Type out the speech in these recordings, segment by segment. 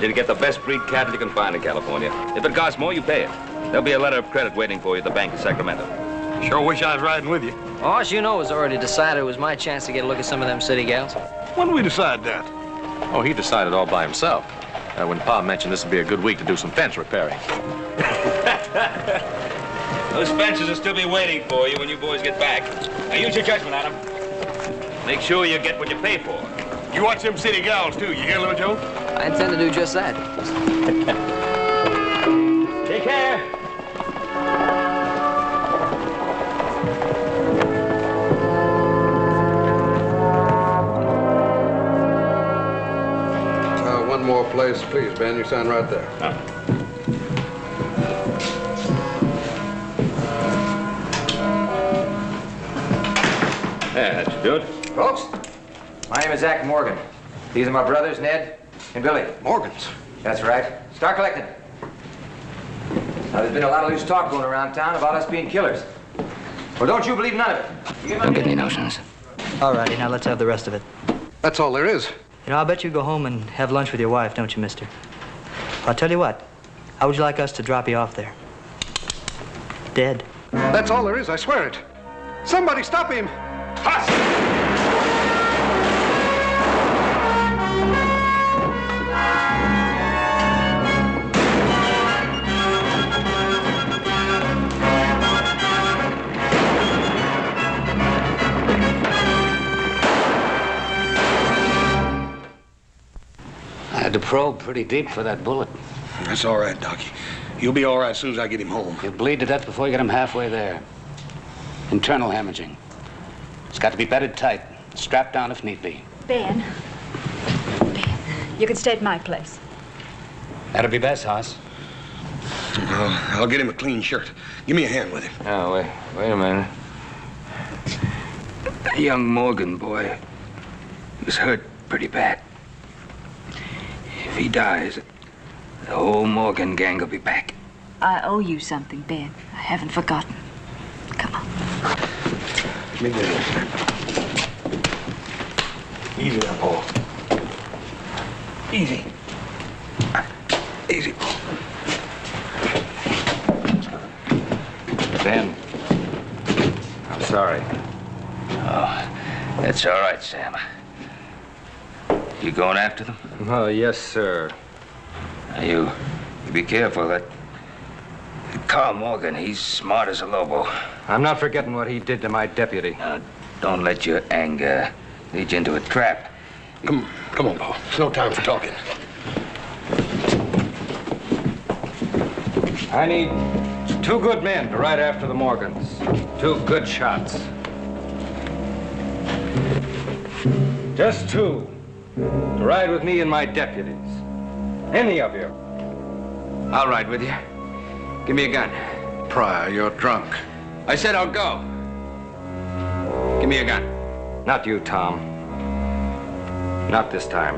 want you to get the best breed cattle you can find in California. If it costs more, you pay it. There'll be a letter of credit waiting for you at the bank in Sacramento. Sure wish I was riding with you. Oh, as you know, it was already decided it was my chance to get a look at some of them city gals. When did we decide that? Oh, he decided all by himself. When Pa mentioned this would be a good week to do some fence repairing. Those fences will still be waiting for you when you boys get back. Now use your judgment on them. Make sure you get what you pay for. You watch them city gals, too. You hear, little Joe? I intend to do just that. Take care. One more place, please, Ben. You sign right there. Yeah, that should do it. Folks, my name is Zach Morgan. These are my brothers, Ned and Billy. Morgan's. That's right. Start collecting. Now, there's been a lot of loose talk going around town about us being killers. Well, don't you believe none of it. Don't get any notions. All righty, now let's have the rest of it. That's all there is. You know, I'll bet you go home and have lunch with your wife, don't you, mister? I'll tell you what. How would you like us to drop you off there? Dead. That's all there is, I swear it. Somebody stop him! Hush! I had to probe pretty deep for that bullet. That's all right, Doc. You'll be all right as soon as I get him home. He'll bleed to death before you get him halfway there. Internal hemorrhaging. It's got to be bedded tight, strapped down if need be. Ben, you can stay at my place. That'll be best, Hoss. I'll get him a clean shirt. Give me a hand with him. Oh, wait a minute. That young Morgan boy was hurt pretty bad. If he dies, the whole Morgan gang will be back. I owe you something, Ben. I haven't forgotten. Come on. Let me get it. Easy now, Paul. Easy. Easy. Ben, I'm sorry. Oh, that's all right, Sam. You going after them? Oh, yes, sir. Now, you be careful. That Carl Morgan, he's smart as a lobo. I'm not forgetting what he did to my deputy. Now, don't let your anger lead you into a trap. Come on, Paul. There's no time for talking. I need 2 good men to ride after the Morgans. 2 good shots. Just 2 to ride with me and my deputies. Any of you. I'll ride with you. Give me a gun. Pryor, you're drunk. I said I'll go. Give me a gun. Not you, Tom. Not this time.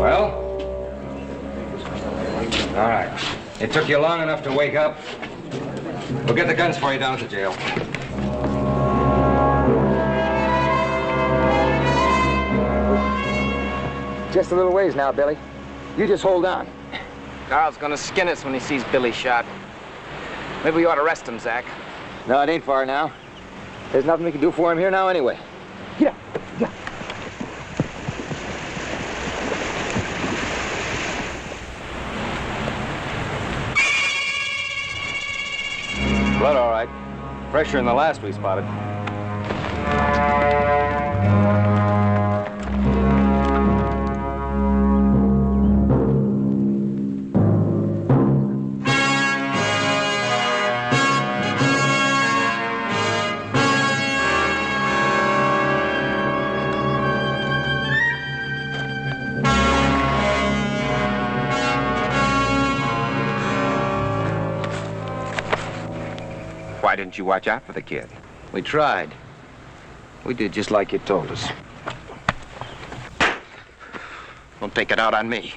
Well? All right. It took you long enough to wake up. We'll get the guns for you down at the jail. Just a little ways now, Billy. You just hold on. Carl's gonna skin us when he sees Billy shot. Maybe we ought to arrest him, Zach. No, it ain't far now. There's nothing we can do for him here now anyway. Get up. Get up. Blood, all right. Fresher than the last we spotted. Why didn't you watch out for the kid? We tried. We did just like you told us. Don't take it out on me.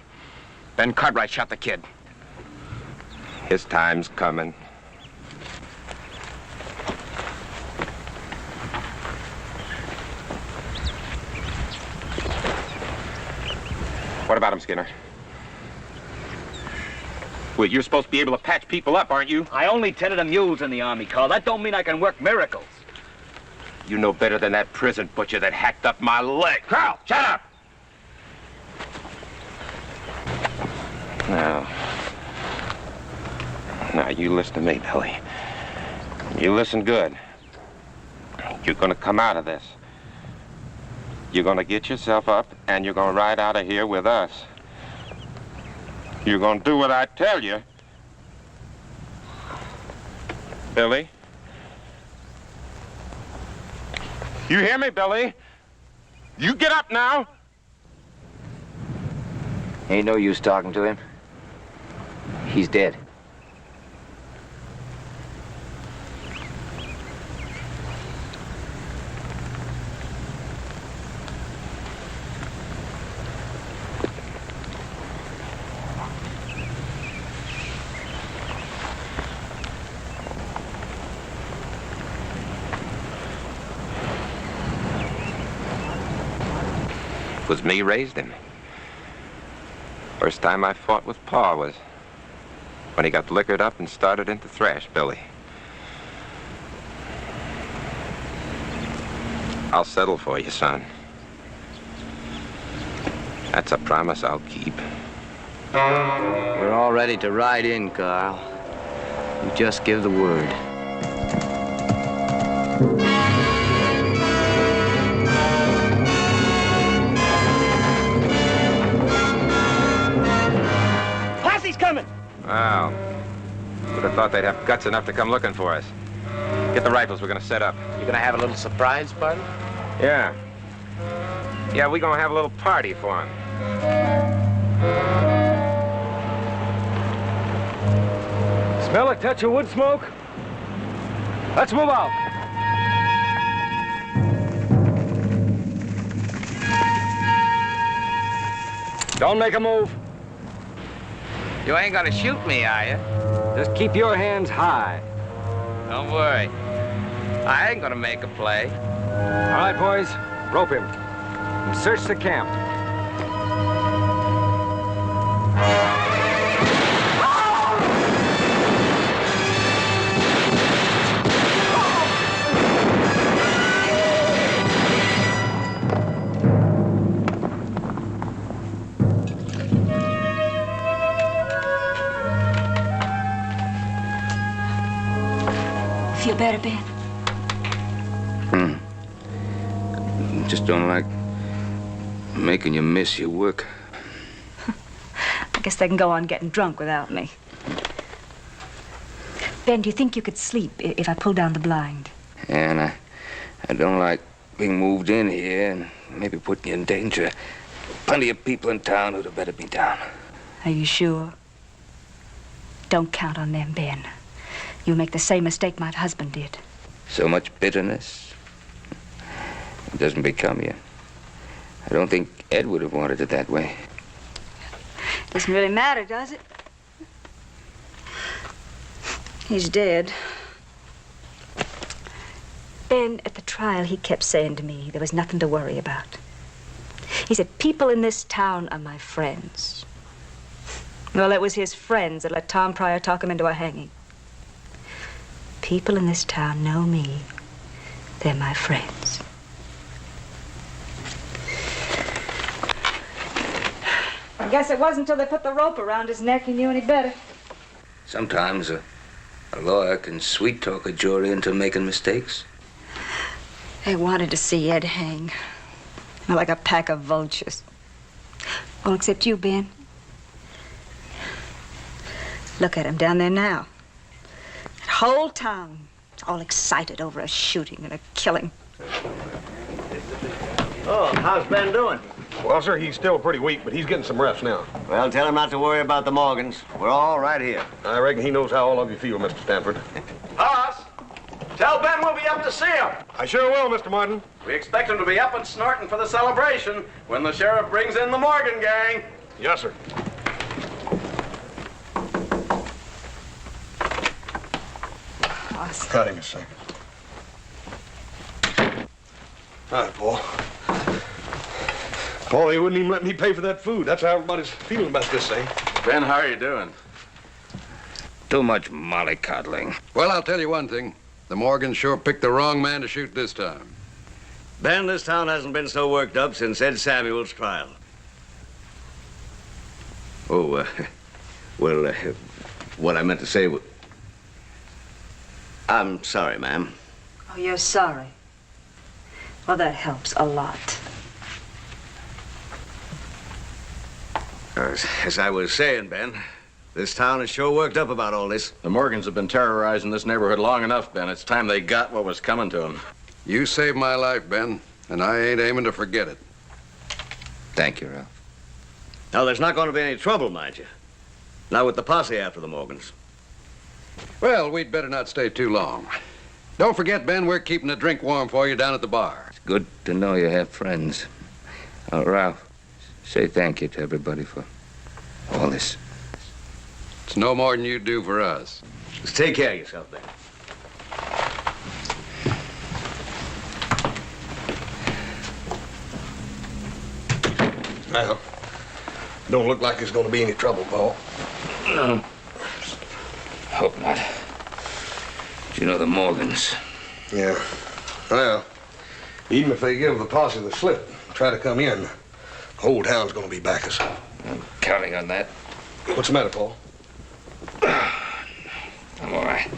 Ben Cartwright shot the kid. His time's coming. What about him, Skinner? Well, you're supposed to be able to patch people up, aren't you? I only tended to mules in the Army, Carl. That don't mean I can work miracles. You know better than that prison butcher that hacked up my leg. Carl, shut up! Now, you listen to me, Billy. You listen good. You're gonna come out of this. You're gonna get yourself up, and you're gonna ride out of here with us. You're gonna do what I tell you. Billy? You hear me, Billy? You get up now. Ain't no use talking to him. He's dead. It was me raised him. First time I fought with Pa was when he got liquored up and started into thrash, Billy. I'll settle for you, son. That's a promise I'll keep. We're all ready to ride in, Carl. You just give the word. Posse's coming! Wow. Would have thought they'd have guts enough to come looking for us. Get the rifles, we're gonna set up. You gonna have a little surprise party? Yeah. Yeah, we're gonna have a little party for him. Smell a touch of wood smoke? Let's move out. Don't make a move. You ain't gonna shoot me, are you? Just keep your hands high. Don't worry. I ain't gonna make a play. All right, boys, rope him and search the camp. Feel better, Ben? Just don't like making you miss your work. I guess they can go on getting drunk without me. Ben, do you think you could sleep if I pull down the blind? And I don't like being moved in here and maybe putting you in danger. Plenty of people in town who'd have better be down. Are you sure? Don't count on them, Ben. You'll make the same mistake my husband did. So much bitterness. It doesn't become you. I don't think Ed would have wanted it that way. Doesn't really matter, does it? He's dead. Ben, at the trial, he kept saying to me there was nothing to worry about. He said, people in this town are my friends. Well, it was his friends that let Tom Pryor talk him into a hanging. People in this town know me. They're my friends. I guess it wasn't until they put the rope around his neck he knew any better. Sometimes a lawyer can sweet-talk a jury into making mistakes. They wanted to see Ed hang. Like a pack of vultures. All except you, Ben. Look at him down there now. That whole town, all excited over a shooting and a killing. Oh, how's Ben doing? Well, sir, he's still pretty weak, but he's getting some rest now. Well, tell him not to worry about the Morgans. We're all right here. I reckon he knows how all of you feel, Mr. Stanford. Hoss, tell Ben we'll be up to see him. I sure will, Mr. Martin. We expect him to be up and snorting for the celebration when the sheriff brings in the Morgan gang. Yes, sir. Cutting a second. All right, Paul. Oh, they wouldn't even let me pay for that food. That's how everybody's feeling about this thing. Ben, how are you doing? Too much mollycoddling. Well, I'll tell you one thing. The Morgans sure picked the wrong man to shoot this time. Ben, this town hasn't been so worked up since Ed Samuel's trial. Oh, well, what I meant to say was... I'm sorry, ma'am. Oh, you're sorry. Well, that helps a lot. As I was saying, Ben, this town is sure worked up about all this. The Morgans have been terrorizing this neighborhood long enough, Ben. It's time they got what was coming to them. You saved my life, Ben, and I ain't aiming to forget it. Thank you, Ralph. Now, there's not going to be any trouble, mind you. Not with the posse after the Morgans. Well, we'd better not stay too long. Don't forget, Ben, we're keeping a drink warm for you down at the bar. It's good to know you have friends. Ralph, say thank you to everybody for all this. It's no more than you do for us. Just take care of yourself, Ben. Well, don't look like there's going to be any trouble, Paul. No. Hope not. You know the Morgans. Yeah. Well, even if they give the posse the slip, try to come in, the whole town's going to be back us. I'm counting on that. What's the matter, Paul? I'm all right.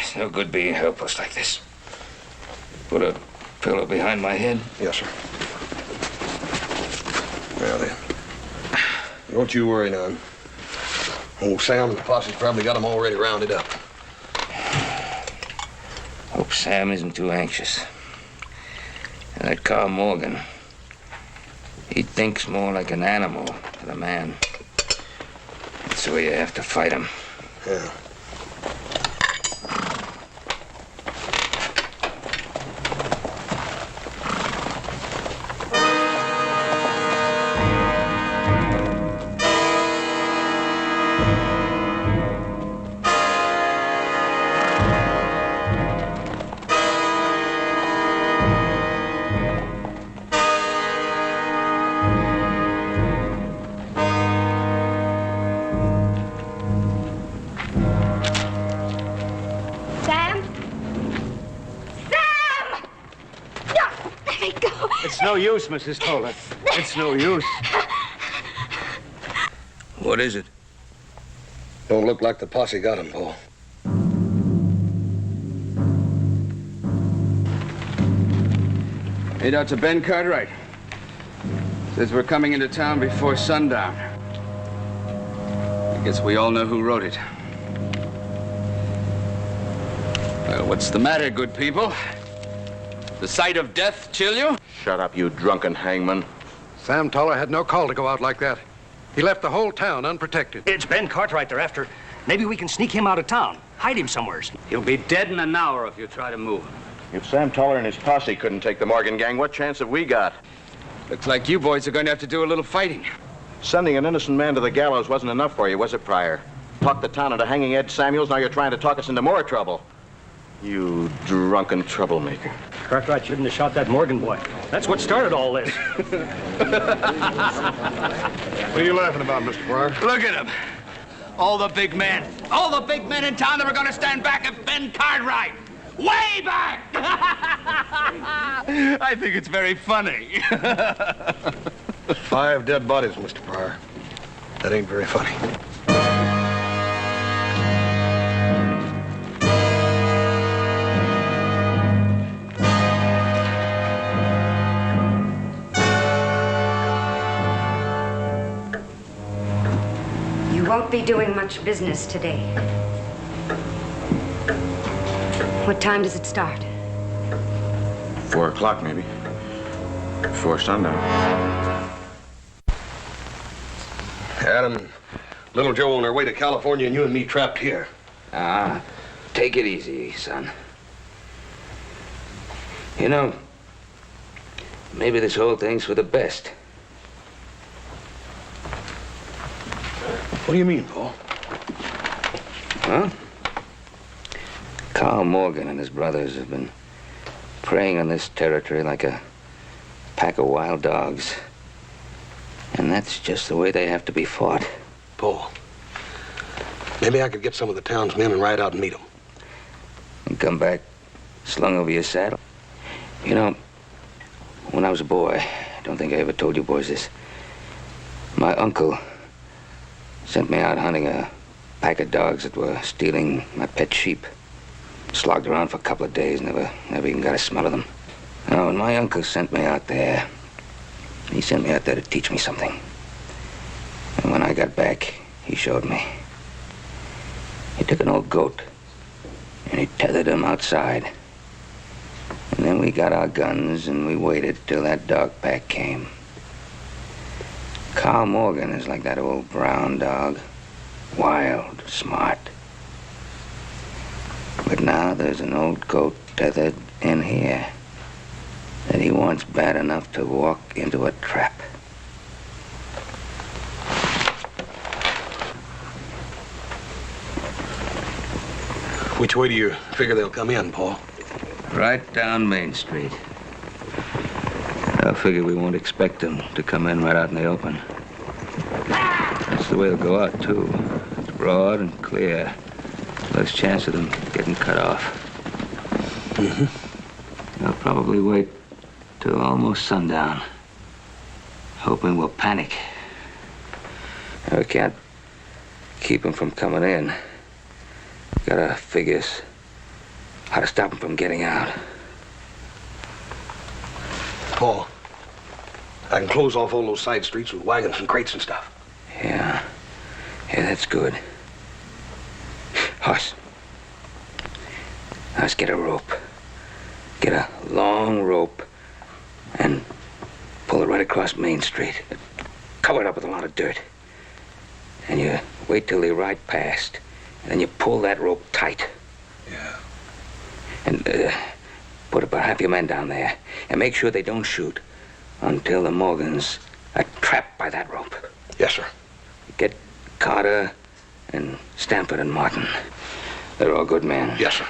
It's no good being helpless like this. Put a pillow behind my head. Yes, sir. Well, then. Don't you worry none. Old Sam and the posse's probably got them already rounded up. Hope Sam isn't too anxious. And that Carl Morgan, he thinks more like an animal than a man. That's the way you have to fight him. Yeah. It's no use, Mrs. Toller. It's no use. What is it? Don't look like the posse got him, Paul. Made out to Ben Cartwright. Says we're coming into town before sundown. I guess we all know who wrote it. Well, what's the matter, good people? The sight of death chill you? Shut up, you drunken hangman. Sam Toller had no call to go out like that. He left the whole town unprotected. It's Ben Cartwright they're after. Maybe we can sneak him out of town. Hide him somewheres. He'll be dead in an hour if you try to move him. If Sam Toller and his posse couldn't take the Morgan gang, what chance have we got? Looks like you boys are going to have to do a little fighting. Sending an innocent man to the gallows wasn't enough for you, was it, Pryor? Talked the town into hanging Ed Samuels, now you're trying to talk us into more trouble. You drunken troublemaker. Cartwright shouldn't have shot that Morgan boy. That's what started all this. What are you laughing about, Mr. Pryor? Look at him. All the big men in town that were going to stand back at Ben Cartwright. Way back! I think it's very funny. 5 dead bodies, Mr. Pryor. That ain't very funny. You won't be doing much business today. What time does it start? 4 o'clock, maybe. Before sundown. Adam and little Joe on their way to California and you and me trapped here. Take it easy, son. You know, maybe this whole thing's for the best. What do you mean, Paul? Huh? Carl Morgan and his brothers have been preying on this territory like a pack of wild dogs. And that's just the way they have to be fought. Paul, maybe I could get some of the town's men and ride out and meet them. And come back slung over your saddle. You know, when I was a boy, I don't think I ever told you boys this, my uncle sent me out hunting a pack of dogs that were stealing my pet sheep. Slogged around for a couple of days, never even got a smell of them. Now, when my uncle sent me out there, he sent me out there to teach me something. And when I got back, he showed me. He took an old goat, and he tethered him outside. And then we got our guns, and we waited till that dog pack came. Carl Morgan is like that old brown dog. Wild, smart. But now there's an old goat tethered in here that he wants bad enough to walk into a trap. Which way do you figure they'll come in, Paul? Right down Main Street. I figure we won't expect them to come in right out in the open. That's the way they'll go out, too. It's broad and clear. Less chance of them getting cut off. Mm-hmm. They'll probably wait till almost sundown, hoping we'll panic. We can't keep them from coming in. Gotta figure how to stop them from getting out. Paul, I can close off all those side streets with wagons and crates and stuff. Yeah, that's good. Hoss, let's get a rope. Get a long rope and pull it right across Main Street. Cover it up with a lot of dirt. And you wait till they ride past. And then you pull that rope tight. Yeah. And put about half your men down there. And make sure they don't shoot until the Morgans are trapped by that rope. Yes, sir. Get Carter and Stanford and Martin. They're all good men. Yes, sir.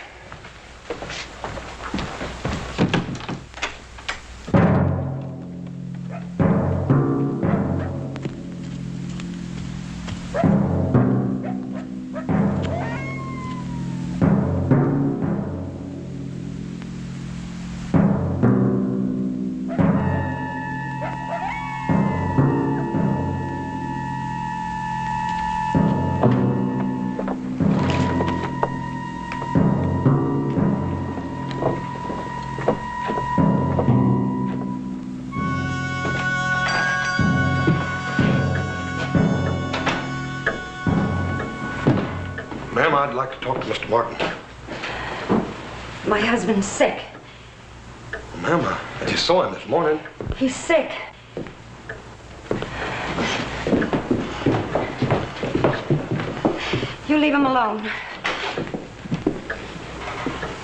Ma'am, I'd like to talk to Mr. Martin. My husband's sick. Ma'am, I just saw him this morning. He's sick. You leave him alone.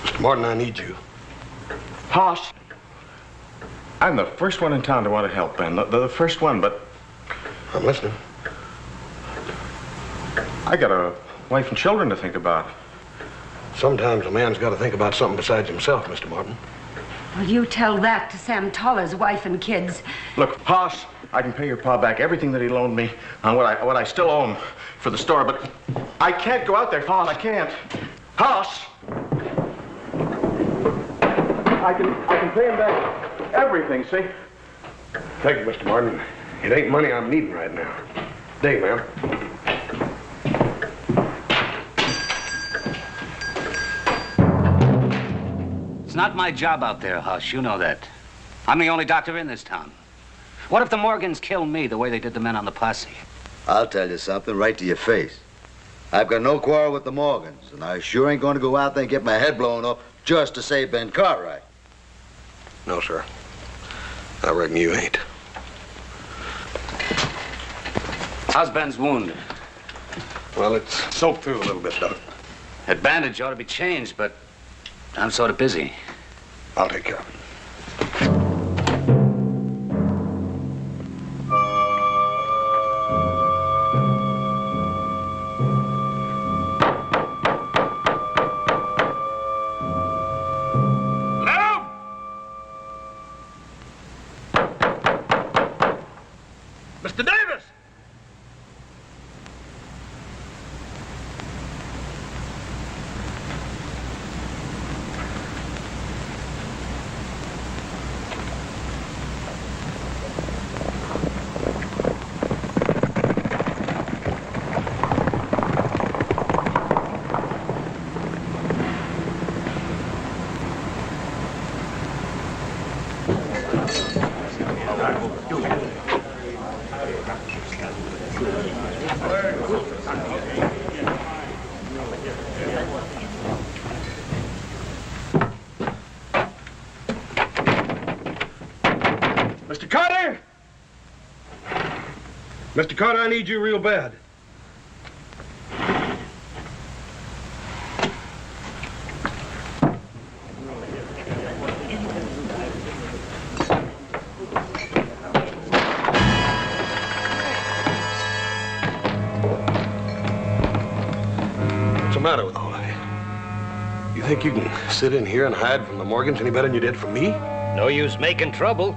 Mr. Martin, I need you. Hoss. I'm the first one in town to want to help, Ben. The first one, but... I'm listening. I got a wife and children to think about. Sometimes a man's got to think about something besides himself, Mr. Martin. Well, you tell that to Sam Toller's wife and kids. Look, Hoss, I can pay your pa back everything that he loaned me on what I still owe him for the store, but I can't go out there, Hoss. I can't. Hoss! I can pay him back everything, see? Thank you, Mr. Martin. It ain't money I'm needing right now. Day, ma'am. It's not my job out there, Hush. You know that. I'm the only doctor in this town. What if the Morgans kill me the way they did the men on the posse? I'll tell you something right to your face. I've got no quarrel with the Morgans, and I sure ain't going to go out there and get my head blown off just to save Ben Cartwright. No, sir. I reckon you ain't. How's Ben's wound? Well, it's soaked through a little bit, Doc. That bandage ought to be changed, but I'm sort of busy. I'll take care of it. Mr. Carter, I need you real bad. What's the matter with all of you? You think you can sit in here and hide from the Morgans any better than you did from me? No use making trouble.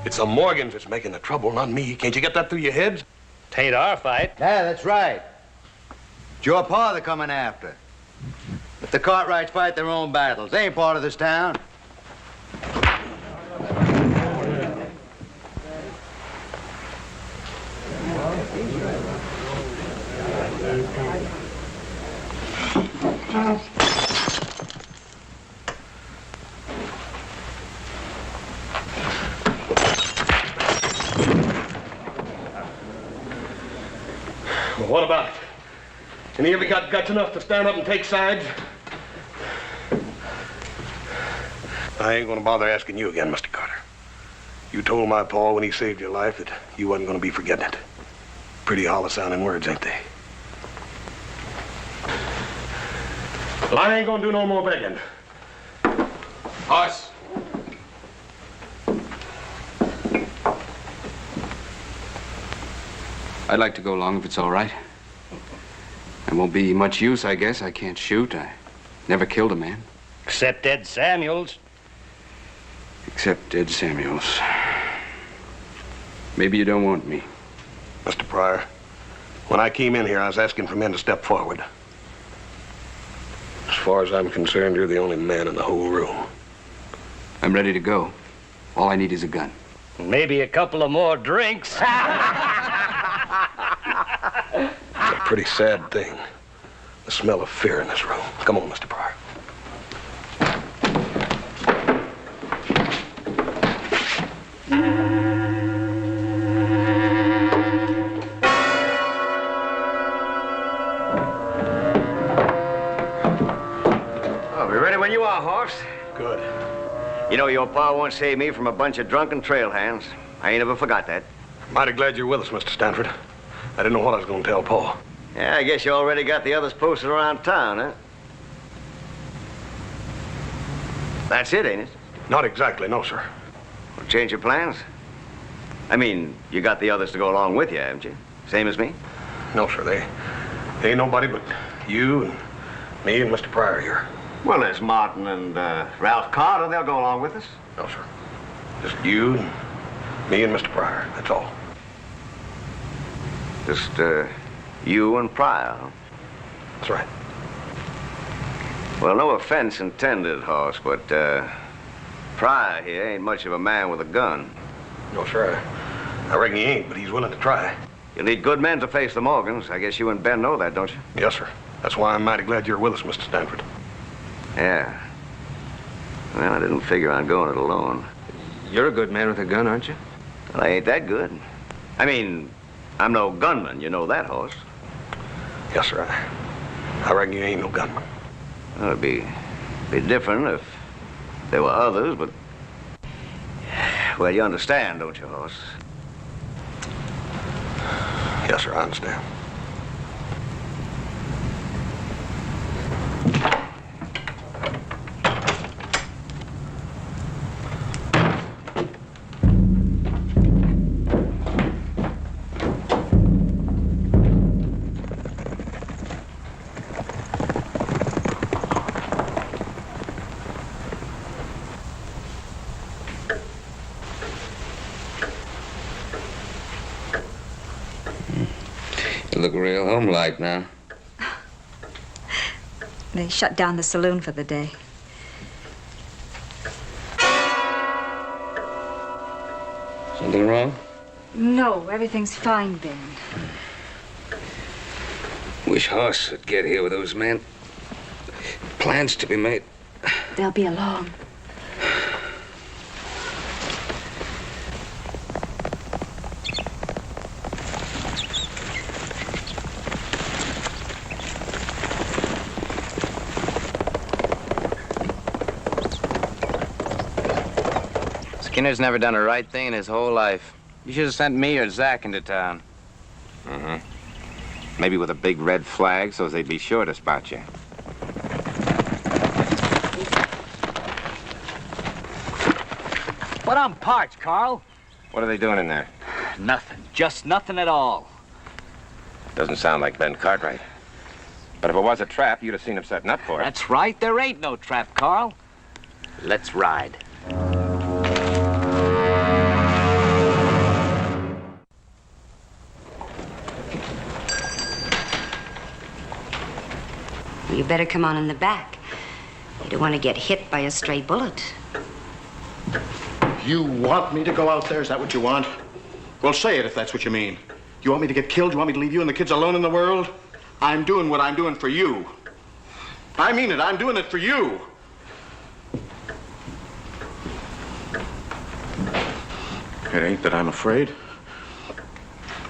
It's the Morgans that's making the trouble, not me. Can't you get that through your heads? Tain't our fight. Yeah, that's right. It's your pa they're coming after. But the Cartwrights fight their own battles. They ain't part of this town. Well, what about it? Any of you got guts enough to stand up and take sides? I ain't gonna bother asking you again, Mr. Carter. You told my pa when he saved your life that you wasn't gonna be forgetting it. Pretty hollow-sounding words, ain't they? Well, I ain't gonna do no more begging. Horse. I'd like to go along if it's all right. There won't be much use, I guess. I can't shoot. I never killed a man. Except Ed Samuels. Except Ed Samuels. Maybe you don't want me. Mr. Pryor, when I came in here, I was asking for men to step forward. As far as I'm concerned, you're the only man in the whole room. I'm ready to go. All I need is a gun. Maybe a couple of more drinks. It's a pretty sad thing. The smell of fear in this room. Come on, Mr. Pryor. I'll be ready when you are, Horse. Good. You know, your pa once saved me from a bunch of drunken trail hands. I ain't ever forgot that. Mighty glad you're with us, Mr. Stanford. I didn't know what I was going to tell Paul. Yeah, I guess you already got the others posted around town, huh? That's it, ain't it? Not exactly, no, sir. Well, change your plans? I mean, you got the others to go along with you, haven't you? Same as me? No, sir. They ain't nobody but you and me and Mr. Pryor here. Well, there's Martin and Ralph Carter. They'll go along with us. No, sir. Just you and me and Mr. Pryor. That's all. Just you and Pryor, huh? That's right. Well, no offense intended, Horse, but Pryor here ain't much of a man with a gun. No, sir. I reckon he ain't, but he's willing to try. You'll need good men to face the Morgans. I guess you and Ben know that, don't you? Yes, sir. That's why I'm mighty glad you're with us, Mr. Stanford. Yeah. Well, I didn't figure on going it alone. You're a good man with a gun, aren't you? Well, I ain't that good. I mean, I'm no gunman. You know that, Horse. Yes, sir. I reckon you ain't no gunman. Well, it'd be different if there were others, but... Well, you understand, don't you, Horse? Yes, sir, I understand. You look real homelike now. They shut down the saloon for the day. Something wrong? No, everything's fine, Ben. Wish Hoss would get here with those men. Plans to be made. They'll be along. Skinner's never done a right thing in his whole life. You should have sent me or Zach into town. Mm-hmm. Maybe with a big red flag so they'd be sure to spot you. But I'm parched, Carl. What are they doing in there? Nothing. Just nothing at all. Doesn't sound like Ben Cartwright. But if it was a trap, you'd have seen him setting up for it. That's right. There ain't no trap, Carl. Let's ride. You better come on in the back. You don't want to get hit by a stray bullet. You want me to go out there? Is that what you want? Well, say it if that's what you mean. You want me to get killed? You want me to leave you and the kids alone in the world? I'm doing what I'm doing for you. I mean it. I'm doing it for you. It ain't that I'm afraid.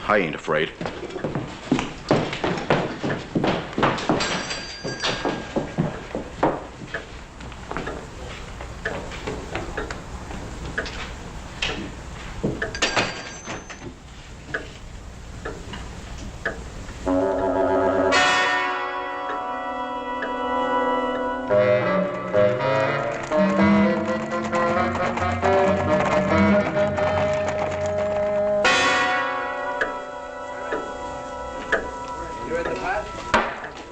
I ain't afraid.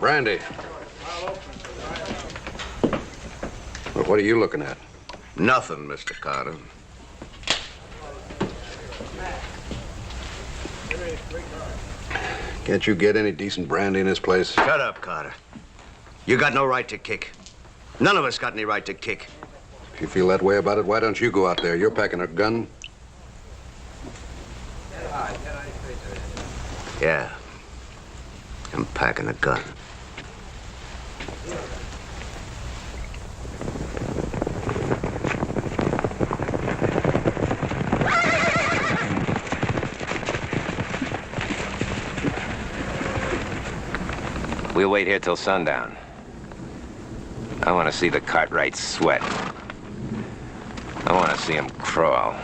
Brandy. Well, what are you looking at? Nothing, Mr. Carter. Can't you get any decent brandy in this place? Shut up, Carter. You got no right to kick. None of us got any right to kick. If you feel that way about it, why don't you go out there? You're packing a gun. Yeah. I'm packing a gun. We'll wait here till sundown. I want to see the Cartwrights sweat. I want to see them crawl.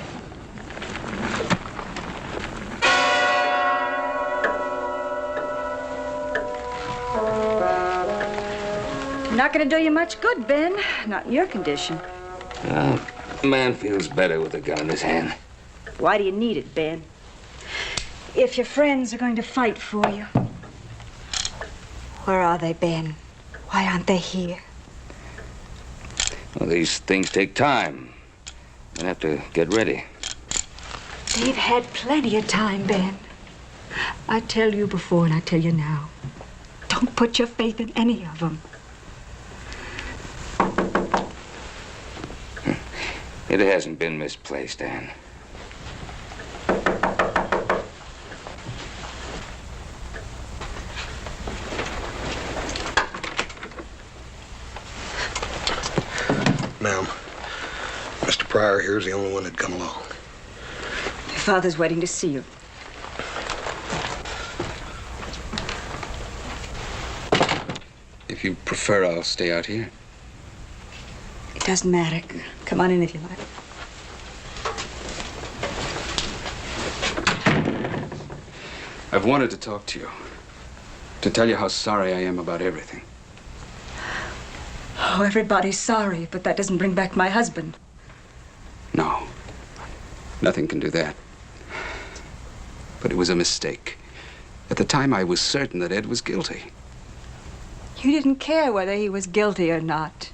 Not gonna do you much good, Ben. Not in your condition. Well, a man feels better with a gun in his hand. Why do you need it, Ben? If your friends are going to fight for you. Where are they, Ben? Why aren't they here? Well, these things take time. They have to get ready. They've had plenty of time, Ben. I tell you before and I tell you now. Don't put your faith in any of them. It hasn't been misplaced, Anne. Ma'am, Mr. Pryor here's the only one that'd come along. Your father's waiting to see you. If you prefer, I'll stay out here. It doesn't matter. Come on in if you like. I've wanted to talk to you. To tell you how sorry I am about everything. Oh, everybody's sorry, but that doesn't bring back my husband. No. Nothing can do that. But it was a mistake. At the time, I was certain that Ed was guilty. You didn't care whether he was guilty or not.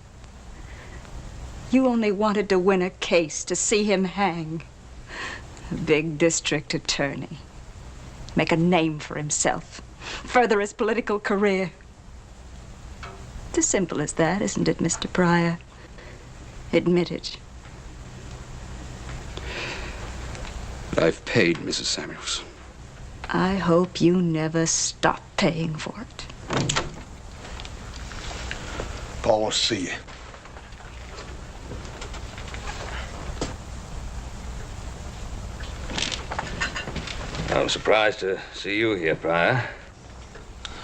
You only wanted to win a case, to see him hang. A big district attorney. Make a name for himself. Further his political career. It's as simple as that, isn't it, Mr. Pryor? Admit it. I've paid, Mrs. Samuels. I hope you never stop paying for it. Paul wants to see you. I'm surprised to see you here, Pryor.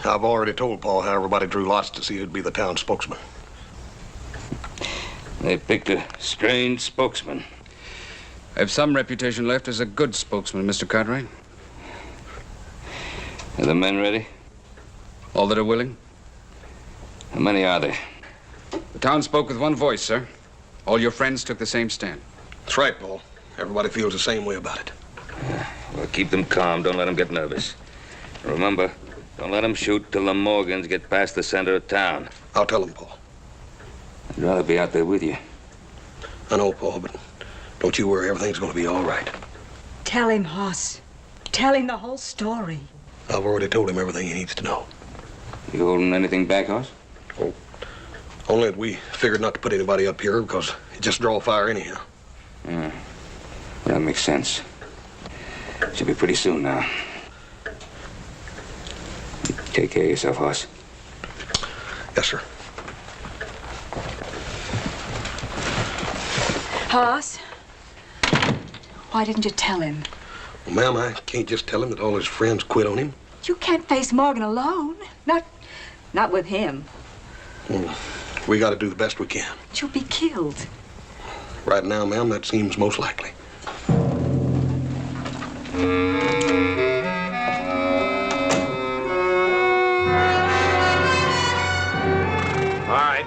I've already told Paul how everybody drew lots to see who'd be the town spokesman. They picked a strange spokesman. I have some reputation left as a good spokesman, Mr. Cartwright. Are the men ready? All that are willing? How many are there? The town spoke with one voice, sir. All your friends took the same stand. That's right, Paul. Everybody feels the same way about it. Well, keep them calm. Don't let them get nervous. Remember, don't let them shoot till the Morgans get past the center of town. I'll tell them, Paul. I'd rather be out there with you. I know, Paul, but don't you worry. Everything's going to be all right. Tell him, Hoss. Tell him the whole story. I've already told him everything he needs to know. You holding anything back, Hoss? Oh, only that we figured not to put anybody up here because it just draw fire anyhow. Yeah, that makes sense. Should be pretty soon now. Take care of yourself, Hoss. Yes, sir. Hoss, why didn't you tell him? Well, ma'am, I can't just tell him that all his friends quit on him. You can't face Morgan alone. Not with him. Well, we got to do the best we can. You'll be killed. Right now, ma'am, that seems most likely. All right.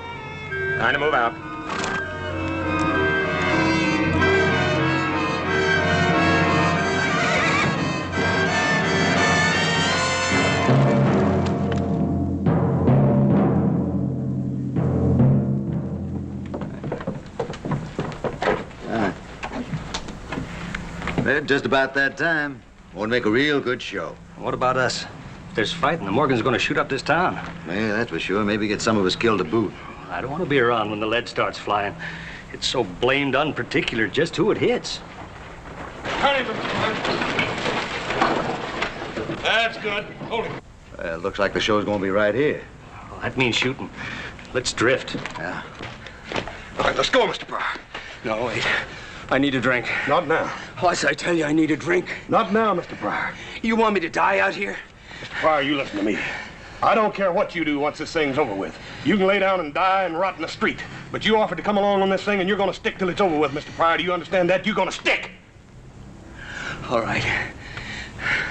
Time to move out. Well, just about that time. Want to make a real good show. What about us? If there's fighting, the Morgan's going to shoot up this town. Yeah, that's for sure. Maybe get some of us killed to boot. I don't want to be around when the lead starts flying. It's so blamed unparticular just who it hits. That's good. Hold it. Looks like the show's going to be right here. Well, that means shooting. Let's drift. Yeah. All right, let's go, Mr. Pryor. No, wait. I need a drink. Not now. Hoss, I tell you, I need a drink. Not now, Mr. Pryor. You want me to die out here? Mr. Pryor, you listen to me. I don't care what you do once this thing's over with. You can lay down and die and rot in the street. But you offered to come along on this thing, and you're going to stick till it's over with, Mr. Pryor. Do you understand that? You're going to stick. All right.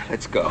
Let's go.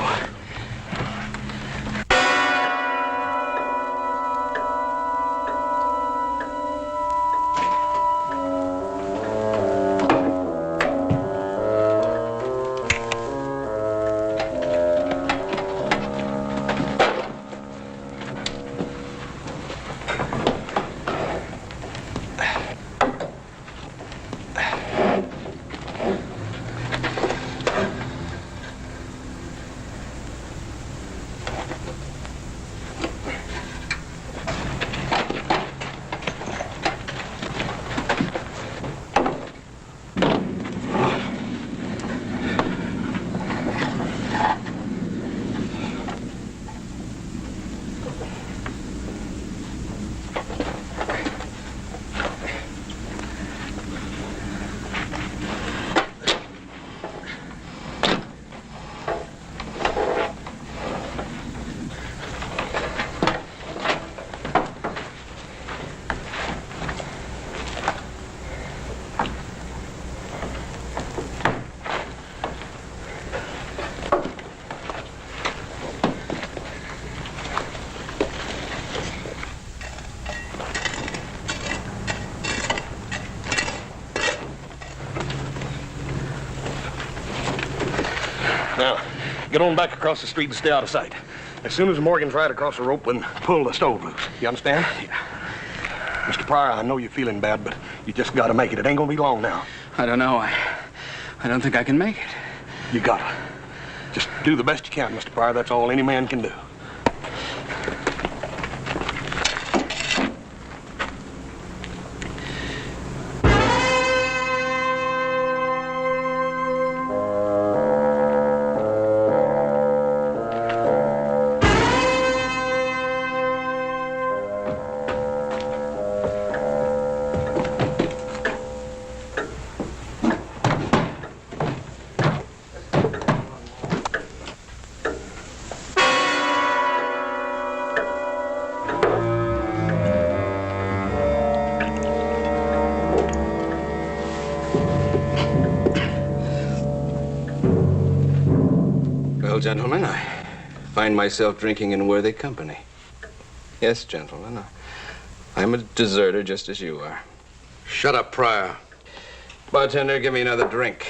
Now, get on back across the street and stay out of sight. As soon as Morgan's right across the rope, then pull the stove loose. You understand? Yeah. Mr. Pryor, I know you're feeling bad, but you just gotta make it. It ain't gonna be long now. I don't know. I don't think I can make it. You gotta. Just do the best you can, Mr. Pryor. That's all any man can do. gentlemen, I find myself drinking in worthy company. Yes, gentlemen, I'm a deserter just as you are. Shut up, Pryor. Bartender, give me another drink.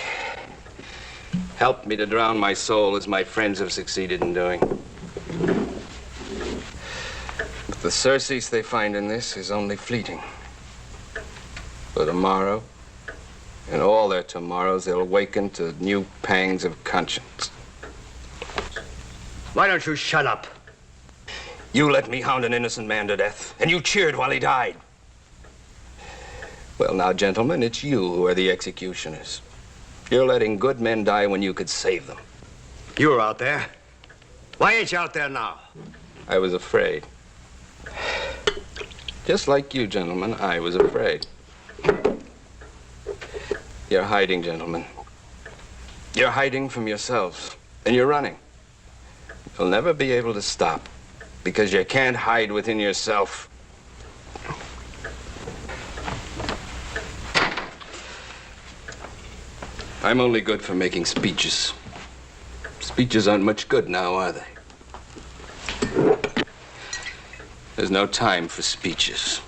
Help me to drown my soul as my friends have succeeded in doing. But the surcease they find in this is only fleeting. For tomorrow, and all their tomorrows, they'll awaken to new pangs of conscience. Why don't you shut up? You let me hound an innocent man to death, and you cheered while he died. Well, now, gentlemen, it's you who are the executioners. You're letting good men die when you could save them. You were out there. Why ain't you out there now? I was afraid. Just like you, gentlemen, I was afraid. You're hiding, gentlemen. You're hiding from yourselves, and you're running. You'll never be able to stop, because you can't hide within yourself. I'm only good for making speeches. Speeches aren't much good now, are they? There's no time for speeches.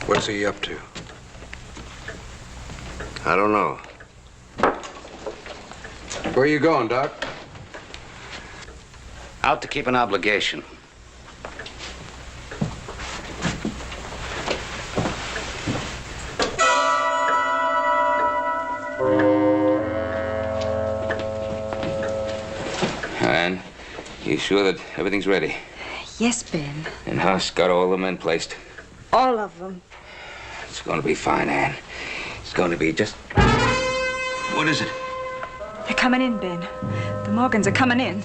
What's he up to? I don't know. Where are you going, Doc? Out to keep an obligation. Ann, you sure that everything's ready? Yes, Ben. And Huss got all the men placed? All of them. It's going to be fine, Ann. It's going to be just... What is it? They're coming in, Ben. The Morgans are coming in.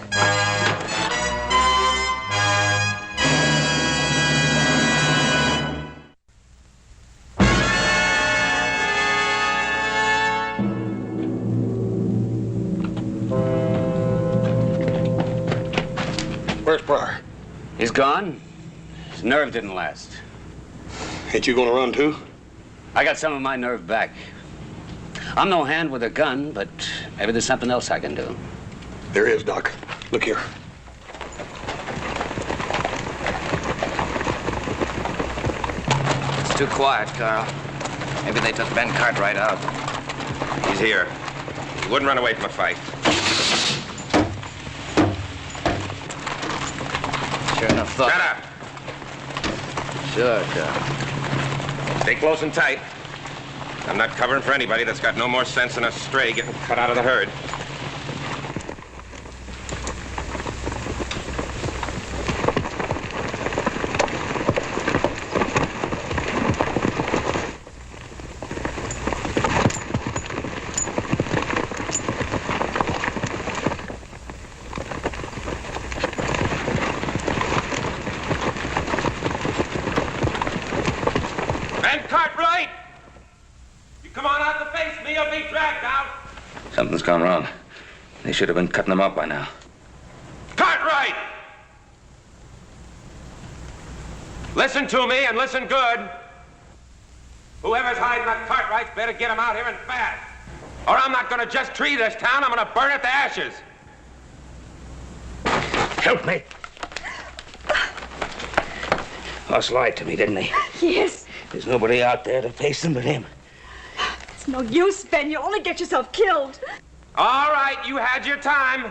Where's Pryor? He's gone. His nerve didn't last. Ain't you gonna run too? I got some of my nerve back. I'm no hand with a gun, but maybe there's something else I can do. There is, Doc. Look here. It's too quiet, Carl. Maybe they took Ben Cartwright out. He's here. He wouldn't run away from a fight. Sure enough thought. Shut up. Sure, Carl. Stay close and tight. I'm not covering for anybody that's got no more sense than a stray getting cut out of the herd. Something's gone wrong. They should have been cutting them out by now. Cartwright! Listen to me and listen good. Whoever's hiding that Cartwrights better get him out here and fast. Or I'm not gonna just tree this town, I'm gonna burn it to ashes. Help me. Huss lied to me, didn't he? Yes. There's nobody out there to face him but him. It's no use, Ben. You'll only get yourself killed. All right, you had your time.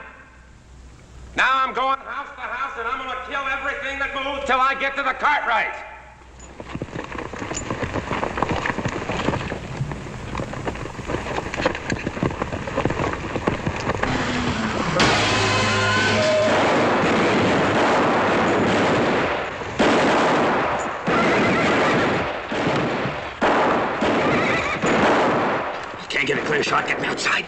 Now I'm going house to house and I'm gonna kill everything that moves till I get to the Cartwrights. Can't get a clear shot. Get me outside.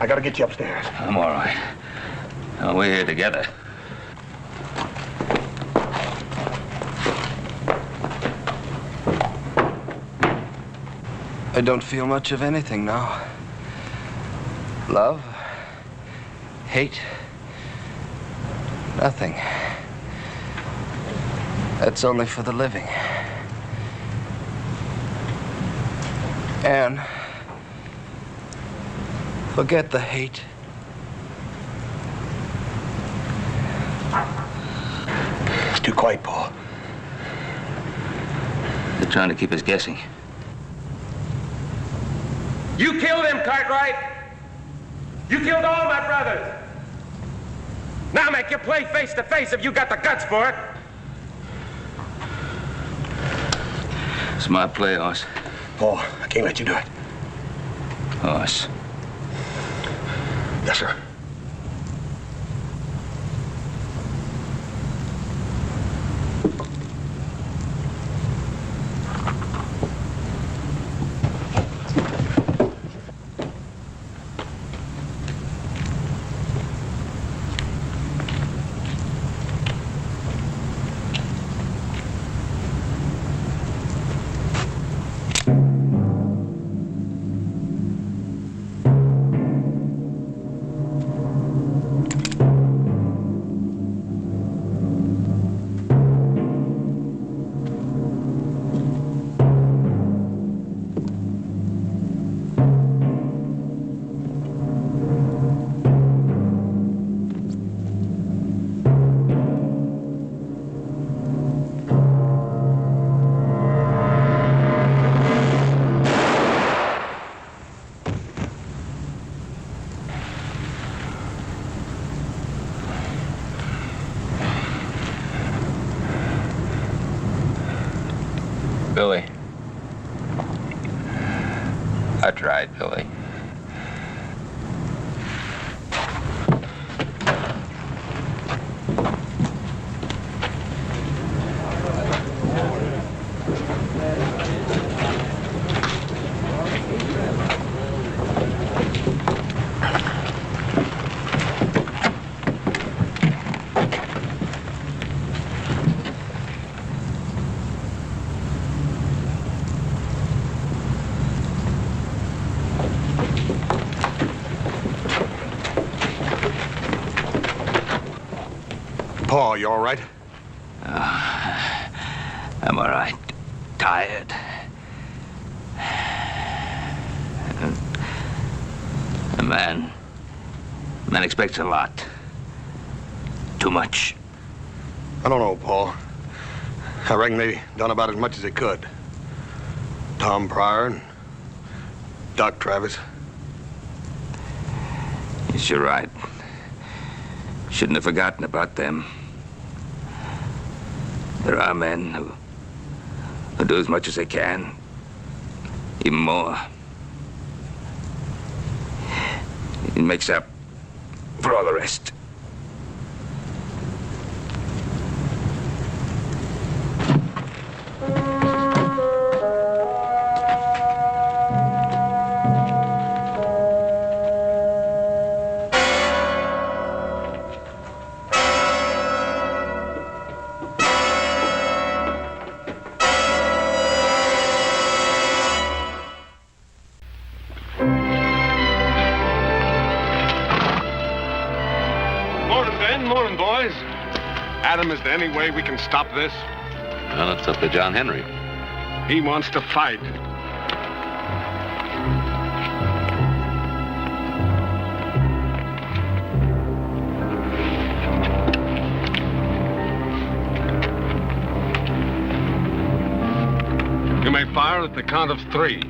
gotta get you upstairs. I'm all right. We're here together. I don't feel much of anything now. Love, hate, nothing. That's only for the living. Anne, forget the hate. It's too quiet, Paul. They're trying to keep us guessing. You killed him, Cartwright. You killed all my brothers. Now make your play face to face if you got the guts for it. Smart play, Hoss. Paul, I can't let you do it. Hoss. Yes, sir. Billy. I tried, Billy. Paul, you all right? I'm all right. Tired. A man expects a lot. Too much. I don't know, Paul. I reckon they done about as much as they could. Tom Pryor and Doc Travis. Yes, you're right. Shouldn't have forgotten about them. There are men who do as much as they can, even more. It makes up for all the rest. Morning, boys. Adam, is there any way we can stop this? Well, it's up to John Henry. He wants to fight. You may fire at the count of 3.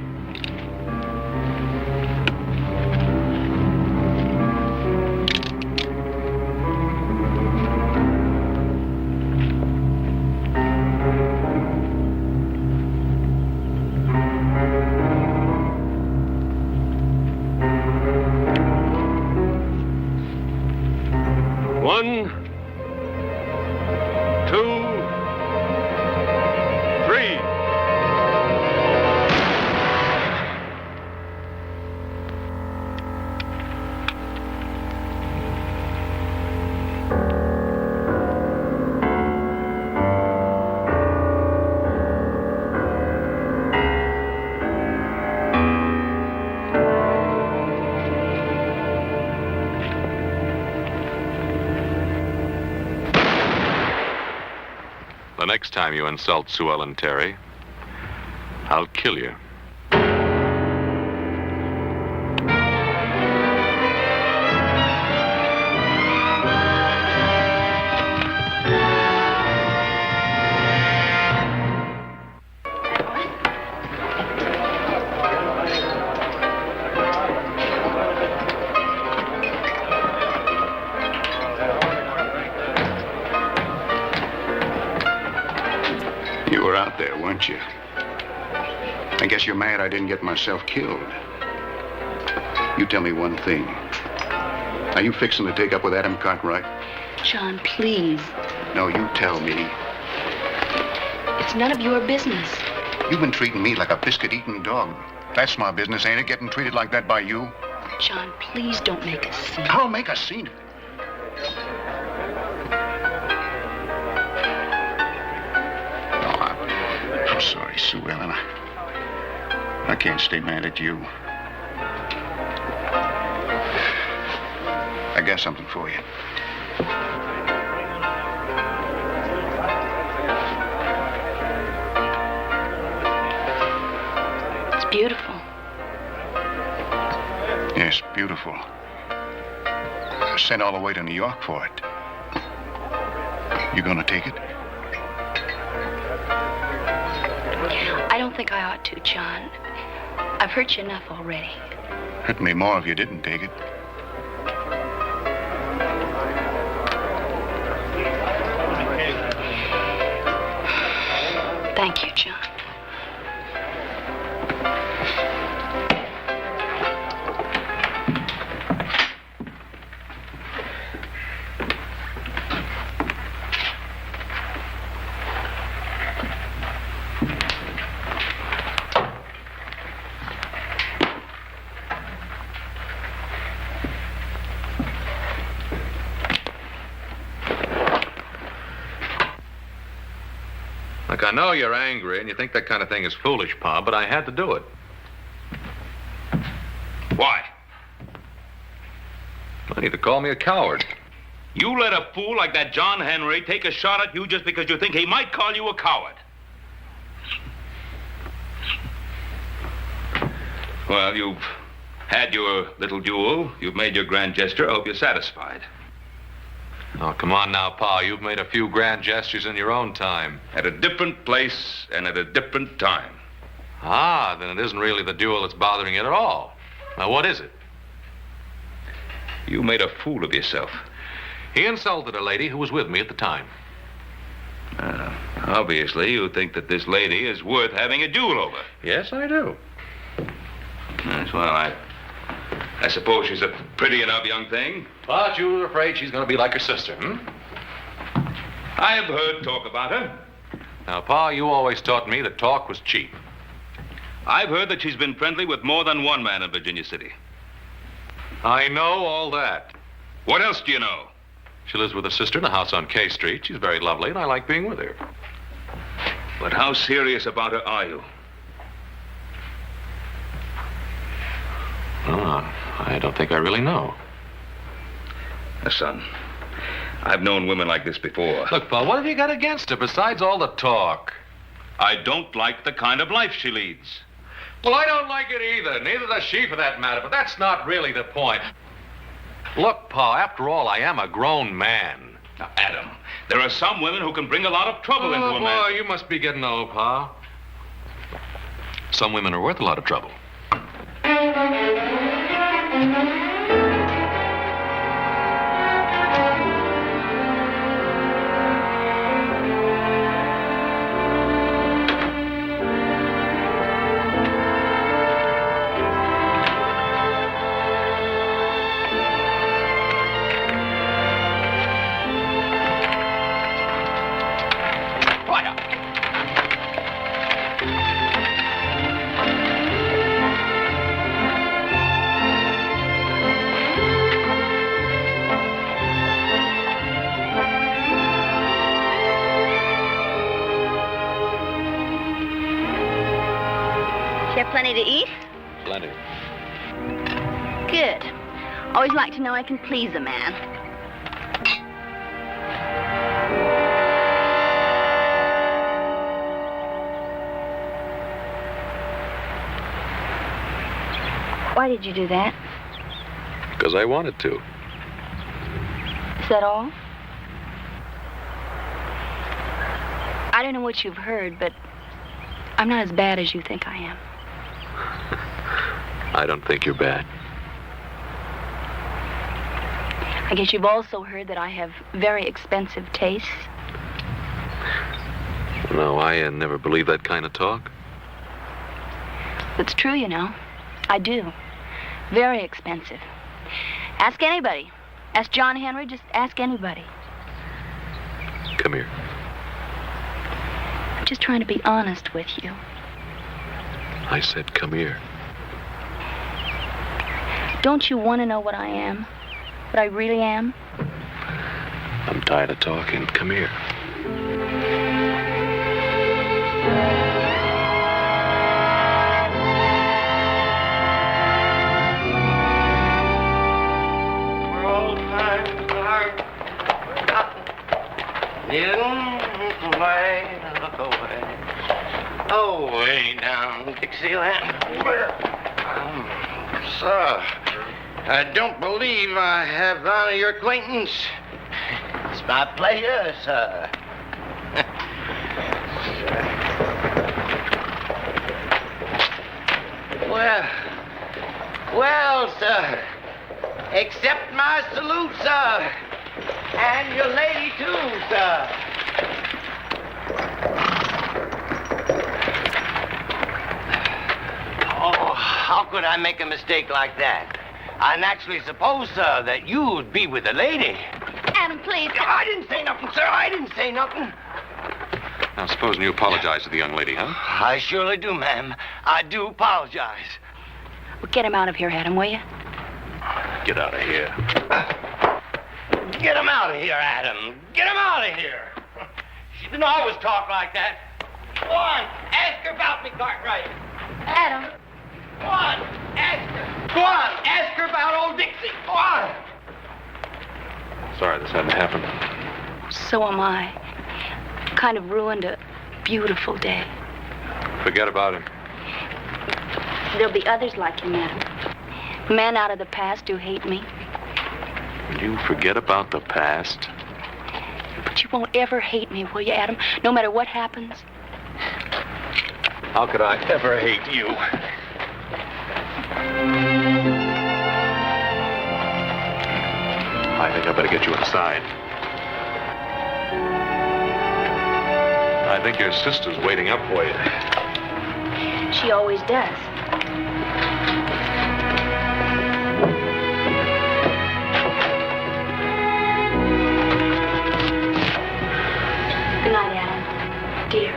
next time you insult Sue Ellen Terry, I'll kill you. You were out there, weren't you? I guess you're mad I didn't get myself killed. You tell me one thing. Are you fixing to take up with Adam Cartwright? John, please. No, you tell me. It's none of your business. You've been treating me like a biscuit-eating dog. That's my business, ain't it? Getting treated like that by you? John, please don't make a scene. I'll make a scene. I'm sorry, Sue Ellen. I can't stay mad at you. I got something for you. It's beautiful. Yes, beautiful. I sent all the way to New York for it. You gonna take it? I don't think I ought to, John. I've hurt you enough already. Hurt me more if you didn't take it. Thank you, John. Look, I know you're angry and you think that kind of thing is foolish, Pa, but I had to do it. Why? Well, you to call me a coward. You let a fool like that John Henry take a shot at you just because you think he might call you a coward. Well, you've had your little duel. You've made your grand gesture. I hope you're satisfied. Oh, come on now, Pa. You've made a few grand gestures in your own time. At a different place and at a different time. Ah, then it isn't really the duel that's bothering you at all. Now, what is it? You made a fool of yourself. He insulted a lady who was with me at the time. Obviously, you think that this lady is worth having a duel over. Yes, I do. Yes, well, I suppose she's a pretty enough young thing. But you're afraid she's going to be like her sister, I've heard talk about her. Now, Pa, you always taught me that talk was cheap. I've heard that she's been friendly with more than one man in Virginia City. I know all that. What else do you know? She lives with her sister in a house on K Street. She's very lovely, and I like being with her. But how serious about her are you? I don't think I really know. Son, I've known women like this before. Look, Pa, what have you got against her besides all the talk? I don't like the kind of life she leads. Well, I don't like it either. Neither does she, for that matter. But that's not really the point. Look, Pa, after all, I am a grown man. Now, Adam, there are some women who can bring a lot of trouble into a man. Oh, boy, you must be getting old, Pa. Some women are worth a lot of trouble. Plenty to eat? Plenty. Good. Always like to know I can please a man. Why did you do that? Because I wanted to. Is that all? I don't know what you've heard, but I'm not as bad as you think I am. I don't think you're bad. I guess you've also heard that I have very expensive tastes. No, I never believed that kind of talk. It's true, you know. I do. Very expensive. Ask anybody. Ask John Henry, just ask anybody. Come here. I'm just trying to be honest with you. I said come here. Don't you want to know what I am? What I really am? I'm tired of talking. Come here. Oh, way down Dixieland. Sir, I don't believe I have the honor of your acquaintance. It's my pleasure, sir. Well, sir, accept my salute, sir. And your lady, too, sir. Oh, how could I make a mistake like that? I naturally suppose, sir, that you'd be with a lady. Adam, please. I didn't say nothing, sir. I didn't say nothing. Now, supposing you apologize to the young lady, huh? I surely do, ma'am. I do apologize. Well, get him out of here, Adam, will you? Get out of here. Get him out of here, Adam. Get him out of here. She didn't always talk like that. Go on, ask her about me, Cartwright. Adam. Go on, ask her. Go on, ask her about old Dixie. Go on. Sorry this hadn't happened. So am I. Kind of ruined a beautiful day. Forget about him. There'll be others like him, Adam. Men out of the past who hate me. Will you forget about the past? But you won't ever hate me, will you, Adam? No matter what happens? How could I ever hate you? I think I better get you inside. I think your sister's waiting up for you. She always does. Good night, Adam. Dear.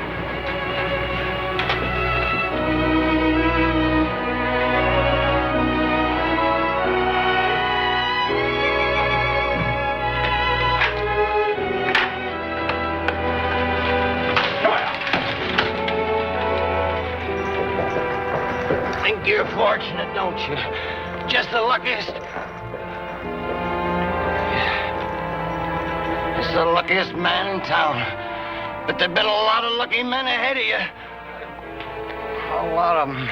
Think you're fortunate, don't you? Just the luckiest. Just the luckiest man in town. But there've been a lot of lucky men ahead of you. A lot of them.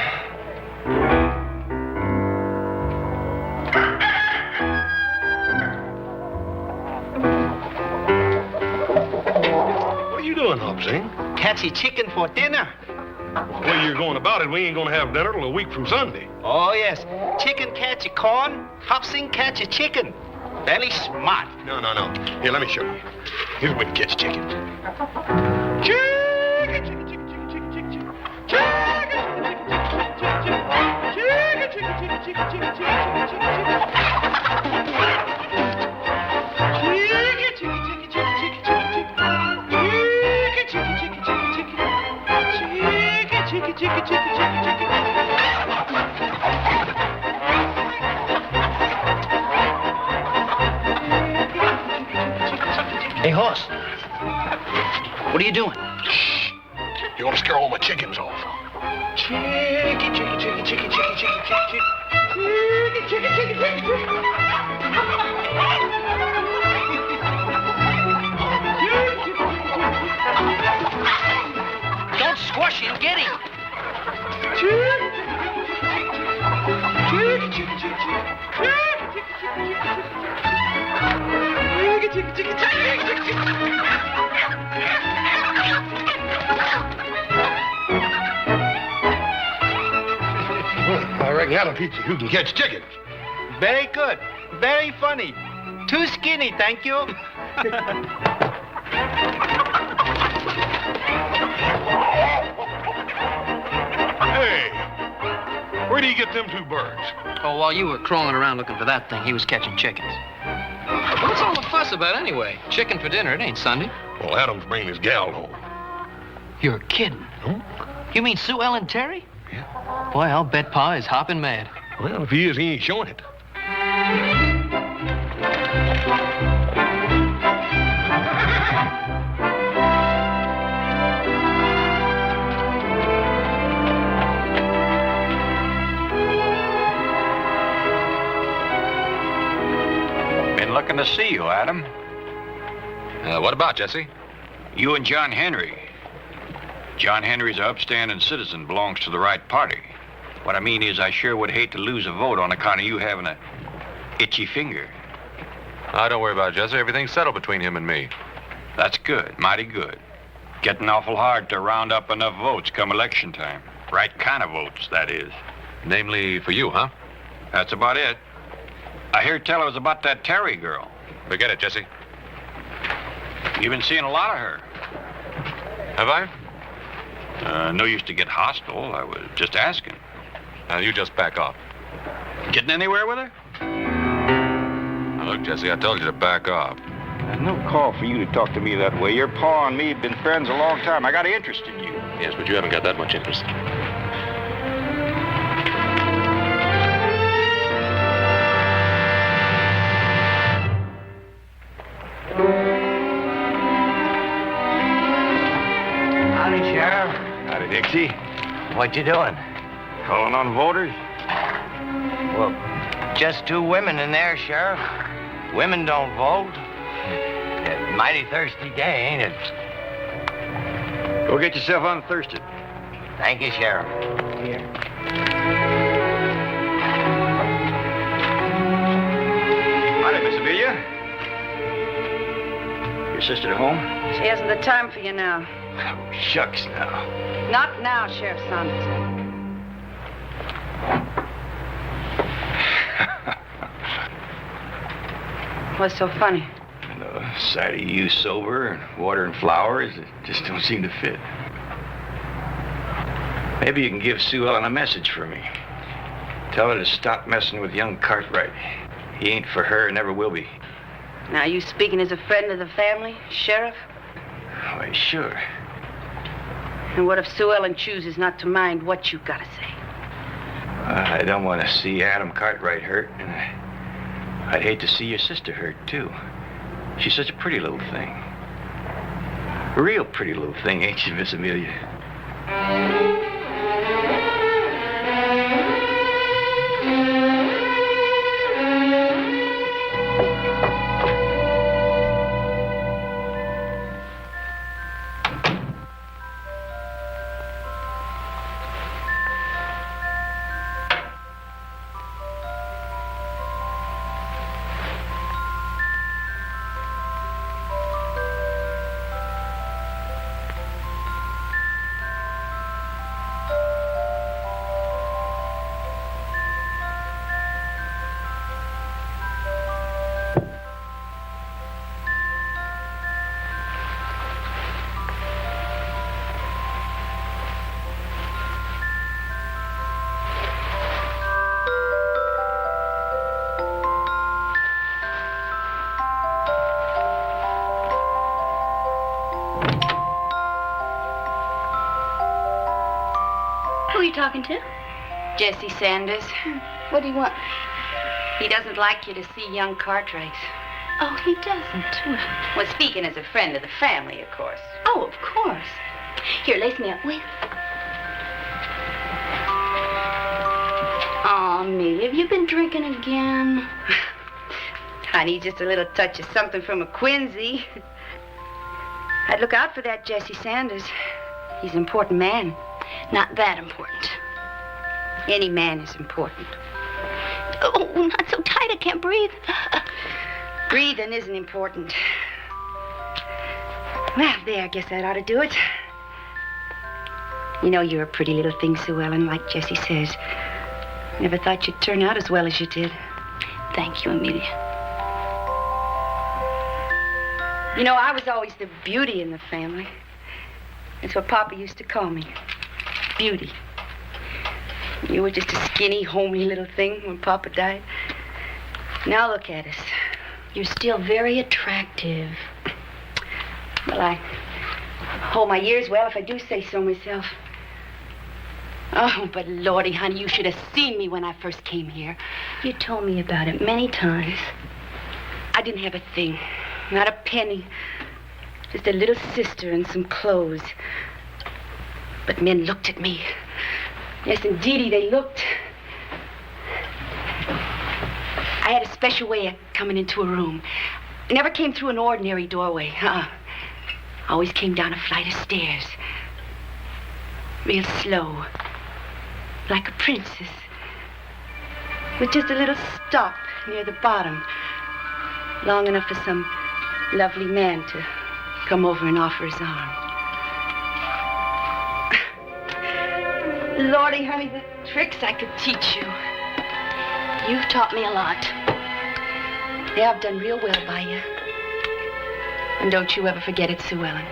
What are you doing, Hobsy? Catchy chicken for dinner. The way you're going about it, we ain't gonna have dinner till a week from Sunday. Oh, yes. Chicken catchy corn, Hobson catchy chicken. Very smart. No. Here, let me show you. Here's where you catch chicken. Hey, horse. What are you doing? Shh. You're gonna scare all my chickens off. Chicky. Don't squash him. Get him. I reckon that'll teach you who can catch chickens. Very good. Very funny. Too skinny, thank you. Hey, where do you get them two birds? Oh, while you were crawling around looking for that thing, he was catching chickens. What's all the fuss about anyway? Chicken for dinner, it ain't Sunday. Well, Adam's bringing his gal home. You're kidding. You mean Sue Ellen Terry? Yeah. Boy, I'll bet Pa is hopping mad. Well, if he is, he ain't showing it. Been looking to see you, Adam. What about, Jesse? You and John Henry. John Henry's an upstanding citizen, belongs to the right party. What I mean is I sure would hate to lose a vote on account of you having a itchy finger. Don't worry about it, Jesse. Everything's settled between him and me. That's good, mighty good. Getting awful hard to round up enough votes come election time. Right kind of votes, that is. Namely for you, huh? That's about it. I hear tell it was about that Terry girl. Forget it, Jesse. You've been seeing a lot of her. Have I? No use to get hostile. I was just asking. Now, you just back off. Getting anywhere with her? Now, look, Jesse, I told you to back off. There's no call for you to talk to me that way. Your pa and me have been friends a long time. I got an interest in you. Yes, but you haven't got that much interest. Howdy, Sheriff. Howdy, Dixie. What you doing? Calling on voters? Well, just two women in there, Sheriff. Women don't vote. Mighty thirsty day, ain't it? Go get yourself unthirsted. Thank you, Sheriff. Here. Howdy, Miss Amelia. Your sister at home? She hasn't the time for you now. Oh, shucks now. Not now, Sheriff Saunders. What's so funny? The sight of you sober and water and flowers, it just don't seem to fit. Maybe you can give Sue Ellen a message for me. Tell her to stop messing with young Cartwright. He ain't for her and never will be. Now, you speaking as a friend of the family, Sheriff? Why, sure. And what if Sue Ellen chooses not to mind what you've got to say? I don't want to see Adam Cartwright hurt, and I'd hate to see your sister hurt, too. She's such a pretty little thing. A real pretty little thing, ain't she, Miss Amelia? Who are you talking to? Jesse Sanders. What do you want? He doesn't like you to see young Cartwright. Oh, he doesn't. Well, speaking as a friend of the family, of course. Oh, of course. Here, lace me up, will you? Oh, Amelia, have you been drinking again? I need just a little touch of something from a Quincy. I'd look out for that Jesse Sanders. He's an important man. Not that important. Any man is important. Oh, not so tight, I can't breathe. Breathing isn't important. Well, there, I guess that ought to do it. You know, you're a pretty little thing, Sue Ellen, like Jessie says. Never thought you'd turn out as well as you did. Thank you, Amelia. You know, I was always the beauty in the family. That's what Papa used to call me. Beauty. You were just a skinny, homely little thing when Papa died. Now look at us. You're still very attractive. Well, I hold my ears well if I do say so myself. Oh, but Lordy, honey, you should have seen me when I first came here. You told me about it many times. I didn't have a thing. Not a penny. Just a little sister and some clothes. But men looked at me. Yes, indeedy, they looked. I had a special way of coming into a room. I never came through an ordinary doorway. I always came down a flight of stairs. Real slow. Like a princess. With just a little stop near the bottom. Long enough for some lovely man to come over and offer his arm. Lordy, honey, the tricks I could teach you. You've taught me a lot. Yeah, I've done real well by you. And don't you ever forget it, Sue Ellen.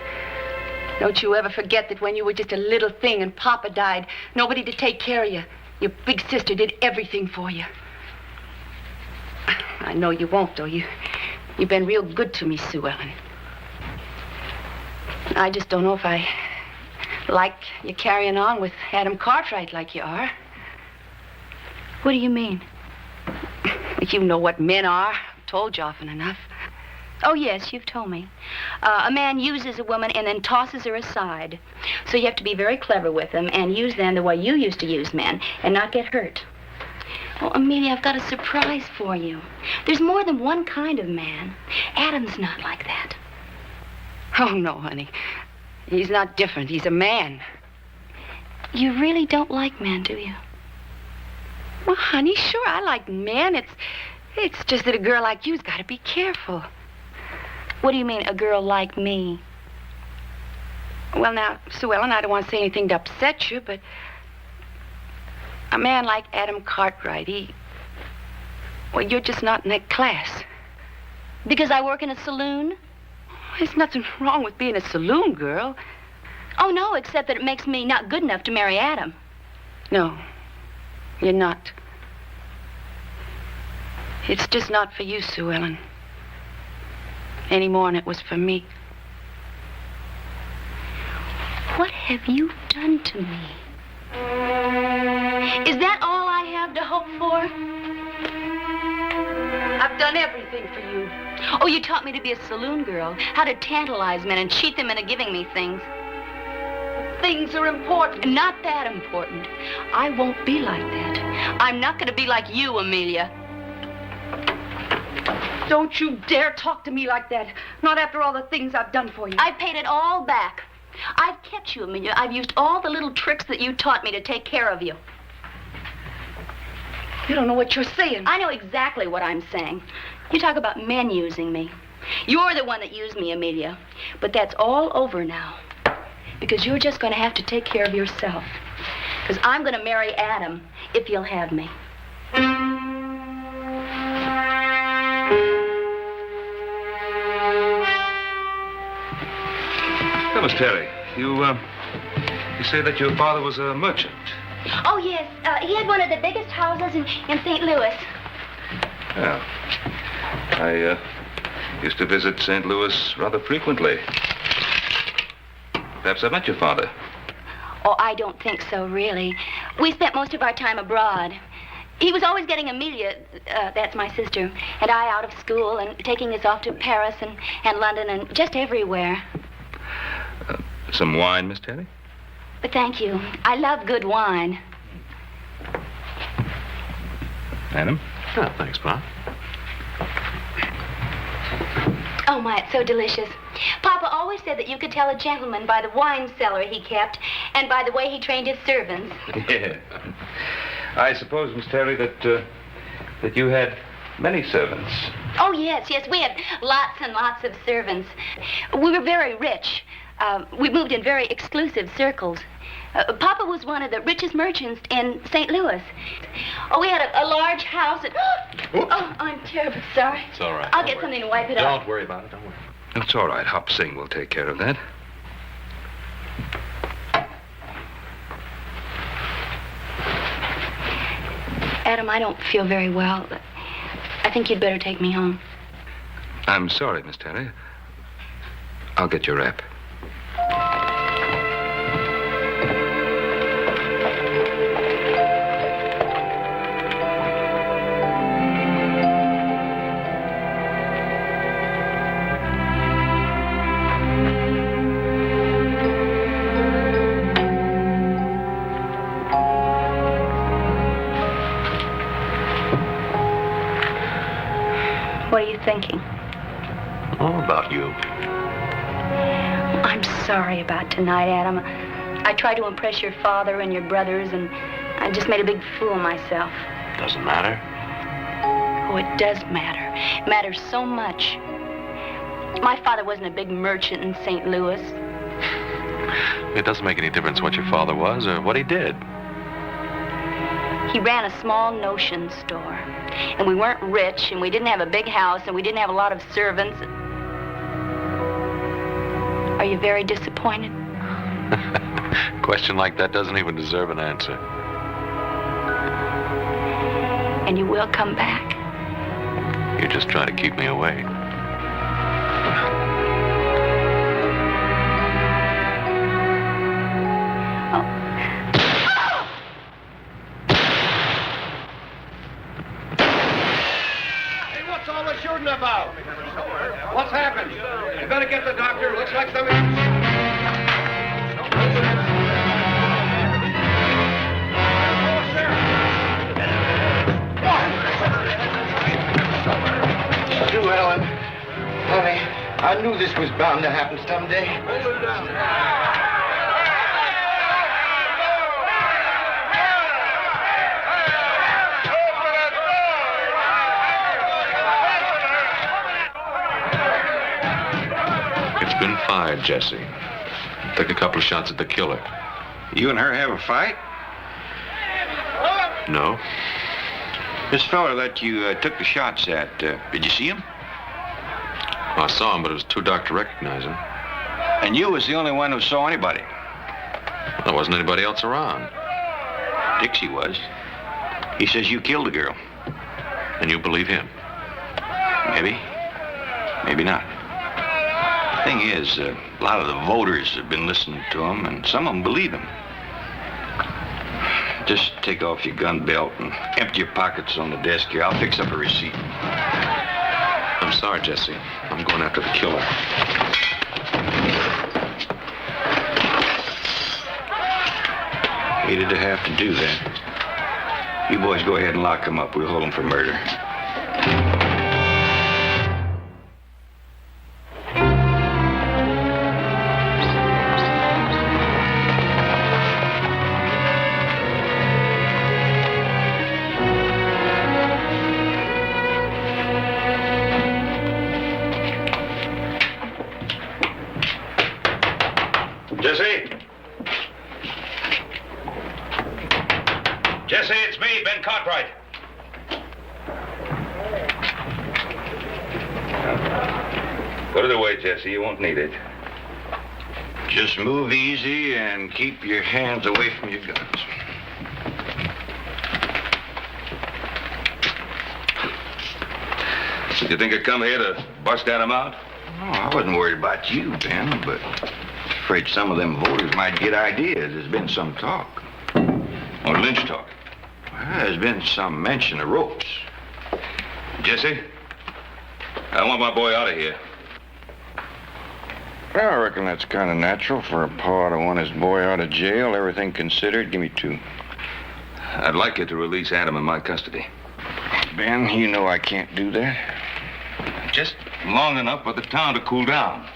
Don't you ever forget that when you were just a little thing and Papa died, nobody to take care of you, your big sister did everything for you. I know you won't, though. You've been real good to me, Sue Ellen. I just don't know if I like you carrying on with Adam Cartwright like you are. What do you mean? You know what men are. I've told you often enough. Oh, yes, you've told me. A man uses a woman and then tosses her aside. So you have to be very clever with them and use them the way you used to use men and not get hurt. Oh, Amelia, I've got a surprise for you. There's more than one kind of man. Adam's not like that. Oh, no, honey. He's not different. He's a man. You really don't like men, do you? Well, honey, sure, I like men. It's just that a girl like you's got to be careful. What do you mean, a girl like me? Well, now, Sue Ellen, I don't want to say anything to upset you, but a man like Adam Cartwright, well, you're just not in that class. Because I work in a saloon? There's nothing wrong with being a saloon girl. Oh, no, except that it makes me not good enough to marry Adam. No, you're not. It's just not for you, Sue Ellen. Any more than it was for me. What have you done to me? Is that all I have to hope for? I've done everything for you. Oh, you taught me to be a saloon girl, how to tantalize men and cheat them into giving me things. Things are important. Not that important. I won't be like that. I'm not going to be like you, Amelia. Don't you dare talk to me like that. Not after all the things I've done for you. I paid it all back. I've kept you, Amelia. I've used all the little tricks that you taught me to take care of you. You don't know what you're saying. I know exactly what I'm saying. You talk about men using me. You're the one that used me, Amelia. But that's all over now. Because you're just going to have to take care of yourself. Because I'm going to marry Adam if you'll have me. Now, Miss Terry, you say that your father was a merchant. Oh, yes. He had one of the biggest houses in St. Louis. Yeah. I used to visit St. Louis rather frequently. Perhaps I met your father. Oh, I don't think so, really. We spent most of our time abroad. He was always getting Amelia, that's my sister, and I out of school and taking us off to Paris and London and just everywhere. Some wine, Miss Terry? But thank you. I love good wine. Adam? Oh, thanks, Pa. Oh, my, it's so delicious. Papa always said that you could tell a gentleman by the wine cellar he kept and by the way he trained his servants. Yeah. I suppose, Miss Terry, that you had Many servants. Oh, yes, yes. We had lots and lots of servants. We were very rich. We moved in very exclusive circles. Papa was one of the richest merchants in St. Louis. Oh, we had a large house. Oh, I'm terribly sorry. It's all right. I'll get something to wipe it off. Don't worry about it. Don't worry. It's all right. Hop Singh will take care of that. Adam, I don't feel very well. I think you'd better take me home. I'm sorry, Miss Terry. I'll get your wrap. What are you thinking? All about you. I'm sorry about tonight, Adam. I tried to impress your father and your brothers, and I just made a big fool of myself. Doesn't matter. Oh, it does matter. It matters so much. My father wasn't a big merchant in St. Louis. It doesn't make any difference what your father was or what he did. He ran a small notion store. And we weren't rich, and we didn't have a big house, and we didn't have a lot of servants. Are you very disappointed? A question like that doesn't even deserve an answer. And you will come back? You're just trying to keep me away. What's all the shooting about? What's happened? You better get the doctor. Looks like something... You, Ellen. Honey, I knew this was bound to happen someday. It's been fired, Jesse. Took a couple of shots at the killer. You and her have a fight? No. This fella that you took the shots at, did you see him? I saw him, but it was too dark to recognize him. And you was the only one who saw anybody? There wasn't anybody else around. Dixie was. He says you killed the girl. And you believe him? Maybe. Maybe not. Thing is, a lot of the voters have been listening to him, and some of them believe him. Just take off your gun belt and empty your pockets on the desk here. I'll fix up a receipt. I'm sorry, Jesse. I'm going after the killer. Hated to have to do that. You boys go ahead and lock him up. We'll hold him for murder. Jesse? Jesse, it's me, Ben Cartwright. Put it away, Jesse. You won't need it. Just move easy and keep your hands away from your guns. Did you think I'd come here to bust Adam out? Oh, I wasn't worried about you, Ben, but afraid some of them voters might get ideas. There's been some talk. Or lynch talk? Well, there's been some mention of ropes. Jesse, I want my boy out of here. Well, I reckon that's kind of natural for a pa to want his boy out of jail. Everything considered, give me 2. I'd like you to release Adam in my custody. Ben, you know I can't do that. Just long enough for the town to cool down.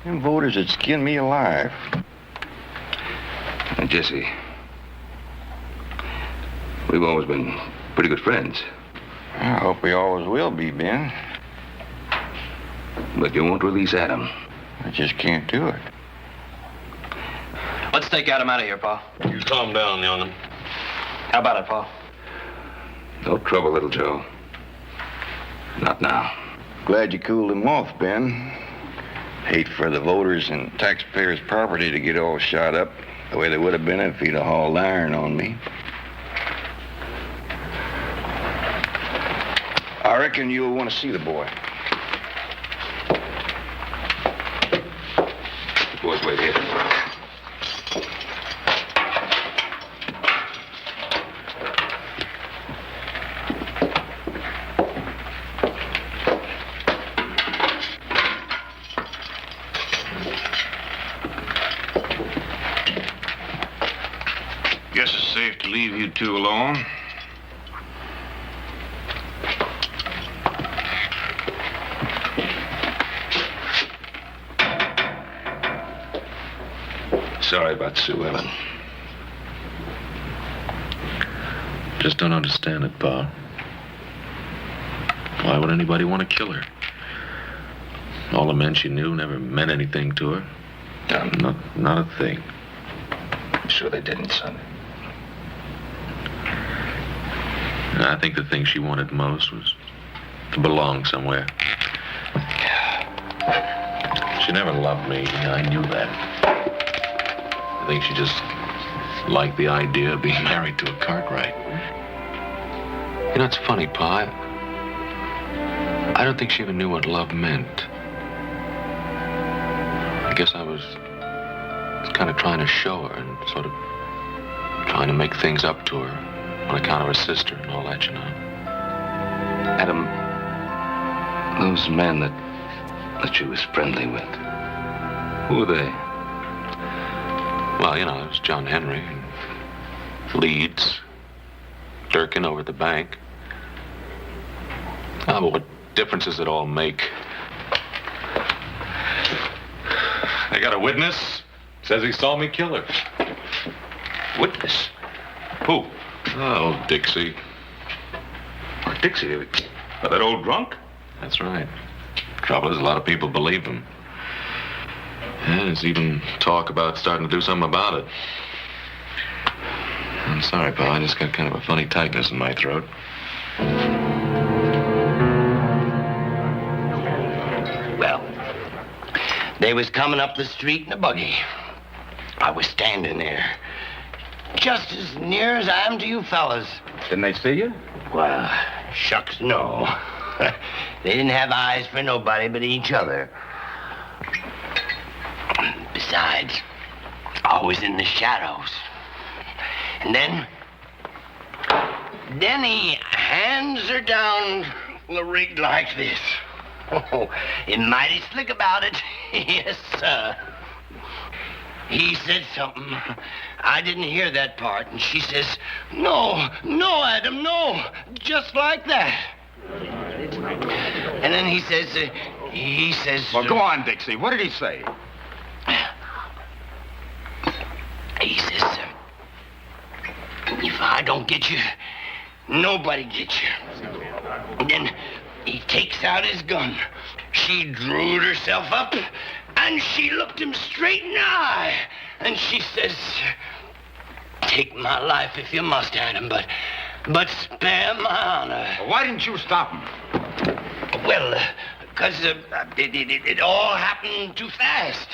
Them voters would skin me alive. And Jesse, we've always been pretty good friends. I hope we always will be, Ben. But you won't release Adam. I just can't do it. Let's take Adam out of here, Pa. You calm down, young'un. How about it, Pa? No trouble, little Joe. Not now. Glad you cooled him off, Ben. Hate for the voters and taxpayers' property to get all shot up the way they would have been if he'd have hauled iron on me. I reckon you'll want to see the boy. The boys wait here. Guess it's safe to leave you two alone. Sorry about Sue Ellen. Just don't understand it, Pa. Why would anybody want to kill her? All the men she knew never meant anything to her. Not a thing. I'm sure they didn't, son. I think the thing she wanted most was to belong somewhere. She never loved me. I knew that. I think she just liked the idea of being married to a Cartwright. You know, it's funny, Pa. I don't think she even knew what love meant. I guess I was kind of trying to show her and sort of trying to make things up to her on account of her sister and all that, you know. Adam, those men that she was friendly with, who were they? Well, you know, it was John Henry, and Leeds, Durkin over at the bank. Ah, but what difference does it all make? I got a witness. Says he saw me kill her. Witness? Who? Oh, Dixie. Oh, Dixie? That old drunk? That's right. Trouble is, a lot of people believe him. And there's even talk about starting to do something about it. I'm sorry, Pa. I just got kind of a funny tightness in my throat. Well, they was coming up the street in a buggy. I was standing there, just as near as I am to you fellas. Didn't they see you? Well, shucks, no. They didn't have eyes for nobody but each other. Besides, I was in the shadows. And then he hands her down the rig like this. Oh, he's mighty slick about it. Yes, sir. He said something. I didn't hear that part. And she says, no, Adam, no. Just like that. And then he says... Well, go on, Dixie. What did he say? He says, if I don't get you, nobody gets you. And then he takes out his gun. She drew herself up, and she looked him straight in the eye. And she says, take my life if you must, Adam, but spare my honor. Well, why didn't you stop him? Well, because it all happened too fast.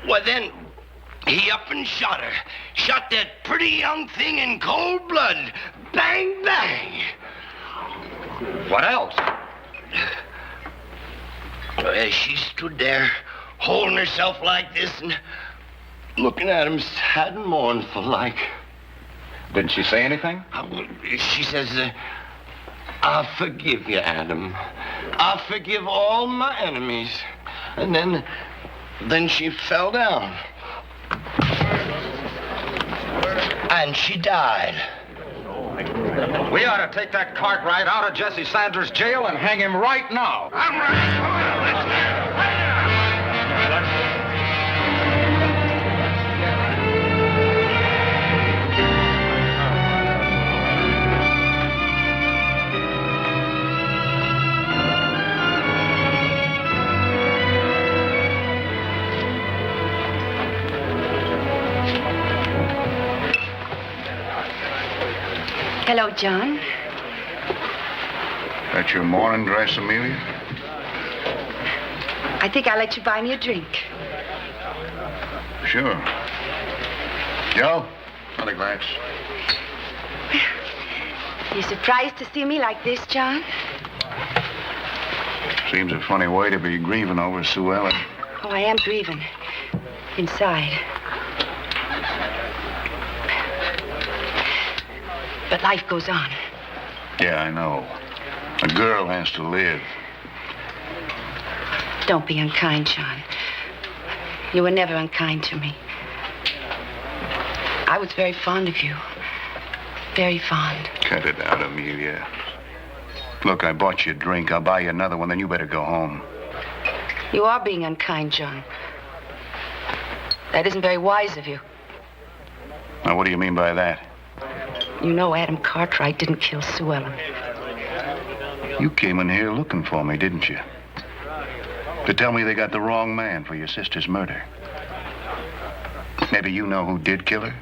And then he up and shot her. Shot that pretty young thing in cold blood. Bang, bang. What else? As she stood there, holding herself like this and looking at him sad and mournful like. Didn't she say anything? She says, I forgive you, Adam. I forgive all my enemies. And then she fell down. And she died. We ought to take that Cartwright out of Jesse Sanders' jail and hang him right now. I'm right. Hello, John. That's your morning dress, Amelia? I think I'll let you buy me a drink. Sure. Joe, another glass. You surprised to see me like this, John? Seems a funny way to be grieving over Sue Ellen. Oh, I am grieving. Inside. But life goes on. Yeah, I know. A girl has to live. Don't be unkind, John. You were never unkind to me. I was very fond of you. Very fond. Cut it out, Amelia. Look, I bought you a drink. I'll buy you another one, then you better go home. You are being unkind, John. That isn't very wise of you. Now, what do you mean by that? You know Adam Cartwright didn't kill Sue Ellen. You came in here looking for me, didn't you? To tell me they got the wrong man for your sister's murder. Maybe you know who did kill her?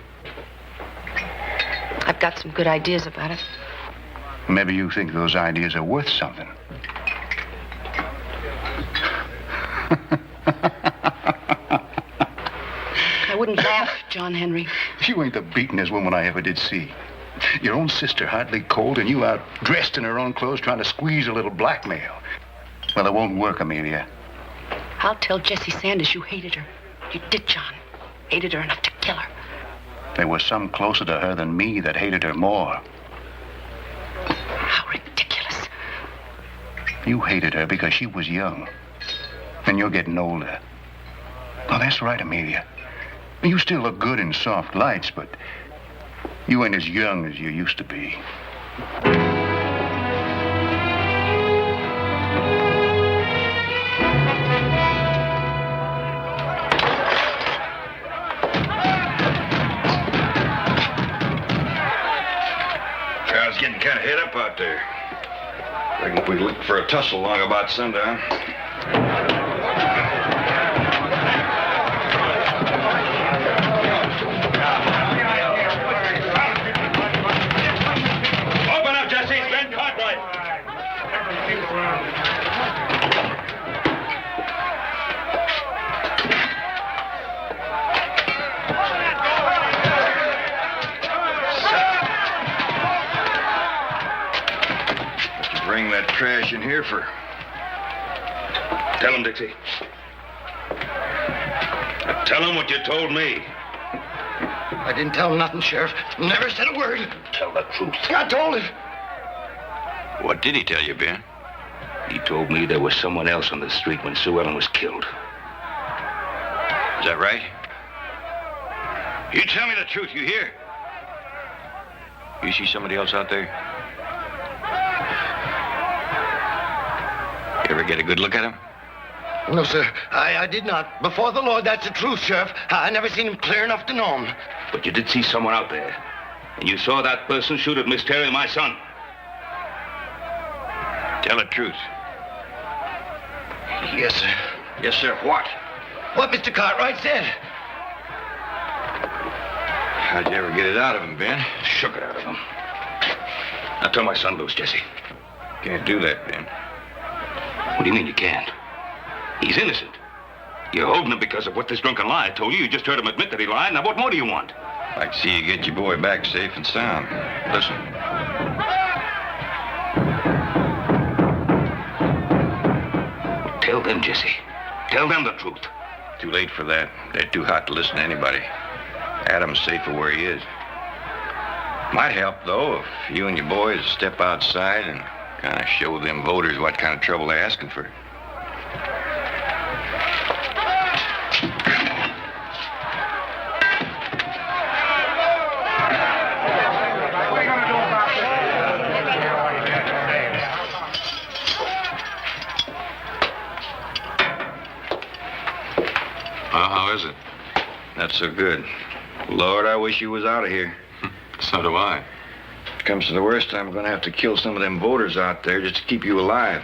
I've got some good ideas about it. Maybe you think those ideas are worth something. I wouldn't laugh, John Henry. You ain't the beatenest woman I ever did see. Your own sister hardly cold, and you out dressed in her own clothes trying to squeeze a little blackmail. Well, it won't work, Amelia. I'll tell Jessie Sanders you hated her. You did, John. Hated her enough to kill her. There was some closer to her than me that hated her more. How ridiculous. You hated her because she was young. And you're getting older. Oh, that's right, Amelia. You still look good in soft lights, but you ain't as young as you used to be. Crowd's getting kind of hit up out there. Reckon if we look for a tussle long about sundown. Open up, Jesse. It's Ben Cartwright. What you bring that trash in here for? Tell him, Dixie. Tell him what you told me. I didn't tell him nothing, Sheriff. Never said a word. Tell the truth. I told him. What did he tell you, Ben? He told me there was someone else on the street when Sue Ellen was killed. Is that right? You tell me the truth, you hear? You see somebody else out there? You ever get a good look at him? No, sir. I did not. Before the Lord, that's the truth, Sheriff. I never seen him clear enough to know him. But you did see someone out there. And you saw that person shoot at Miss Terry, my son. Tell the truth. Yes, sir. Yes, sir. What? What Mr. Cartwright said. How'd you ever get it out of him, Ben? Shook it out of him. Now tell my son loose, Jesse. Can't do that, Ben. What do you mean you can't? He's innocent. You're holding him because of what this drunken liar told you. You just heard him admit that he lied. Now, what more do you want? I'd like to see you get your boy back safe and sound. Listen. Tell them, Jesse. Tell them the truth. Too late for that. They're too hot to listen to anybody. Adam's safer where he is. Might help, though, if you and your boys step outside and kind of show them voters what kind of trouble they're asking for. How is it? Not so good. Lord, I wish you was out of here. So do I. If it comes to the worst, I'm going to have to kill some of them voters out there just to keep you alive.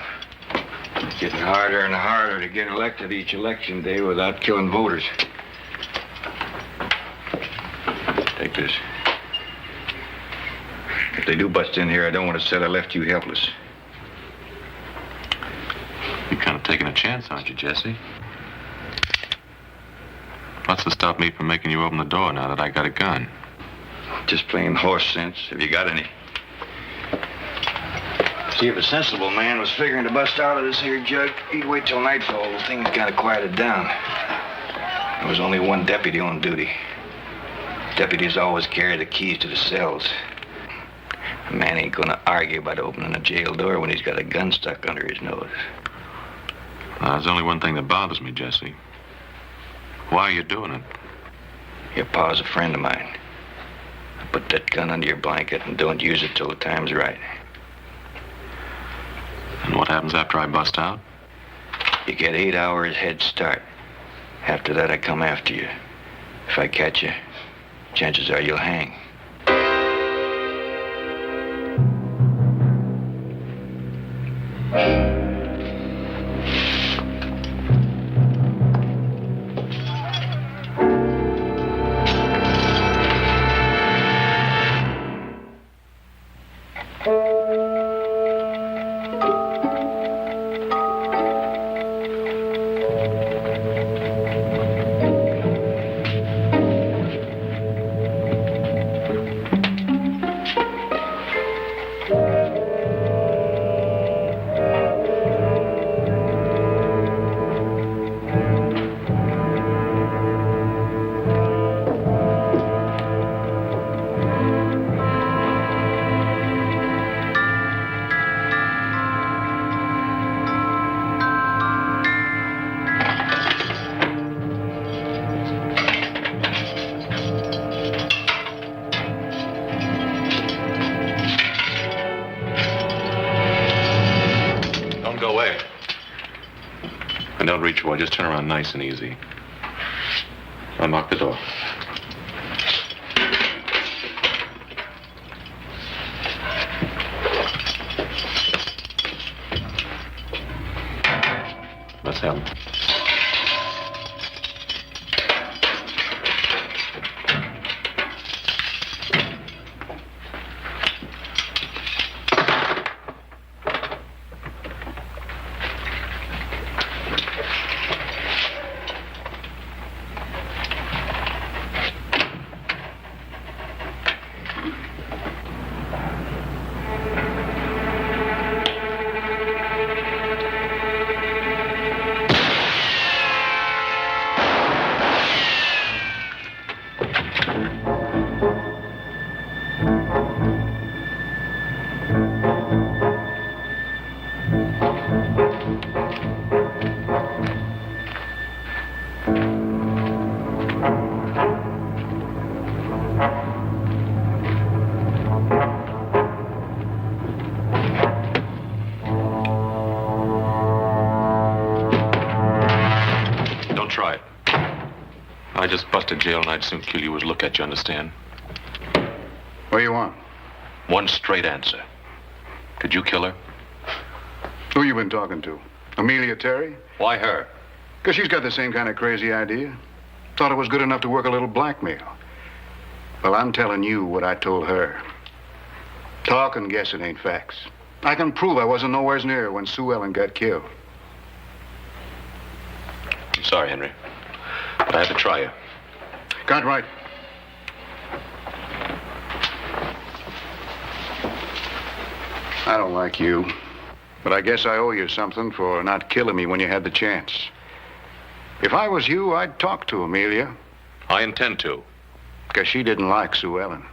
It's getting harder and harder to get elected each election day without killing voters. Take this. they do bust in here, I don't want to say I left you helpless. You're kind of taking a chance, aren't you, Jesse? What's to stop me from making you open the door now that I got a gun? Just plain horse sense, if you got any. See, if a sensible man was figuring to bust out of this here jug, he'd wait till nightfall. The thing kind of quieted down. There was only one deputy on duty. Deputies always carry the keys to the cells. A man ain't gonna argue about opening a jail door when he's got a gun stuck under his nose. There's only one thing that bothers me, Jesse. Why are you doing it? Your pa's a friend of mine. Put that gun under your blanket and don't use it till the time's right. And what happens after I bust out? You get 8 hours head start. After that, I come after you. If I catch you, chances are you'll hang. Don't reach for it. Just turn around nice and easy. Unlock the door. Let's have him. I just busted jail and I'd soon kill you as look at you, understand? What do you want? One straight answer. Did you kill her? Who you been talking to? Amelia Terry? Why her? Because she's got the same kind of crazy idea. Thought it was good enough to work a little blackmail. Well, I'm telling you what I told her. Talk and guessing ain't facts. I can prove I wasn't nowhere near when Sue Ellen got killed. I'm sorry, Henry. But I had to try you. Got right. I don't like you. But I guess I owe you something for not killing me when you had the chance. If I was you, I'd talk to Amelia. I intend to. Because she didn't like Sue Ellen.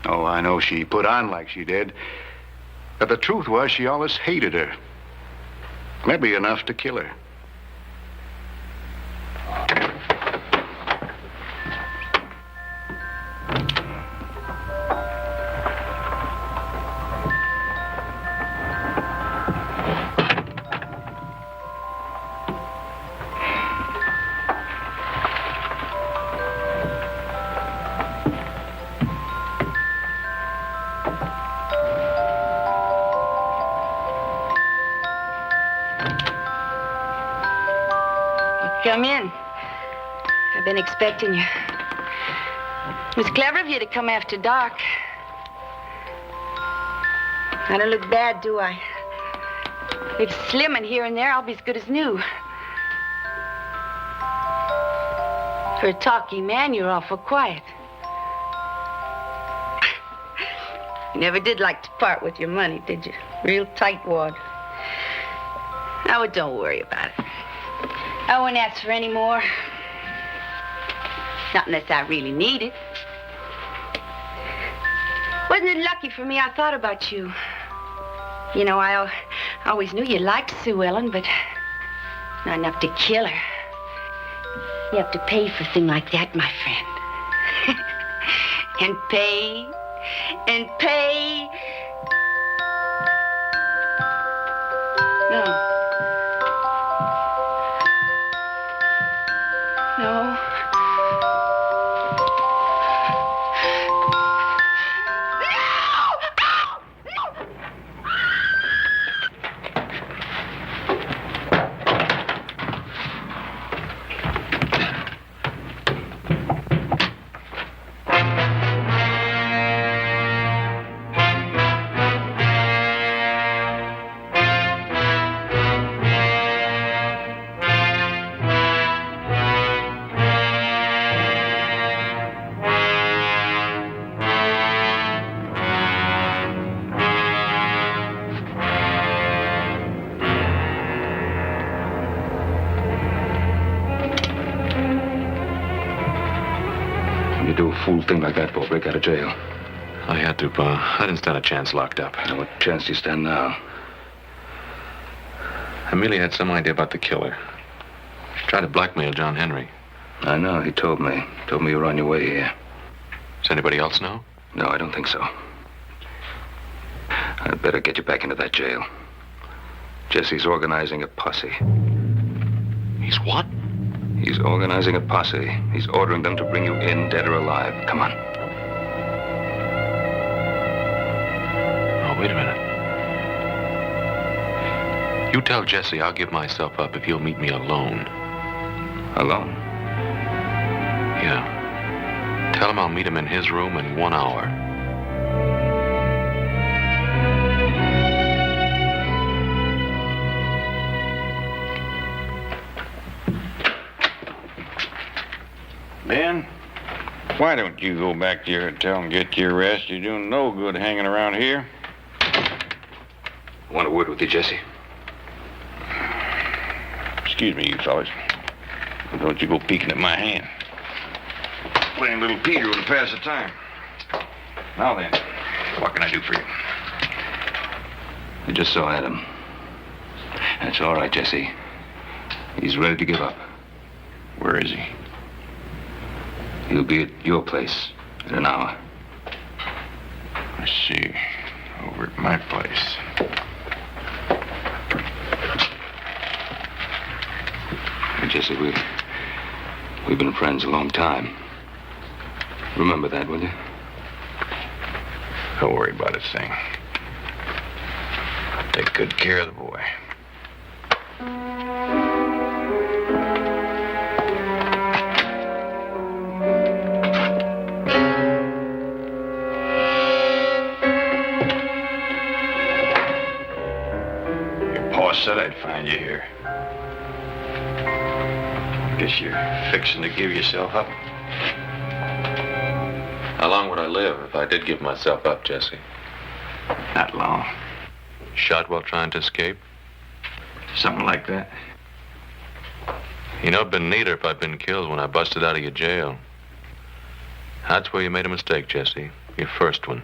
Oh, I know she put on like she did. But the truth was she always hated her. Maybe enough to kill her. Come in. I've been expecting you. It was clever of you to come after dark. I don't look bad, do I? If slim and here and there, I'll be as good as new. For a talky man, you're awful quiet. You never did like to part with your money, did you? Real tightwad. Now, don't worry about it. I won't ask for any more. Not unless I really need it. Wasn't it lucky for me I thought about you? You know, I always knew you liked Sue Ellen, but not enough to kill her. You have to pay for a thing like that, my friend. And pay, and pay. No. No. You do a fool thing like that, Bo, break out of jail. I had to, Pa. I didn't stand a chance locked up. Now, what chance do you stand now? I merely had some idea about the killer. Tried to blackmail John Henry. I know, he told me. Told me you were on your way here. Does anybody else know? No, I don't think so. I'd better get you back into that jail. Jesse's organizing a posse. He's what? He's organizing a posse. He's ordering them to bring you in, dead or alive. Come on. Oh, wait a minute. You tell Jesse I'll give myself up if he'll meet me alone. Alone? Yeah. Tell him I'll meet him in his room in 1 hour. Ben, why don't you go back to your hotel and get your rest? You're doing no good hanging around here. I want a word with you, Jesse. Excuse me, you fellas. Don't you go peeking at my hand. Plain little Peter would pass the time. Now then, what can I do for you? I just saw Adam. That's all right, Jesse. He's ready to give up. Where is he? He'll be at your place in an hour. I see. Over at my place. Hey, Jesse, we've been friends a long time. Remember that, will you? Don't worry about a thing. I'll take good care of the boy. Said I'd find you here. Guess you're fixing to give yourself up. How long would I live if I did give myself up, Jesse? Not long. Shot while trying to escape? Something like that. You know, it'd been neater if I'd been killed when I busted out of your jail. That's where you made a mistake, Jesse. Your first one.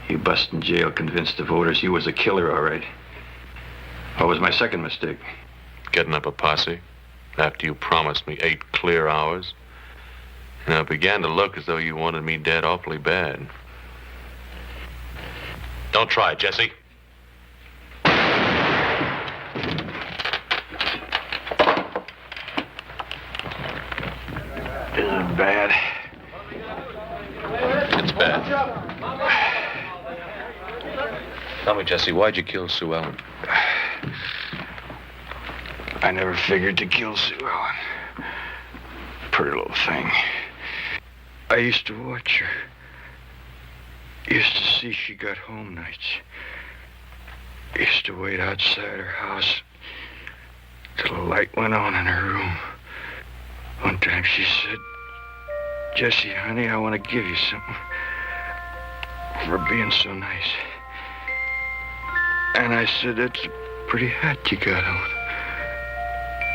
You busted in jail convinced the voters you was a killer, all right. What was my second mistake? Getting up a posse after you promised me 8 clear hours. And it began to look as though you wanted me dead awfully bad. Don't try it, Jesse. Is it bad? It's bad. Tell me, Jesse, why'd you kill Sue Ellen? I never figured to kill Sue Ellen. Pretty little thing. I used to watch her. Used to see she got home nights. Used to wait outside her house till the light went on in her room. One time she said, "Jesse, honey, I want to give you something for being so nice." And I said, "That's a pretty hat you got on."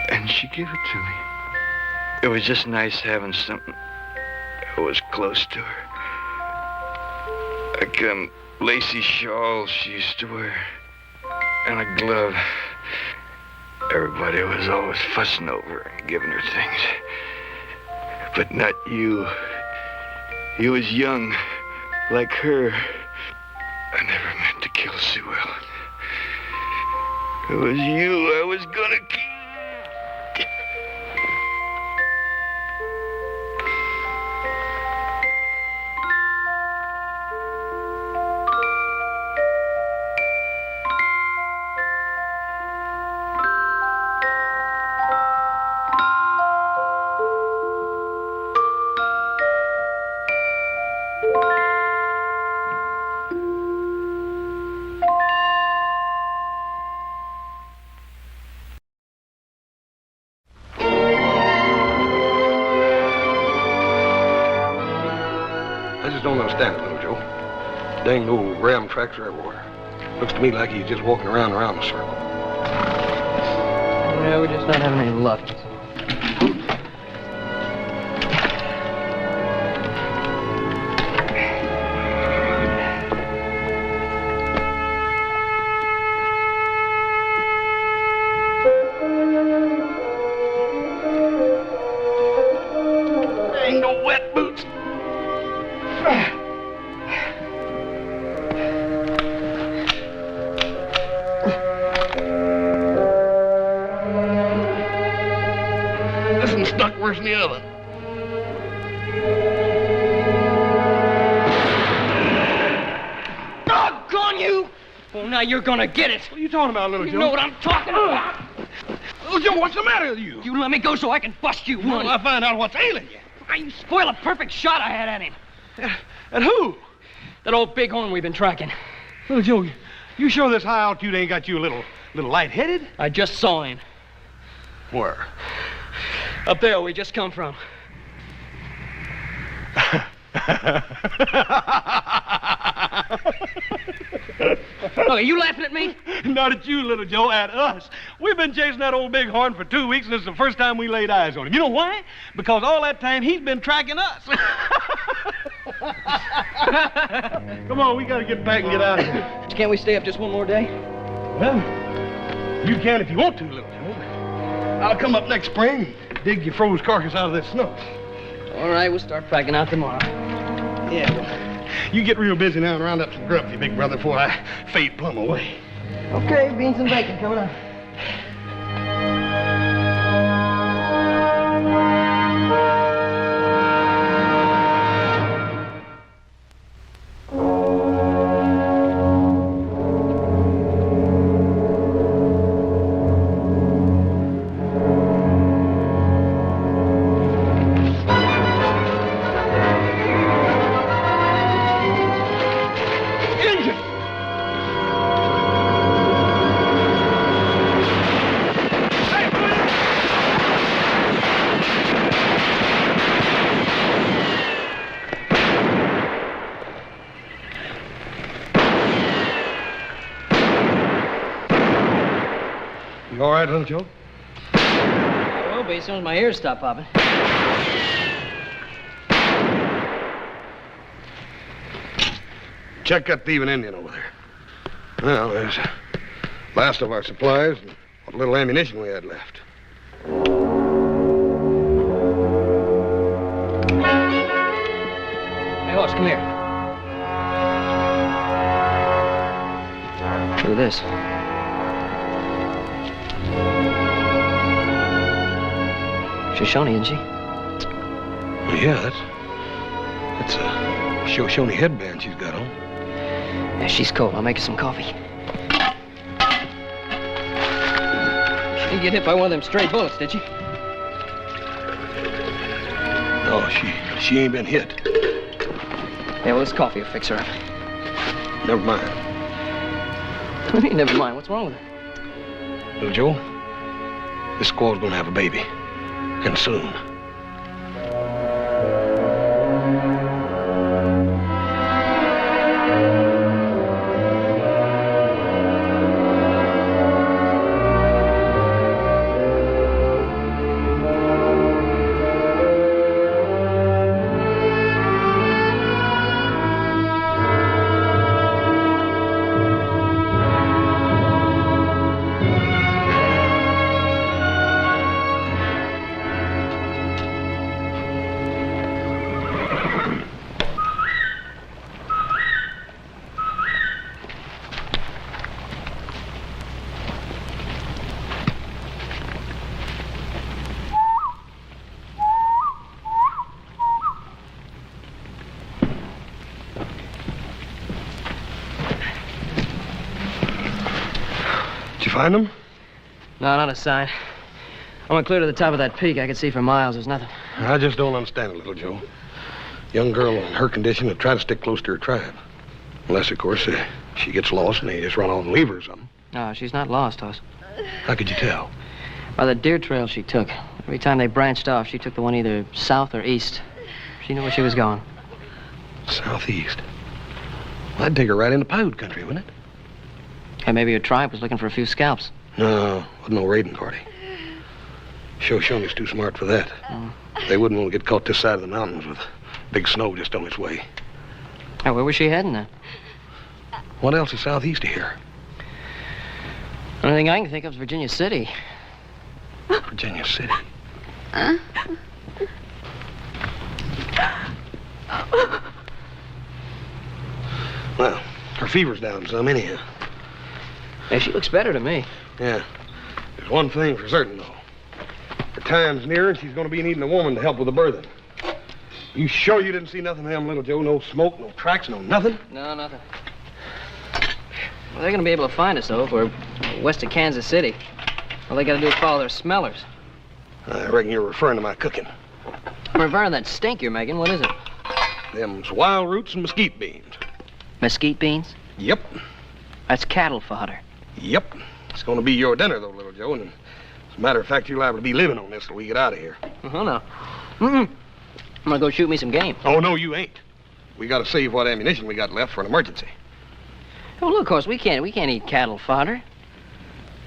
And she gave it to me. It was just nice having something that was close to her. Like a lacy shawl she used to wear. And a glove. Everybody was always fussing over her and giving her things. But not you. You was young, like her. I never meant to kill Sue Ellen. It was you I was gonna kill. I just don't understand it, little Joe. Dang old ram tracks are everywhere. Looks to me like he's just walking around a circle. Yeah, we're just not having any luck. Ain't no wet boots. This one's stuck worse than the other. Doggone you! Well, now you're gonna get it. What are you talking about, little Joe? You know what I'm talking about. Little Joe, what's the matter with you? You let me go so I can bust you one. Well, I find out what's ailing you. Why, you spoiled a perfect shot I had at him. And who? That old bighorn we've been tracking. Little Joe, you sure this high altitude ain't got you a little lightheaded? I just saw him. Where? Up there we just come from. Look, are you laughing at me? Not at you, little Joe, at us. We've been chasing that old bighorn for 2 weeks, and it's the first time we laid eyes on him. You know why? Because all that time he's been tracking us. Come on, we gotta get back and get out of here. Can't we stay up just one more day? Well, you can if you want to, little Joe. I'll come up next spring and dig your froze carcass out of this snow. All right, we'll start packing out tomorrow. Yeah, well, you get real busy now and round up some grub, you big brother, before I fade plumb away. Okay, beans and bacon coming up. You all right, little Joe? I will be as soon as my ears stop popping. Check that thieving Indian over there. Well, there's the last of our supplies and what little ammunition we had left. Hey, horse, come here. Look at this. Shoshone, isn't she? Well, yeah, that's a Shoshone headband she's got on. Yeah, she's cold. I'll make her some coffee. She didn't get hit by one of them stray bullets, did she? No, she ain't been hit. Yeah, well, this coffee will fix her up. Never mind. Never mind. What's wrong with her? Little Joe, this squaw's gonna have a baby. And soon. Did you find them? No, not a sign. I went clear to the top of that peak. I could see for miles. There's nothing. I just don't understand it, little Joe. Young girl in her condition would try to stick close to her tribe. Unless, of course, she gets lost and they just run off and leave her or something. No, she's not lost, Hoss. How could you tell? By the deer trail she took. Every time they branched off, she took the one either south or east. She knew where she was going. Southeast. Well, that'd take her right into Paiute country, wouldn't it? Hey, maybe her tribe was looking for a few scalps. No, wasn't no raiding party. Shoshone's too smart for that. They wouldn't want to get caught this side of the mountains with big snow just on its way. Hey, where was she heading then? What else is southeast of here? Only thing I can think of is Virginia City. Virginia City. Well, her fever's down some anyhow. Hey, she looks better to me. Yeah. There's one thing for certain, though. Her time's near and she's going to be needing a woman to help with the birthing. You sure you didn't see nothing of them, little Joe? No smoke, no tracks, no nothing? No, nothing. Well, they're going to be able to find us, though, if we're west of Kansas City. All they got to do is follow their smellers. I reckon you're referring to my cooking. I'm referring to that stink you're making. What is it? Them's wild roots and mesquite beans. Mesquite beans? Yep. That's cattle fodder. Yep. It's going to be your dinner, though, little Joe, and as a matter of fact, you're liable to be living on this till we get out of here. Oh, no. I'm going to go shoot me some game. Oh, no, you ain't. We got to save what ammunition we got left for an emergency. Oh, look, Hoss, we can't eat cattle fodder.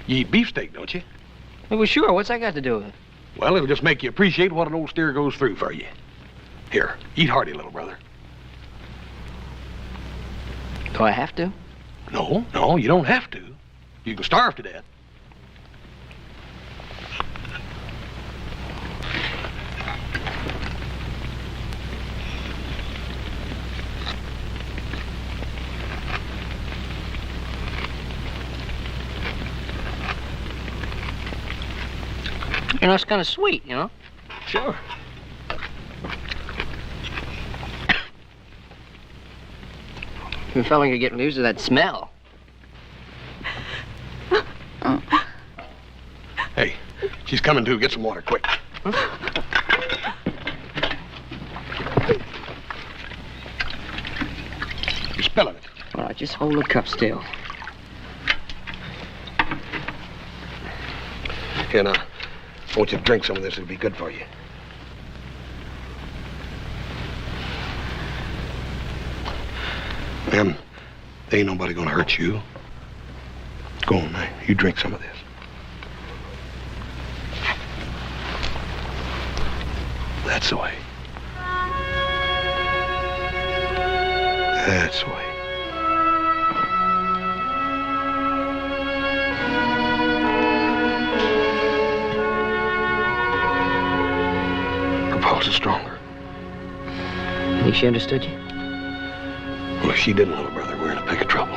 You eat beefsteak, don't you? Well, sure. What's that got to do with it? Well, it'll just make you appreciate what an old steer goes through for you. Here, eat hearty, little brother. Do I have to? No, you don't have to. You can starve to death. You know, it's kind of sweet, you know? Sure. You fella you're getting used to that smell. Hey, she's coming too. Get some water, quick. You're spilling it. All right, just hold the cup still. Here, now. I want you to drink some of this. It'll be good for you. Ma'am, there ain't nobody gonna hurt you. Go on, now. You drink some of this. That's the way. That's the way. Her pulse is stronger. Think she understood you? Well, if she didn't, little brother, we're in a peck of trouble.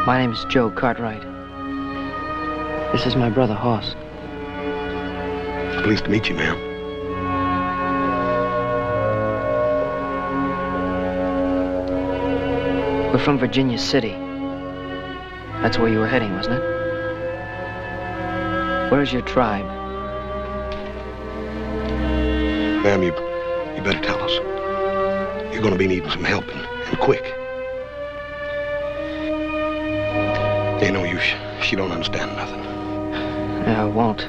My name is Joe Cartwright. This is my brother, Hoss. Pleased to meet you, ma'am. We're from Virginia City. That's where you were heading, wasn't it? Where's your tribe? Ma'am, you better tell us. You're gonna be needing some help, and quick. Ain't no use. She don't understand nothing. Yeah, I won't.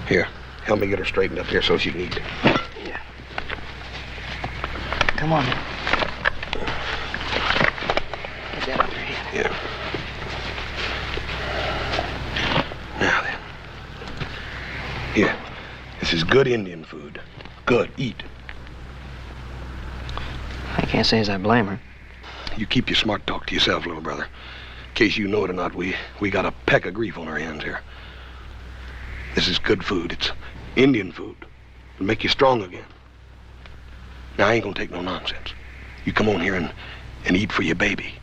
Here, help me get her straightened up here so she can eat. Yeah. Come on. Get that under here. Yeah. Now then. Here. This is good Indian food. Good. Eat. I can't say as I blame her. You keep your smart talk to yourself, little brother. In case you know it or not, we got a peck of grief on our hands here. This is good food. It's Indian food. It'll make you strong again. Now, I ain't gonna take no nonsense. You come on here and eat for your baby.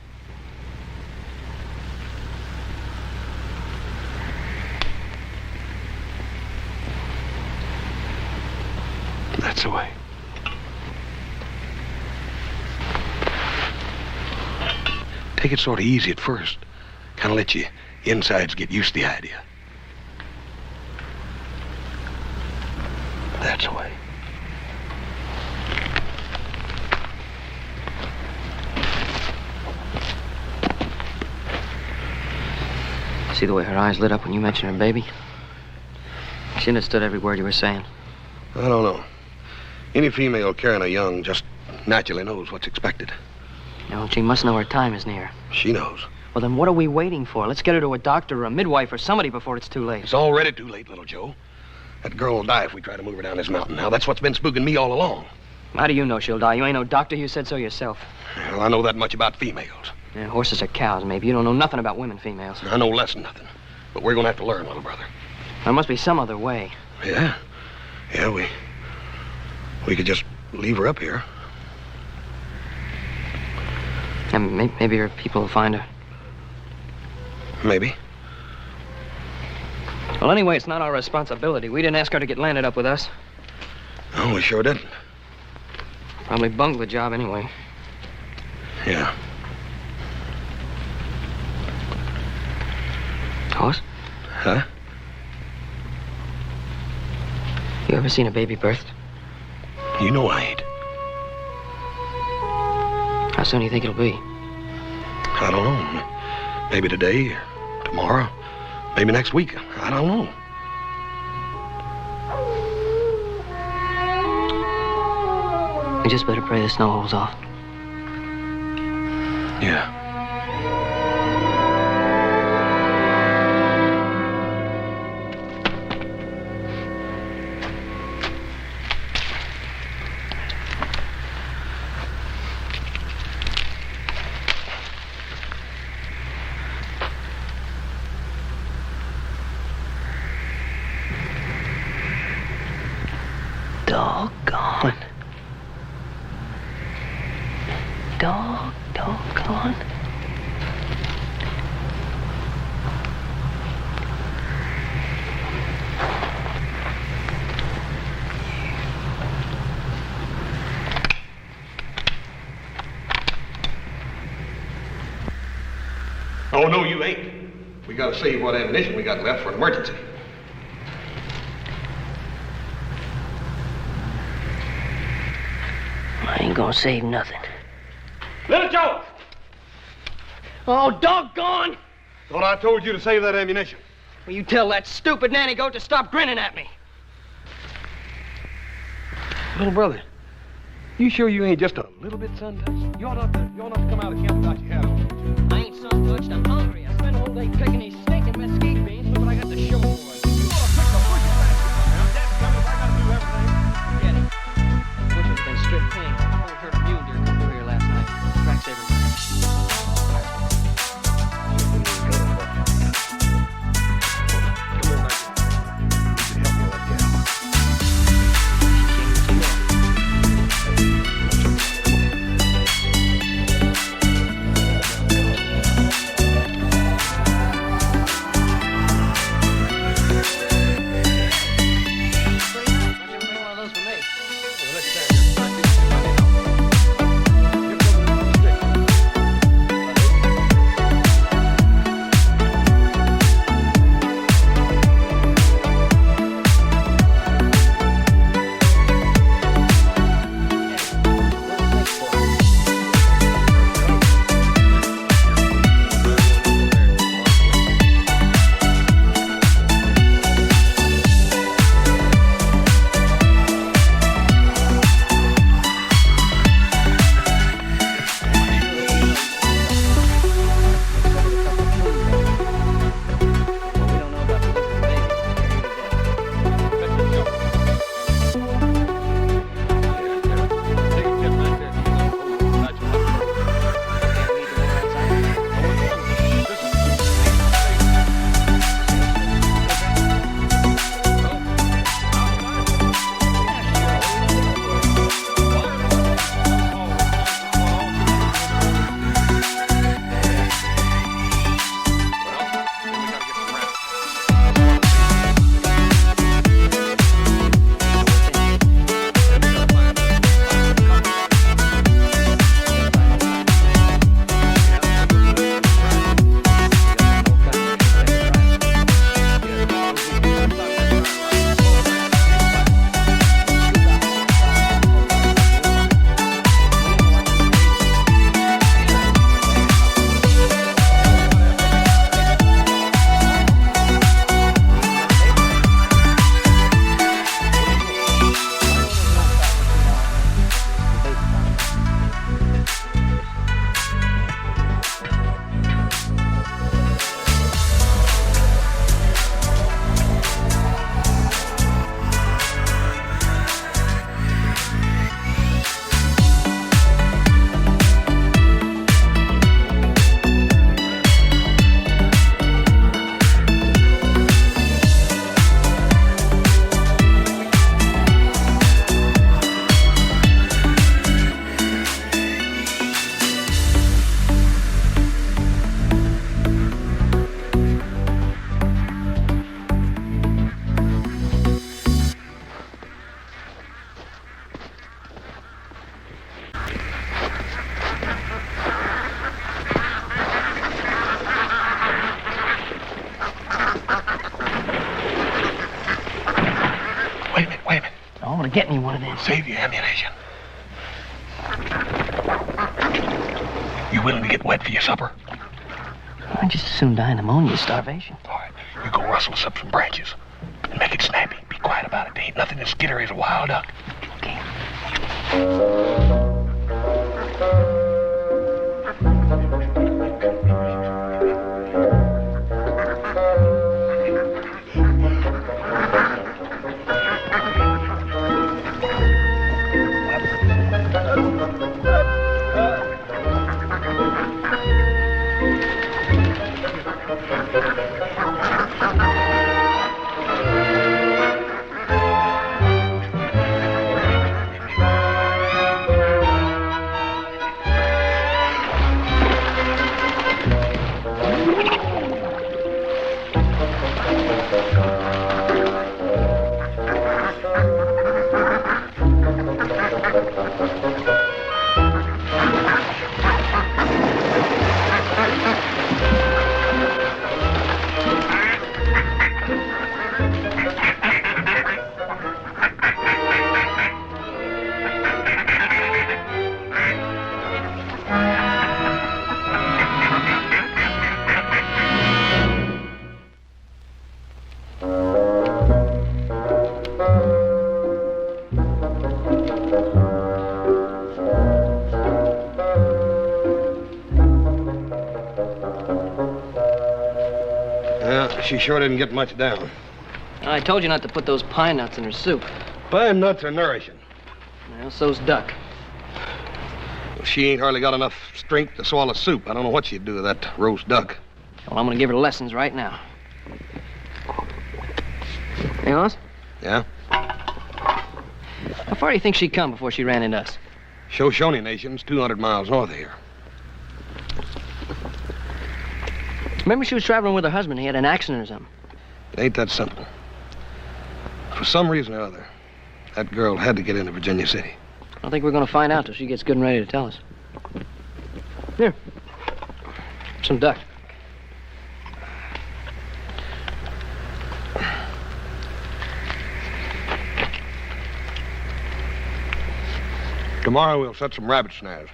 That's the way. Take it sort of easy at first. Kind of let your insides get used to the idea. That's the way. See the way her eyes lit up when you mentioned her baby? She understood every word you were saying. I don't know. Any female carrying a young just naturally knows what's expected. No, she must know her time is near. She knows. Well, then what are we waiting for? Let's get her to a doctor or a midwife or somebody before it's too late. It's already too late, little Joe. That girl will die if we try to move her down this mountain. Now, that's what's been spooking me all along. How do you know she'll die? You ain't no doctor. You said so yourself. Well, I know that much about females. Yeah, horses are cows, maybe. You don't know nothing about women females. I know less than nothing. But we're gonna have to learn, little brother. There must be some other way. Yeah. Yeah, we could just leave her up here. And maybe her people will find her. Maybe. Well, anyway, it's not our responsibility. We didn't ask her to get landed up with us. No, we sure didn't. Probably bungled the job anyway. Yeah. Hoss? Huh? You ever seen a baby birthed? You know I ain't. How soon do you think it'll be? I don't know. Maybe today, or tomorrow, maybe next week. I don't know. We just better pray the snow holds off. Yeah. Doggone. Doggone. Oh, no, you ain't. We gotta save what ammunition we got left for an emergency. I ain't gonna save nothing. Little Joe! Oh, doggone! Thought I told you to save that ammunition. Will you tell that stupid nanny goat to stop grinning at me? Little brother, you sure you ain't just a little bit sun-touched? You ought not to come out of camp without your hat on. I ain't sun-touched. I'm hungry. I spent all day picking these stinking mesquite beans. Look what I got to show for it. Get it. Bushes have been stripped clean. A whole herd of mule deer come through here last night. Tracks everywhere. get me one of them. Save your ammunition. You willing to get wet for your supper? I'd just as soon die of pneumonia, starvation. All right, you go rustle us up some branches. And make it snappy. Be quiet about it. There ain't nothing as skittery as a wild duck. Okay. She sure didn't get much down. I told you not to put those pine nuts in her soup. Pine nuts are nourishing. Well, so's duck. Well, she ain't hardly got enough strength to swallow soup. I don't know what she'd do with that roast duck. Well, I'm gonna give her lessons right now. Hey, Hoss? Yeah? How far do you think she'd come before she ran into us? Shoshone Nation's 200 miles north of here. Remember she was traveling with her husband. He had an accident or something. Ain't that something? For some reason or other, that girl had to get into Virginia City. I don't think we're gonna find out till she gets good and ready to tell us. Here. Some duck. Tomorrow we'll set some rabbit snares.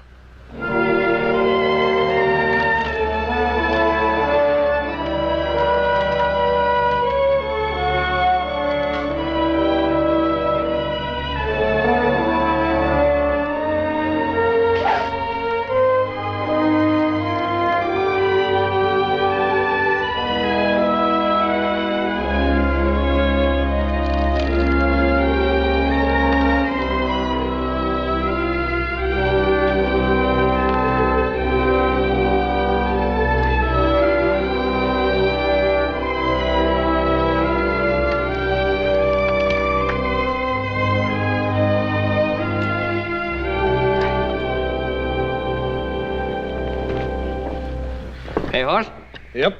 Hey, Hoss? Yep.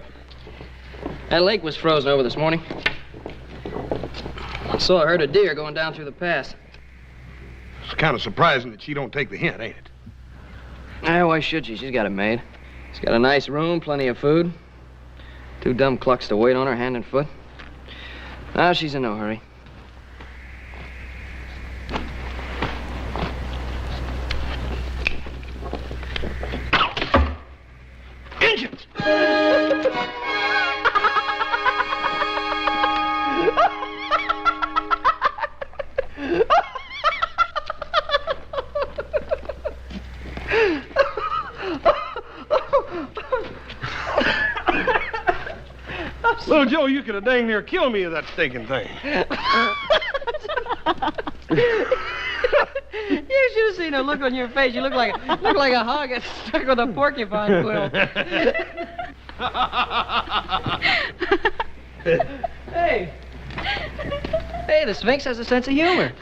That lake was frozen over this morning. I saw a herd of deer going down through the pass. It's kind of surprising that she don't take the hint, ain't it? Why should she? She's got it made. She's got a nice room, plenty of food. 2 dumb clucks to wait on her hand and foot. Now she's in no hurry. Injuns! Little Joe, you could have dang near killed me with that stinking thing. You should have seen the look on your face. You look like a hog that's stuck with a porcupine quill. Hey. Hey, the Sphinx has a sense of humor.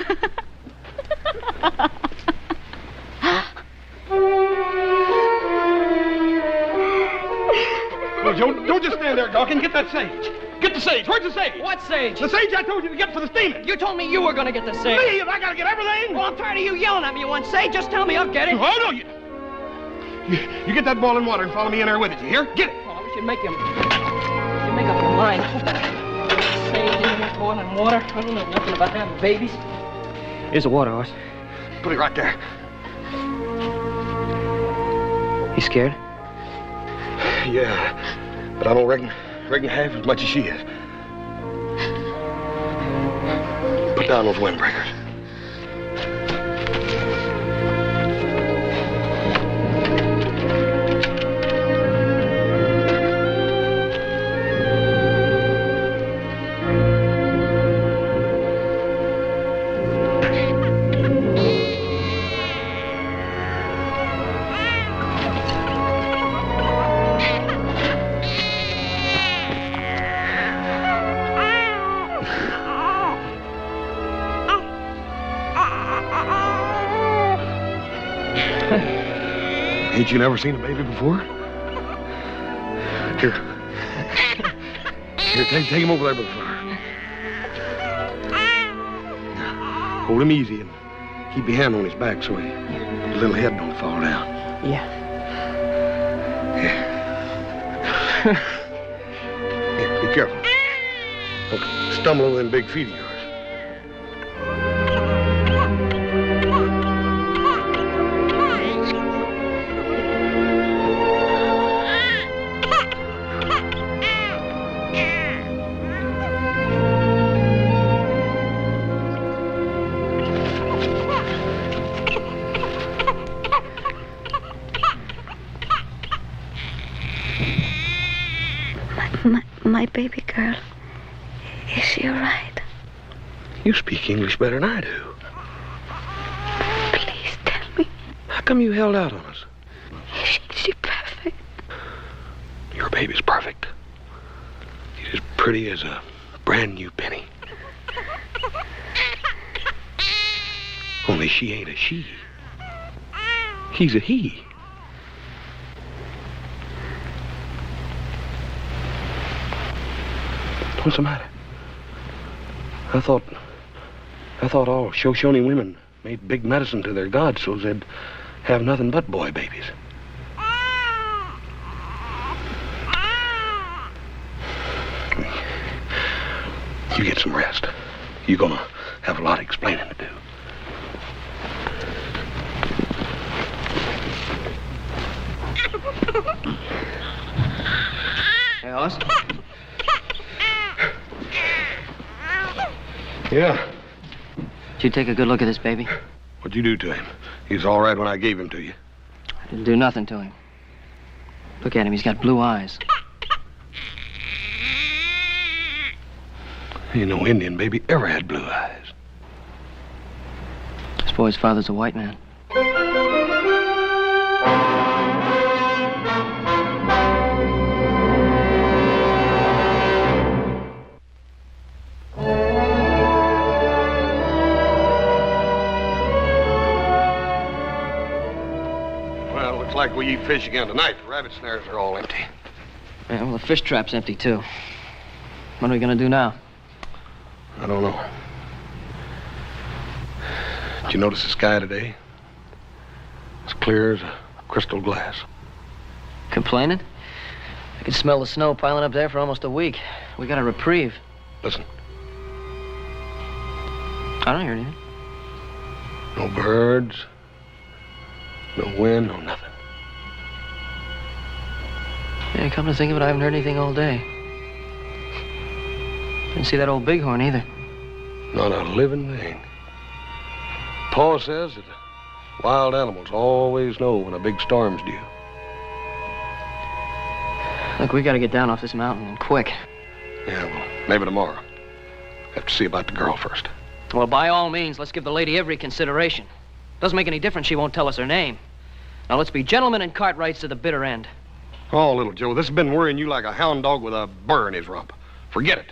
Well, Joe, don't just stand there talking. Get that sage. Get the sage. Where's the sage? What sage? The sage I told you to get for the steaming. You told me you were going to get the sage. Me? If I got to get everything? Well, I'm tired of you yelling at me. You want sage? Just tell me I'll get it. Oh, no, you get that boiling water and follow me in there with it. You hear? Get it. Oh, we should make up your mind. Sage in here, boiling water. I don't know nothing about having babies. Here's the water horse. Put it right there. You scared? Yeah, but I don't reckon half as much as she is. Put down those windbreakers. Ain't you never seen a baby before? Here. Here, take him over there by the fire. Now, hold him easy and keep your hand on his back so his little head don't fall down. Yeah. Here, be careful. Don't stumble over them big feet of yours. My baby girl. Is she all right? You speak English better than I do. Please tell me. How come you held out on us? Is she perfect? Your baby's perfect. She's as pretty as a brand new penny. Only she ain't a she. He's a he. What's the matter? I thought all Shoshone women made big medicine to their gods so they'd have nothing but boy babies. You get some rest. You're gonna have a lot of explaining to do. Hey, Alice? Yeah. Did you take a good look at this baby? What'd you do to him? He was all right when I gave him to you. I didn't do nothing to him. Look at him. He's got blue eyes. Ain't no Indian baby ever had blue eyes. This boy's father's a white man. Well, looks like we eat fish again tonight. The rabbit snares are all empty. Yeah, well, the fish trap's empty, too. What are we gonna do now? I don't know. Did you notice the sky today? It's clear as a crystal glass. Complaining? I could smell the snow piling up there for almost a week. We got a reprieve. Listen. I don't hear anything. No birds, no wind, no nothing. Yeah, come to think of it, I haven't heard anything all day. Didn't see that old bighorn either. Not a living thing. Paul says that wild animals always know when a big storm's due. Look, we gotta get down off this mountain, and quick. Yeah, well, maybe tomorrow. Have to see about the girl first. Well, by all means, let's give the lady every consideration. Doesn't make any difference she won't tell us her name. Now, let's be gentlemen and Cartwrights to the bitter end. Oh, little Joe, this has been worrying you like a hound dog with a burr in his rump. Forget it.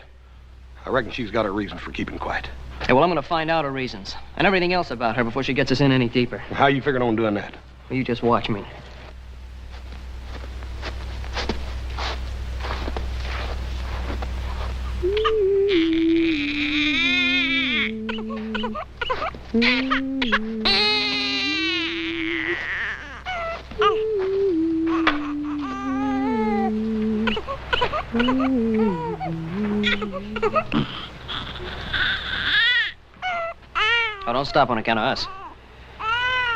I reckon she's got her reasons for keeping quiet. Hey, well, I'm gonna find out her reasons, and everything else about her before she gets us in any deeper. How you figuring on doing that? Well, you just watch me. Oh, don't stop on account of us.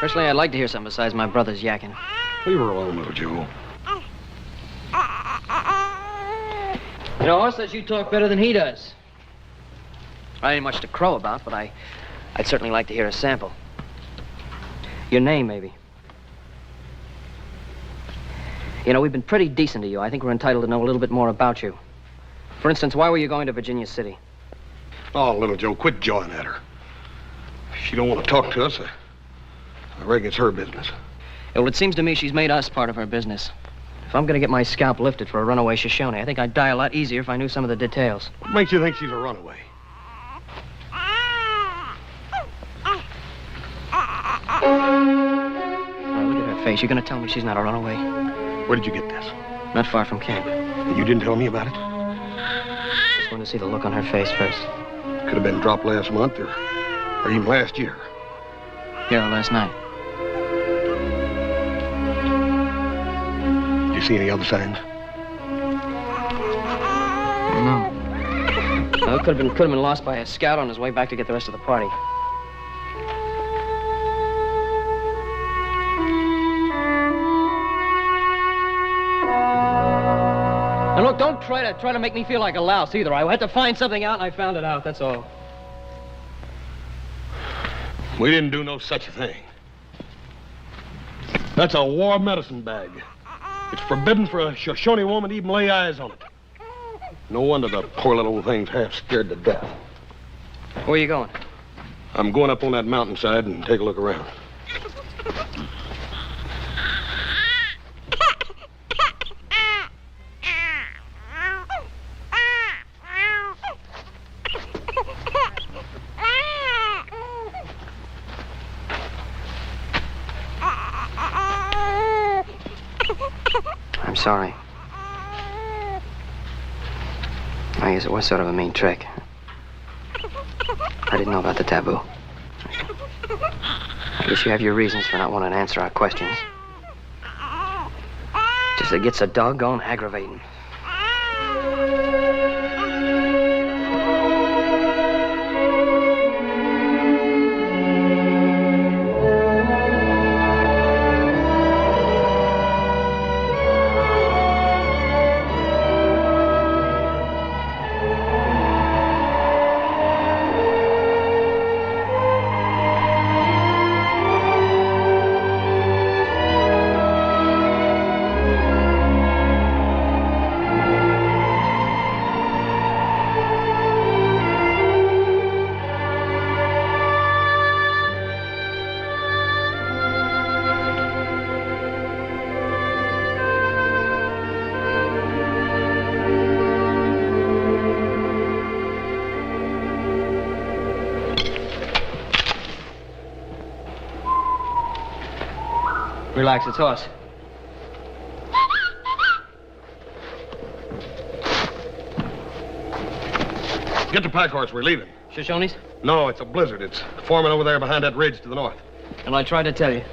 Personally, I'd like to hear something besides my brother's yakking. Leave her alone, little Joe. You know, Hoss says you talk better than he does. I ain't much to crow about, but I'd certainly like to hear a sample. Your name, maybe. You know, we've been pretty decent to you. I think we're entitled to know a little bit more about you. For instance, why were you going to Virginia City? Oh, little Joe, quit jawing at her. If she don't want to talk to us, I reckon it's her business. Well, it seems to me she's made us part of her business. If I'm going to get my scalp lifted for a runaway Shoshone, I think I'd die a lot easier if I knew some of the details. What makes you think she's a runaway? Now, look at her face. You're going to tell me she's not a runaway? Where did you get this? Not far from camp. You didn't tell me about it? Just wanted to see the look on her face first. Could have been dropped last month or even last year. Yeah, last night. You see any other signs? No. Well, it could have been lost by a scout on his way back to get the rest of the party. And look, don't try to make me feel like a louse either. I had to find something out, and I found it out. That's all. We didn't do no such a thing. That's a war medicine bag. It's forbidden for a Shoshone woman to even lay eyes on it. No wonder the poor little old thing's half scared to death. Where are you going? I'm going up on that mountainside and take a look around. I'm sorry. I guess it was sort of a mean trick. I didn't know about the taboo. I guess you have your reasons for not wanting to answer our questions. Just it gets so doggone aggravating. Relax, it's Hoss. Get the pack horse, we're leaving. Shoshones? No, it's a blizzard. It's forming over there behind that ridge to the north. And I tried to tell you.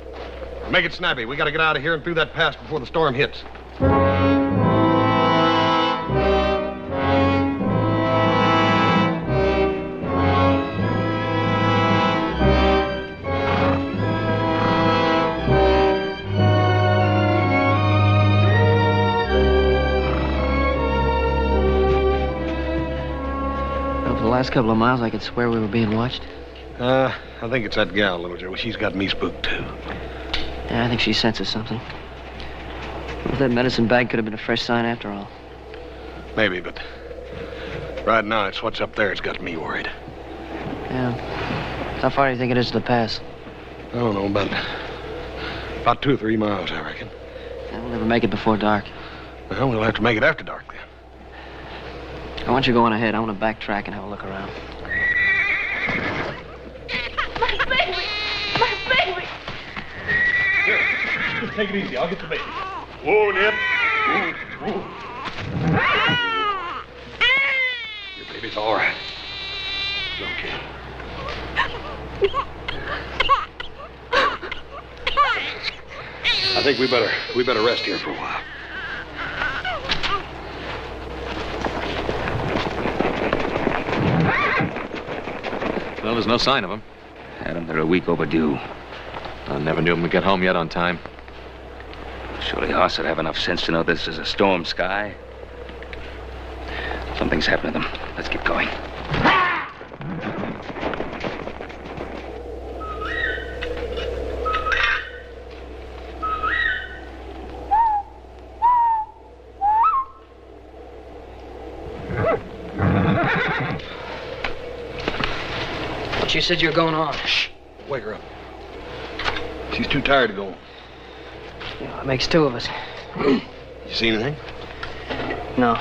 Make it snappy. We gotta get out of here and through that pass before the storm hits. Last couple of miles, I could swear we were being watched. I think it's that gal, little Joe. She's got me spooked, too. Yeah, I think she senses something. If that medicine bag could have been a fresh sign after all. Maybe, but right now, it's what's up there that's got me worried. Yeah. How far do you think it is to the pass? I don't know, about 2 or 3 miles, I reckon. Yeah, we'll never make it before dark. Well, we'll have to make it after dark, then. I want you going ahead. I want to backtrack and have a look around. My baby! My baby! Here, just take it easy. I'll get the baby. Whoa, Nip. Whoa. Your baby's all right. It's okay. I think we better rest here for a while. Well, there's no sign of him. Adam, they're a week overdue. I never knew him to get home yet on time. Surely Hoss would have enough sense to know this is a storm sky. Something's happened to them. Let's get going. But you said you were going on. Shh. Wake her up. She's too tired to go. Yeah, it makes two of us. You see anything? No.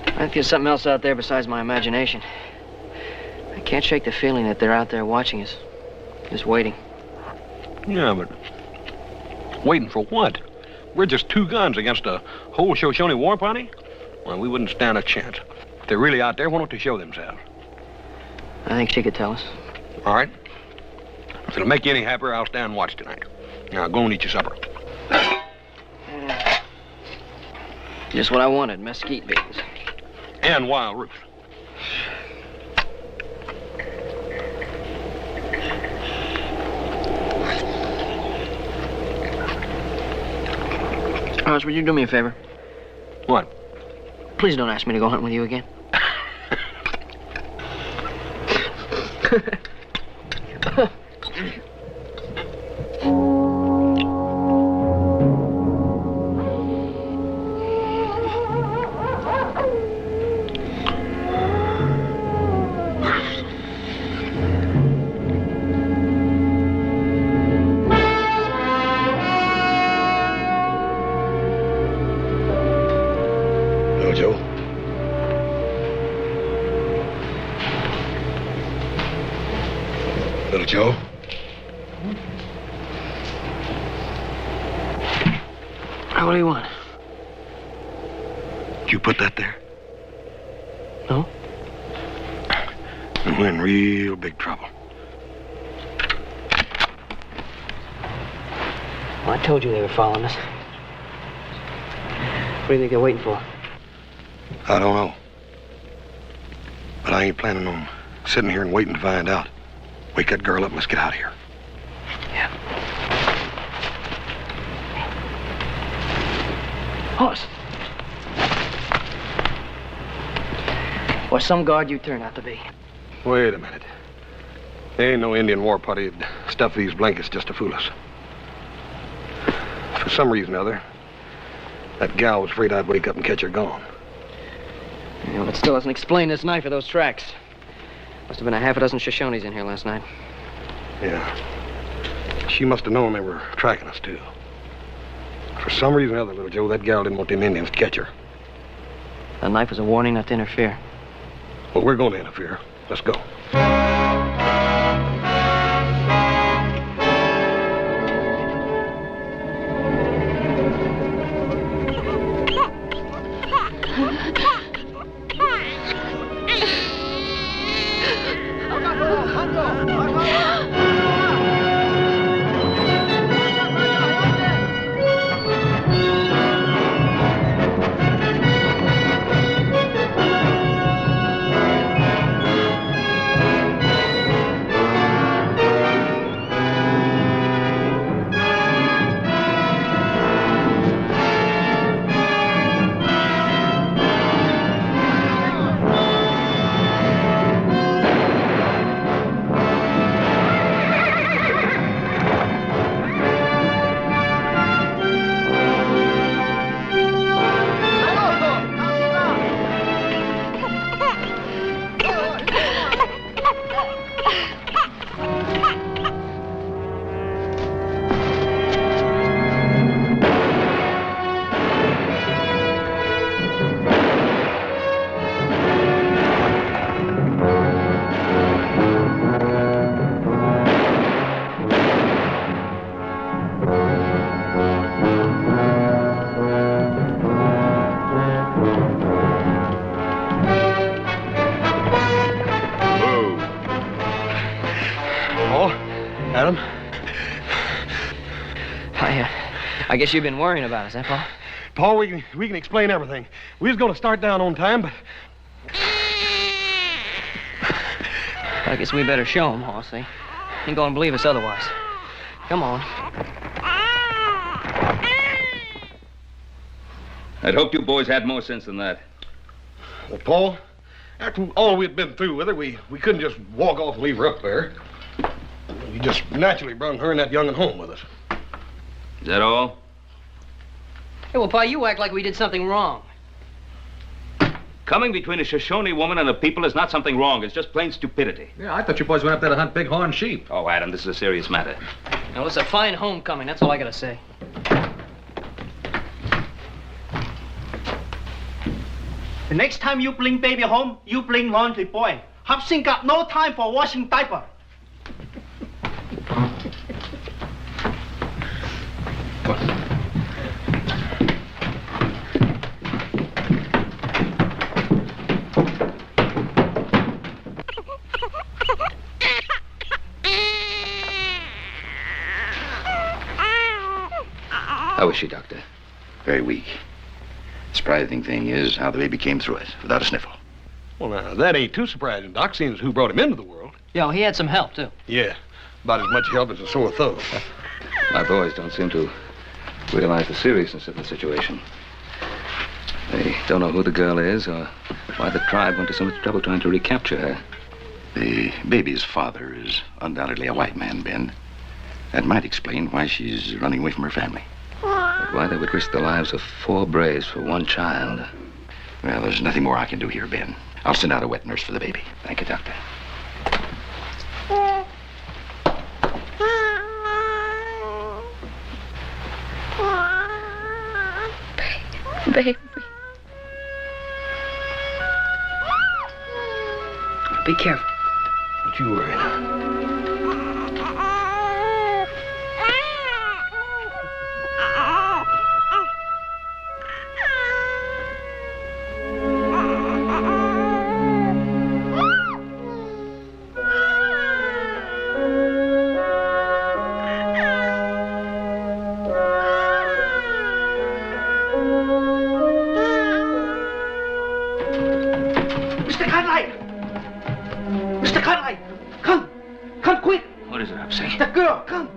I think there's something else out there besides my imagination. I can't shake the feeling that they're out there watching us. Just waiting. Yeah, but waiting for what? We're just two guns against a whole Shoshone war party? Well, we wouldn't stand a chance. If they're really out there, why don't they show themselves? I think she could tell us. All right. If it'll make you any happier, I'll stand and watch tonight. Now, go and eat your supper. Just what I wanted, mesquite beans. And wild roots. Hoss, would you do me a favor? What? Please don't ask me to go hunting with you again. Little Joe? What do you want? Did you put that there? No. And we're in real big trouble. Well, I told you they were following us. What do you think they're waiting for? I don't know. But I ain't planning on sitting here and waiting to find out. Wake that girl up and let's get out of here. Yeah. Hoss. Or some guard you turn out to be. Wait a minute. There ain't no Indian war party that'd stuff these blankets just to fool us. For some reason or other, that gal was afraid I'd wake up and catch her gone. Yeah, but it still doesn't explain this knife or those tracks. Must have been a half a dozen Shoshones in here last night. Yeah. She must have known they were tracking us, too. For some reason or other, little Joe, that gal didn't want them Indians to catch her. The knife was a warning not to interfere. Well, we're going to interfere. Let's go. Adam? I guess you've been worrying about us, huh, Paul? Paul, we can explain everything. We was going to start down on time, but... I guess we better show him, Hoss. They ain't gonna believe us otherwise. Come on. I'd hoped you boys had more sense than that. Well, Paul, after all we'd been through with her, we couldn't just walk off and leave her up there. We just naturally brung her and that young'un home with us. Is that all? Hey, well, Pa, you act like we did something wrong. Coming between a Shoshone woman and a people is not something wrong. It's just plain stupidity. Yeah, I thought you boys went up there to hunt bighorn sheep. Oh, Adam, this is a serious matter. Well, it's a fine homecoming. That's all I gotta say. The next time you bring baby home, you bring laundry boy. Hop Sing got no time for washing diaper. How is she, Doctor? Very weak. The surprising thing is how the baby came through it without a sniffle. Well, now, that ain't too surprising, Doc, seeing as who brought him into the world. Yeah, he had some help, too. Yeah, about as much help as a sore thumb. My boys don't seem to realize the seriousness of the situation. They don't know who the girl is or why the tribe went to so much trouble trying to recapture her. The baby's father is undoubtedly a white man, Ben. That might explain why she's running away from her family. But why they would risk the lives of 4 braves for 1 child? Well, there's nothing more I can do here, Ben. I'll send out a wet nurse for the baby. Thank you, Doctor. Baby. Be careful. Don't you worry now. Mr. Cartwright! Mr. Cartwright! Come! Come quick! What is it, Upsy? The girl, come!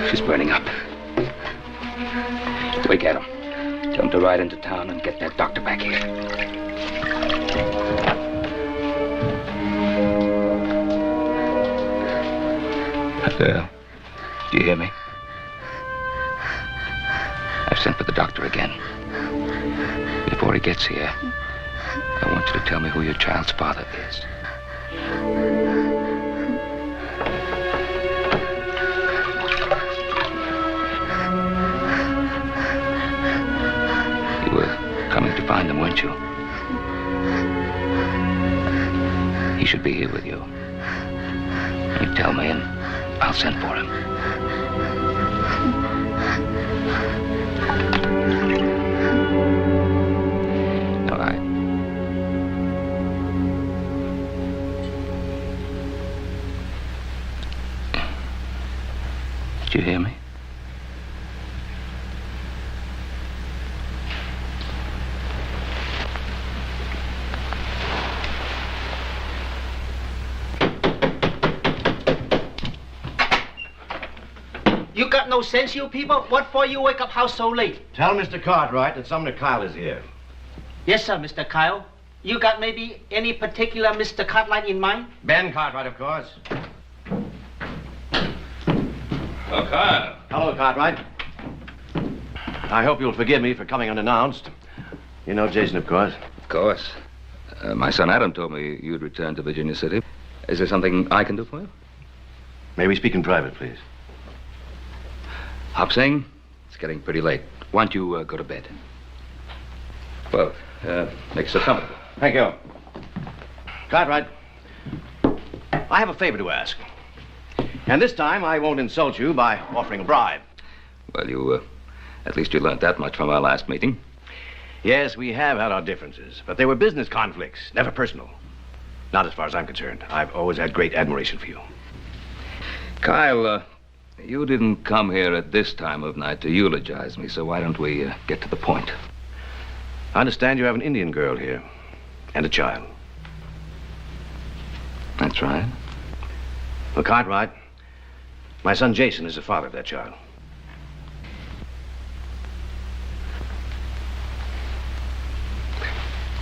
She's burning up. Wake Adam. Tell him to ride into town and get that doctor back here. Do you hear me? I've sent for the doctor again. Before he gets here, I want you to tell me who your child's father is. You were coming to find him, weren't you? He should be here with you. You tell me and I'll send for him. All right. Did you hear me? You got no sense, you people? What for you wake up house so late? Tell Mr. Cartwright that Sumner Kyle is here. Yes, sir, Mr. Kyle. You got maybe any particular Mr. Cartwright in mind? Ben Cartwright, of course. Oh, Kyle. Hello, Cartwright. I hope you'll forgive me for coming unannounced. You know Jason, of course. Of course. My son Adam told me you'd return to Virginia City. Is there something I can do for you? May we speak in private, please? Hop Sing, it's getting pretty late. Why don't you go to bed? Well, make yourself comfortable. Thank you. Cartwright, I have a favor to ask. And this time I won't insult you by offering a bribe. Well, at least you learned that much from our last meeting. Yes, we have had our differences, but they were business conflicts, never personal. Not as far as I'm concerned. I've always had great admiration for you. Kyle, You didn't come here at this time of night to eulogize me, so why don't we get to the point? I understand you have an Indian girl here. And a child. That's right. Well, Cartwright, my son Jason is the father of that child.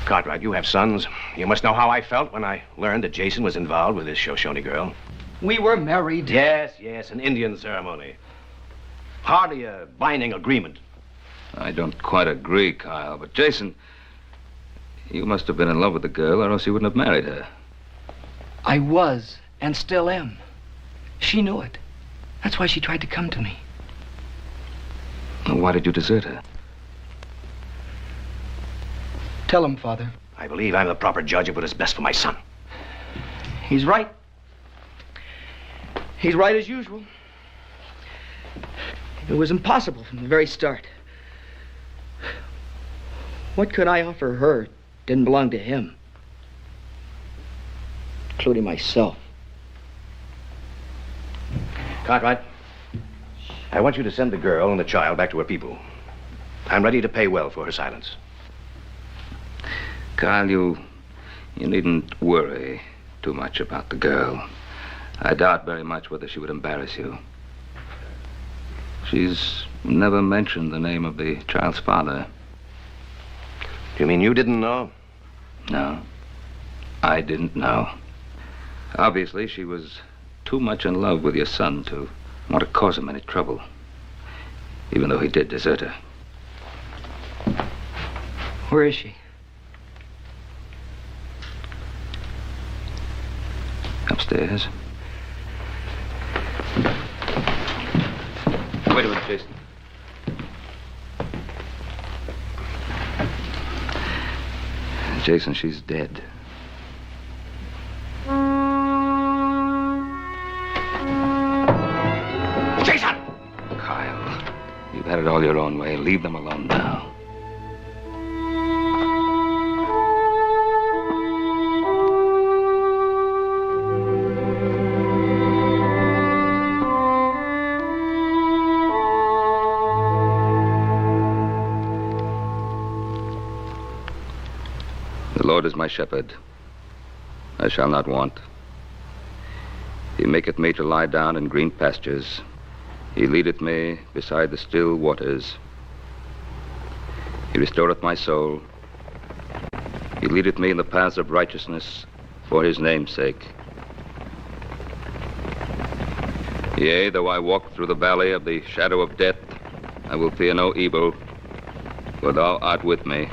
Cartwright, you have sons. You must know how I felt when I learned that Jason was involved with this Shoshone girl. We were married. Yes, an Indian ceremony. Hardly a binding agreement. I don't quite agree, Kyle, but Jason, you must have been in love with the girl, or else you wouldn't have married her. I was, and still am. She knew it. That's why she tried to come to me. Why did you desert her? Tell him, Father. I believe I'm the proper judge of what is best for my son. He's right. He's right as usual. It was impossible from the very start. What could I offer her didn't belong to him, including myself. Cartwright, I want you to send the girl and the child back to her people. I'm ready to pay well for her silence. Kyle, you needn't worry too much about the girl. I doubt very much whether she would embarrass you. She's never mentioned the name of the child's father. You mean you didn't know? No, I didn't know. Obviously, she was too much in love with your son to want to cause him any trouble, even though he did desert her. Where is she? Upstairs. Wait a minute, Jason. Jason, she's dead. Jason! Kyle, you've had it all your own way. Leave them alone now. The Lord is my shepherd. I shall not want. He maketh me to lie down in green pastures. He leadeth me beside the still waters. He restoreth my soul. He leadeth me in the paths of righteousness for his name's sake. Yea, though I walk through the valley of the shadow of death, I will fear no evil, for thou art with me.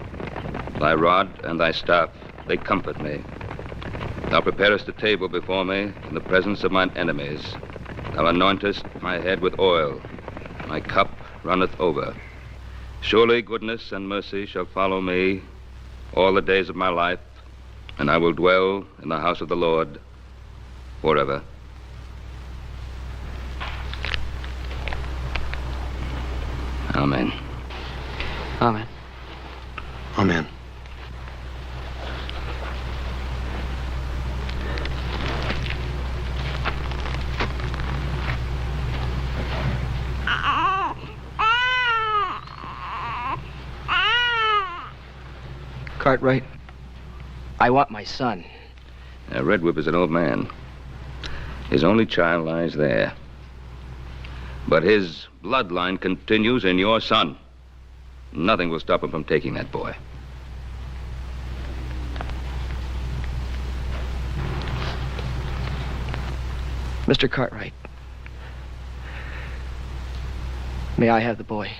Thy rod and thy staff, they comfort me. Thou preparest a table before me in the presence of mine enemies. Thou anointest my head with oil. My cup runneth over. Surely goodness and mercy shall follow me all the days of my life, and I will dwell in the house of the Lord forever. Amen. Amen. Amen. Cartwright, I want my son. Now, Red Whip is an old man. His only child lies there. But his bloodline continues in your son. Nothing will stop him from taking that boy. Mr. Cartwright, may I have the boy?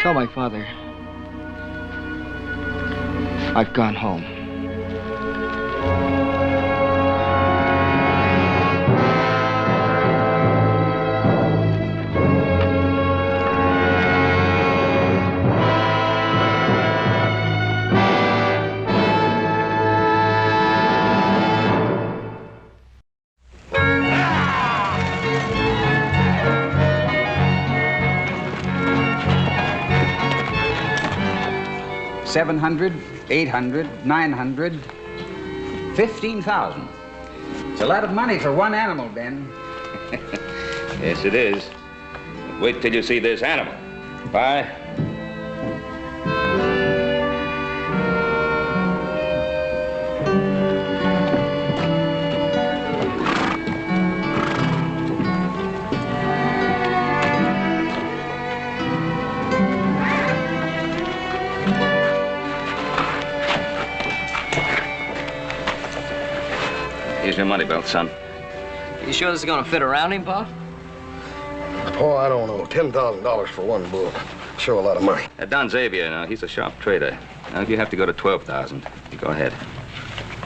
Tell my father I've gone home. 700, 800, 900, 15,000. It's a lot of money for one animal, Ben. Yes, it is. Wait till you see this animal. Bye. Here's your money belt, son. You sure this is gonna fit around him, Pa? Oh, I don't know. $10,000 for one bull. Sure a lot of money. Don Xavier, now, he's a sharp trader. Now, if you have to go to 12,000, you go ahead.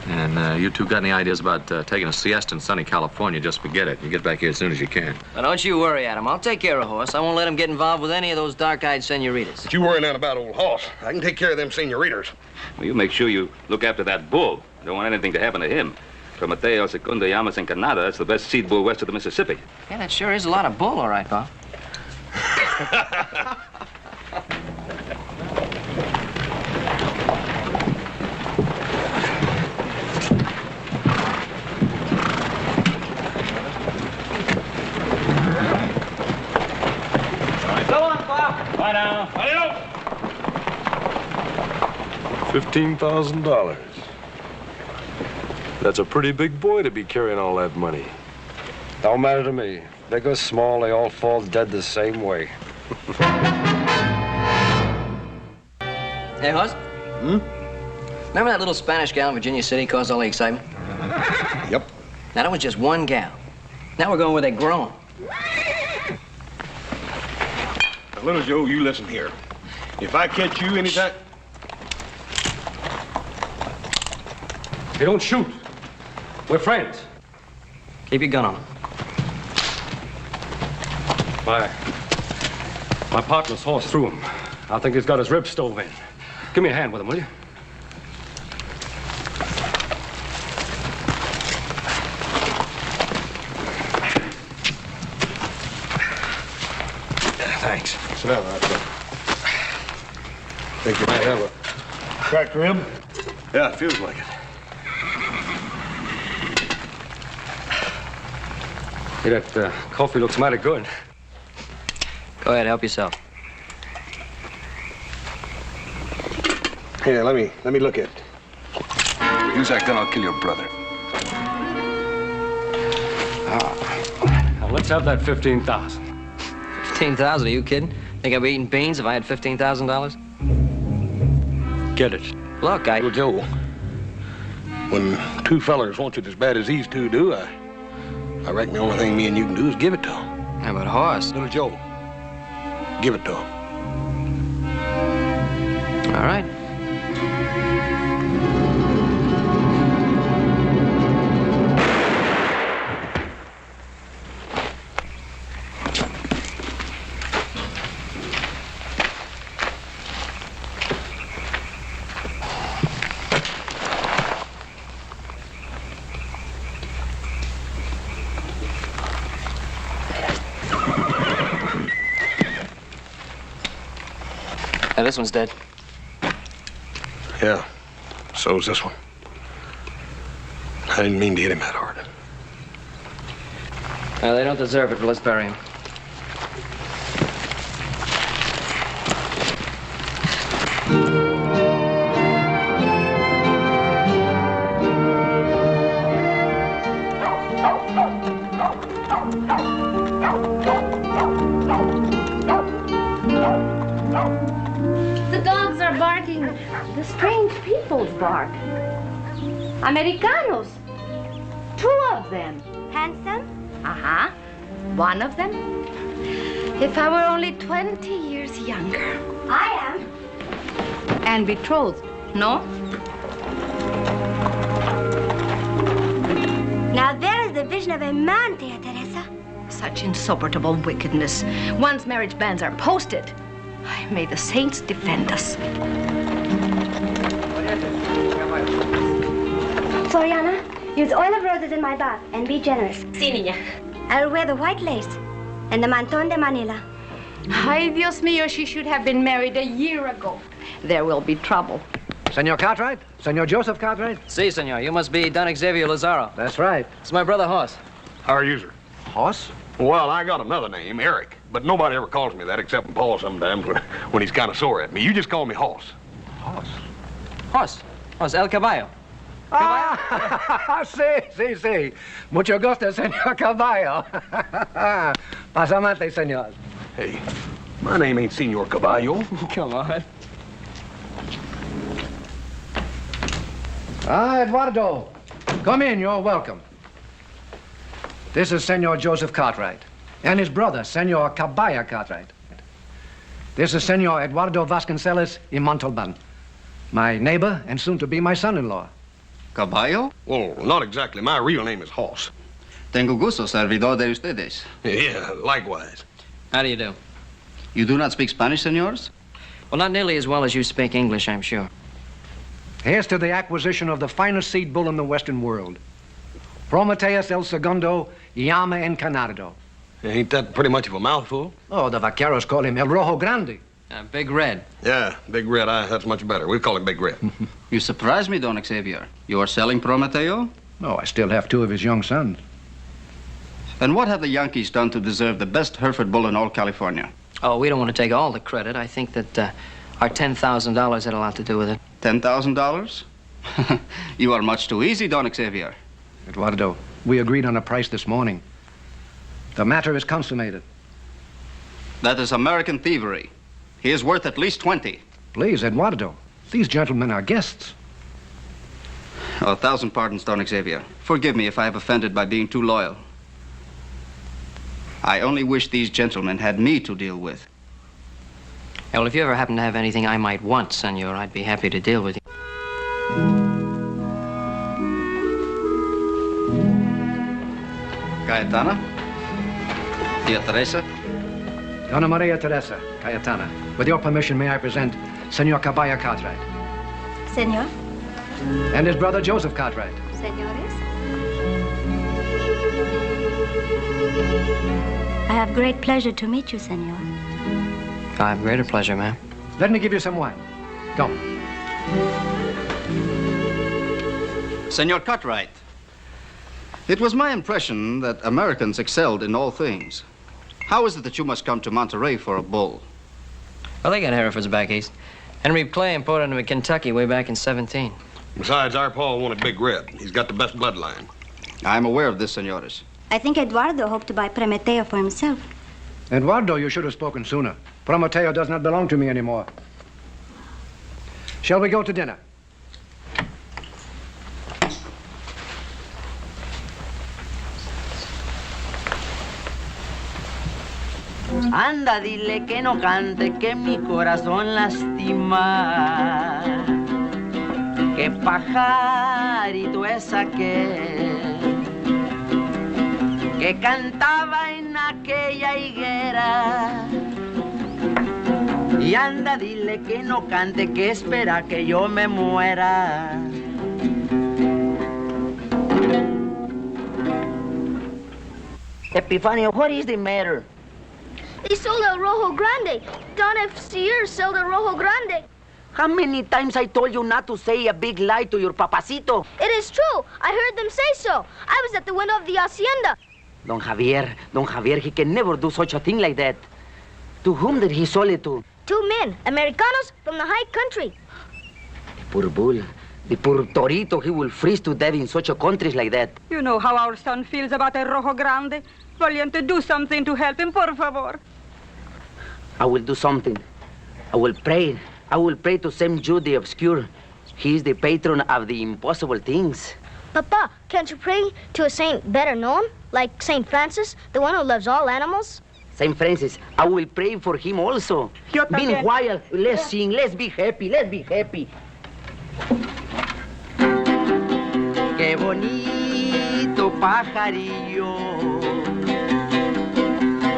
And you two got any ideas about taking a siesta in sunny California? Just forget it. You get back here as soon as you can. Now, don't you worry, Adam. I'll take care of Horse. I won't let him get involved with any of those dark-eyed senoritas. But you worry none about old Hoss. I can take care of them senoritas. Well, you make sure you look after that bull. Don't want anything to happen to him. From Mateo, Segundo, Llamas, and Canada, that's the best seed bull west of the Mississippi. Yeah, that sure is a lot of bull, all right, Pa. So long, Pa. Bye now. $15,000. That's a pretty big boy to be carrying all that money. Don't matter to me. Big or small, they all fall dead the same way. Hey, Horse? Remember that little Spanish gal in Virginia City caused all the excitement? Yep. Now, that was just one gal. Now we're going where they're grown. Now, little Joe, you listen here. If I catch you anytime... Hey, don't shoot. We're friends. Keep your gun on. My partner's horse threw him. I think he's got his ribs stove in. Give me a hand with him, will you? Thanks. Sit down, Arthur. Think you might have a cracked rib? Yeah, it feels like it. Hey, that coffee looks mighty good. Go ahead, help yourself. Here, let me look at it. Use that gun, I'll kill your brother. Now, let's have that 15,000. 15,000? Are you kidding? Think I'd be eating beans if I had $15,000? Get it. Look, Little Joe, when two fellers want it as bad as these two do, I reckon the only thing me and you can do is give it to them. How about Horse? Little Joe, give it to him. All right. Now, this one's dead. Yeah, so's this one. I didn't mean to hit him that hard. They don't deserve it, but let's bury him. The dogs are barking the strange people's bark. Americanos. 2 of them. Handsome? Uh-huh. One of them. If I were only 20 years younger. I am. And betrothed, no? Now there is the vision of a man, Tia Teresa. Such insupportable wickedness. Once marriage bans are posted, may the saints defend us. Floriana, use oil of roses in my bath and be generous. Sí, niña. I'll wear the white lace and the manton de Manila. Ay, Dios mío, she should have been married a year ago. There will be trouble. Senor Cartwright? Senor Joseph Cartwright? Si, senor. You must be Don Xavier Lazaro. That's right. It's my brother, Hoss. How are you, sir? Hoss? Well, I got another name, Eric. But nobody ever calls me that except Paul sometimes when he's kind of sore at me. You just call me Hoss. Hoss? Hoss, El Caballo. Ah, sí. Mucho gusto, Senor Caballo. Pasamante, senor. Hey, my name ain't Senor Caballo. Come on. Eduardo, come in. You're welcome. This is Senor Joseph Cartwright and his brother, Senor Caballo Cartwright. This is Senor Eduardo Vasconcelos y Montalban, my neighbor and soon to be my son-in-law. Caballo? Well, not exactly. My real name is Hoss. Tengo gusto, servidor de ustedes. Yeah, likewise. How do you do? You do not speak Spanish, senors? Well, not nearly as well as you speak English, I'm sure. Here's to the acquisition of the finest seed bull in the Western world. Prometheus el Segundo, Llama Encanado. Ain't that pretty much of a mouthful? Oh, the vaqueros call him El Rojo Grande. Big Red. Yeah, Big Red. That's much better. We call him Big Red. You surprise me, Don Xavier. You are selling Prometeo? No, I still have 2 of his young sons. And what have the Yankees done to deserve the best Hereford bull in all California? Oh, we don't want to take all the credit. I think that our $10,000 had a lot to do with it. $10,000? You are much too easy, Don Xavier. Eduardo, we agreed on a price this morning. The matter is consummated. That is American thievery. He is worth at least 20. Please, Eduardo. These gentlemen are guests. Oh, 1,000 pardons, Don Xavier. Forgive me if I have offended by being too loyal. I only wish these gentlemen had me to deal with. Yeah, well, if you ever happen to have anything I might want, senor, I'd be happy to deal with you. Cayetana? Tia Teresa? Donna Maria Teresa, Cayetana. With your permission, may I present Senor Caballo Cartwright. Senor? And his brother Joseph Cartwright. Senores? I have great pleasure to meet you, senor. I have greater pleasure, ma'am. Let me give you some wine. Come. Senor Cartwright, it was my impression that Americans excelled in all things. How is it that you must come to Monterey for a bull? Well, they got Herefords back east. Henry Clay imported them in Kentucky way back in 17. Besides, our Paul wanted Big Red. He's got the best bloodline. I'm aware of this, senores. I think Eduardo hoped to buy Prometeo for himself. Eduardo, you should have spoken sooner. Prometeo does not belong to me anymore. Shall we go to dinner? Anda, dile que no cante, que mi corazón lastima. Que pajarito es aquel que cantaba en aquella higuera. Y anda, dile que no cante, que espera que yo me muera. Epifanio, what is the matter? They sold El Rojo Grande. Don F. Sears sold El Rojo Grande. How many times I told you not to say a big lie to your papacito? It is true. I heard them say so. I was at the window of the hacienda. Don Javier, he can never do such a thing like that. To whom did he sell it to? 2 men, Americanos from the high country. The poor bull, the poor torito, he will freeze to death in such a countries like that. You know how our son feels about El Rojo Grande. Valiente, do something to help him, por favor. I will do something. I will pray. I will pray to Saint Jude the Obscure. He is the patron of the impossible things. Papa, can't you pray to a saint better known? Like Saint Francis, the one who loves all animals? Saint Francis, I will pray for him also. Meanwhile, let's sing, let's be happy, let's be happy. Qué bonito pajarillo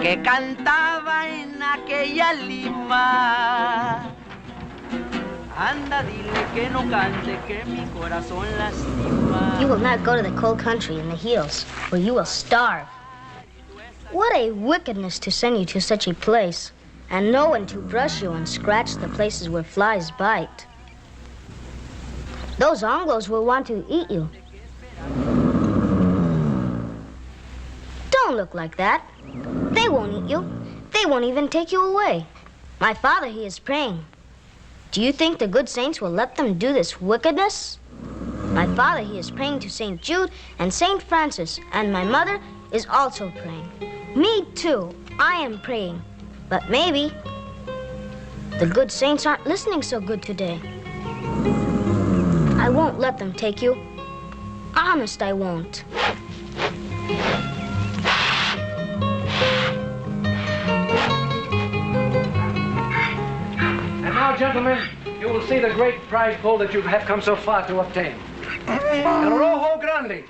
que cantaba en aquella lima. Anda, dile que no cante, que mi corazón lastima. You will not go to the cold country in the hills, where you will starve. What a wickedness to send you to such a place. and no one to brush you and scratch the places where flies bite. Those Anglos will want to eat you. Don't look like that. They won't eat you. They won't even take you away. My father, he is praying. Do you think the good saints will let them do this wickedness? My father, he is praying to St. Jude and St. Francis, and my mother is also praying. Me too. I am praying. But maybe the good saints aren't listening so good today. I won't let them take you. Honest, I won't. And now, gentlemen, you will see the great prize pull that you have come so far to obtain. El Rojo Grande.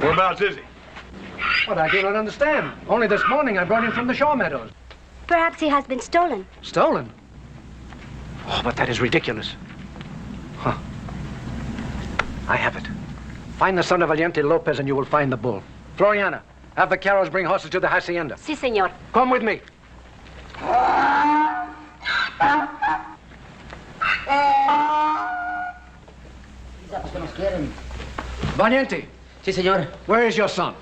Whereabouts is he? What, I do not understand. Only this morning I brought him from the shore meadows. Perhaps he has been stolen. Stolen? Oh, but that is ridiculous. Huh. I have it. Find the son of Valiente Lopez and you will find the bull. Floriana, have the Carrolls bring horses to the hacienda. Sí, señor. Come with me. Valiente. Sí, señor. Where is your son?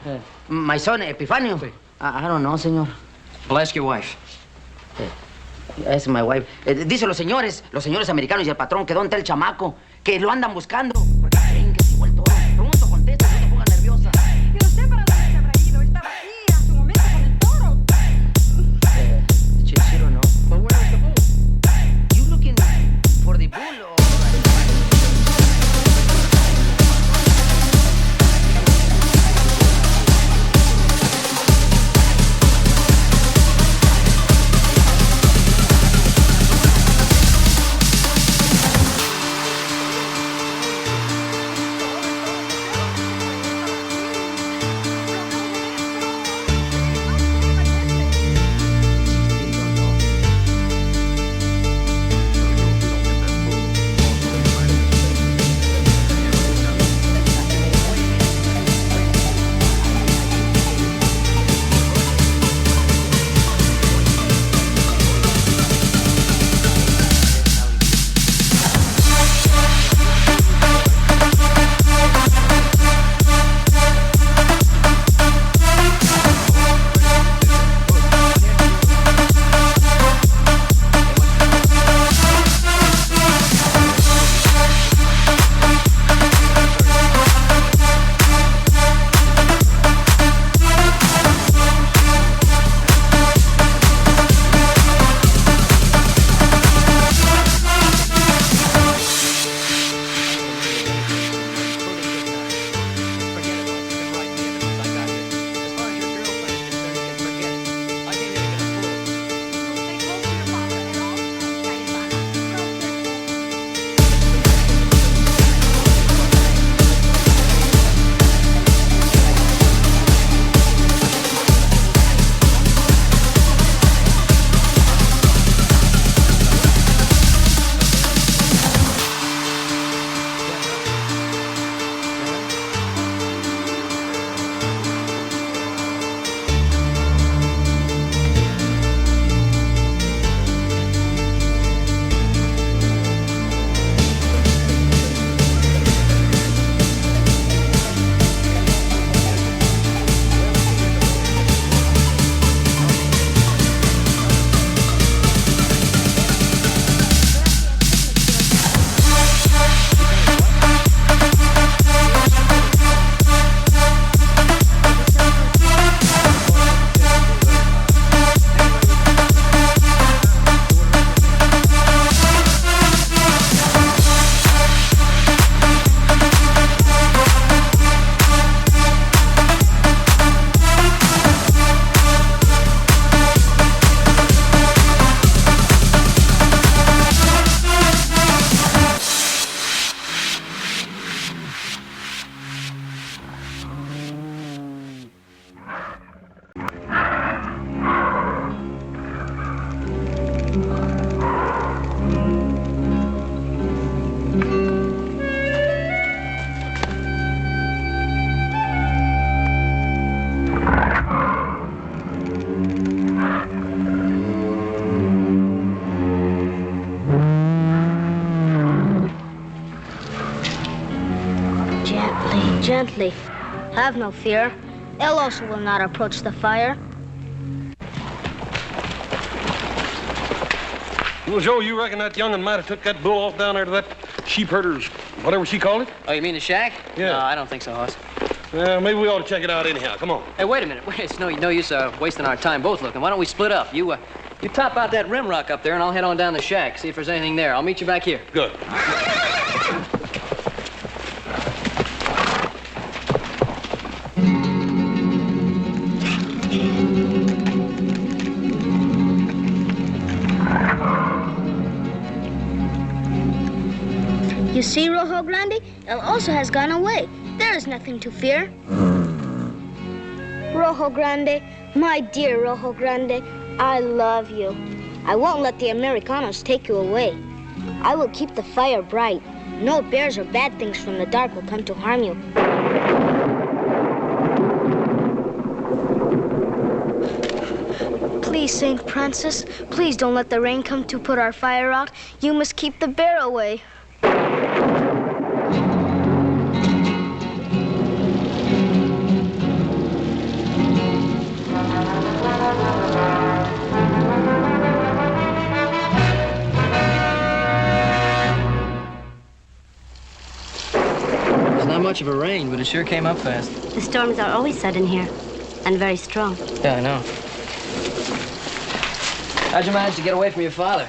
My son, Epifanio. Sí. I don't know, señor. Well, ask your wife. Es my wife. Dice los señores americanos y el patrón que dónde está el chamaco, que lo andan buscando. Porque creen que se ha vuelto loco. Pronto contesta, no te pongas nerviosa. ¿Y usted para dónde se habrá ido? Estaba aquí a su momento con el toro. Chiro, no. But where is the bull? You looking for the bull or... gently. Have no fear. El Oso will not approach the fire. Well, Joe, you reckon that young'un might have took that bull off down there to that sheep herder's, whatever she called it? Oh, you mean the shack? Yeah. No, I don't think so, Hoss. Well, maybe we ought to check it out anyhow. Come on. Hey, wait a minute. Wait, it's no use wasting our time both looking. Why don't we split up? You top out that rim rock up there, and I'll head on down the shack, see if there's anything there. I'll meet you back here. Good. You see, Rojo Grande? El Oso has gone away. There is nothing to fear. Rojo Grande, my dear Rojo Grande, I love you. I won't let the Americanos take you away. I will keep the fire bright. No bears or bad things from the dark will come to harm you. Please, St. Francis, please don't let the rain come to put our fire out. You must keep the bear away. It's not much of a rain, but it sure came up fast. The storms are always sudden here, and very strong. Yeah, I know. How'd you manage to get away from your father?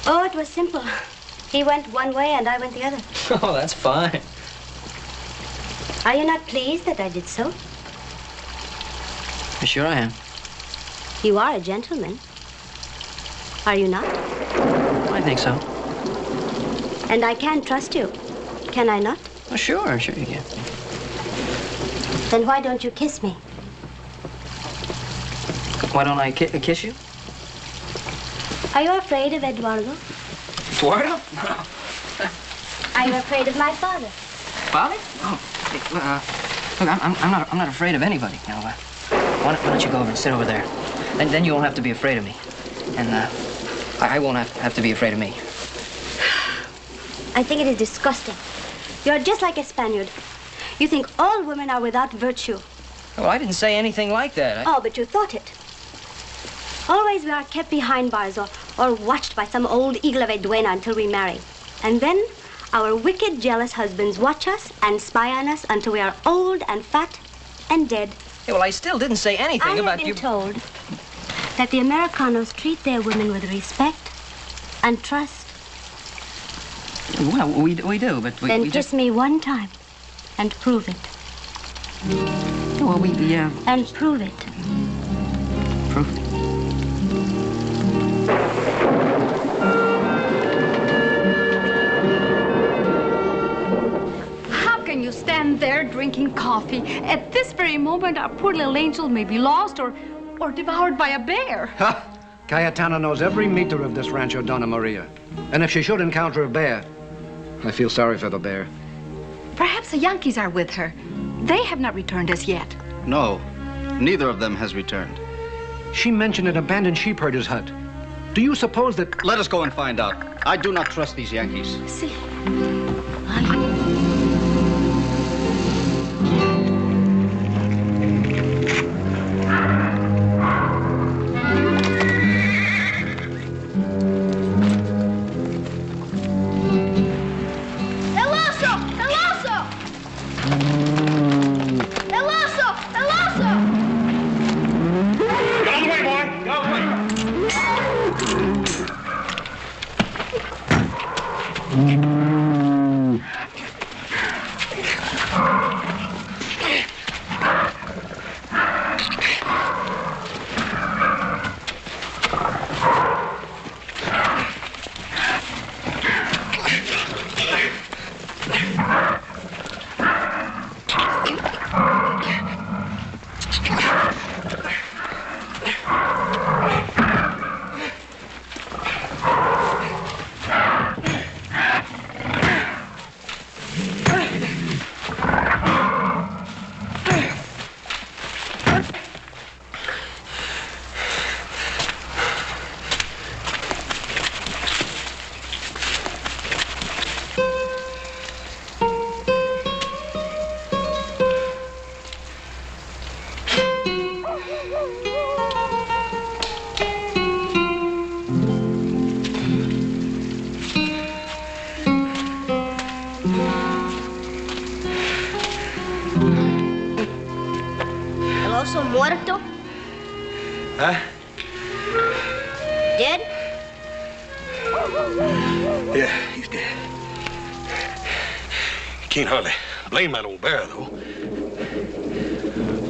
Oh, it was simple. He went one way and I went the other. Oh, that's fine. Are you not pleased that I did so? Sure I am. You are a gentleman. Are you not? I think so. And I can trust you. Can I not? Well, sure you can. Then why don't you kiss me? Why don't I kiss you? Are you afraid of Eduardo? Eduardo? Are you afraid of my father? Father? Oh, look, I'm not afraid of anybody. You know, why don't you go over and sit over there? Then you won't have to be afraid of me, and I won't have to be afraid of me. I think it is disgusting. You are just like a Spaniard. You think all women are without virtue. Well, I didn't say anything like that. Oh, but you thought it. Always we are kept behind bars or watched by some old eagle of a duenna until we marry. And then our wicked, jealous husbands watch us and spy on us until we are old and fat and dead. Hey, well, I still didn't say anything about you. I have been told that the Americanos treat their women with respect and trust. Well, we do, but Then we kiss just... me one time and prove it. Well, And prove it. Prove it. How can you stand there drinking coffee? At this very moment, our poor little angel may be lost or devoured by a bear. Ha! Cayetana knows every meter of this Rancho Donna Maria. And if she should encounter a bear, I feel sorry for the bear. Perhaps the Yankees are with her. They have not returned as yet. No, neither of them has returned. She mentioned an abandoned sheep herder's hut. Do you suppose that... Let us go and find out. I do not trust these Yankees. See. muerto? Huh? Dead? Yeah, he's dead. Can't hardly blame that old bear, though.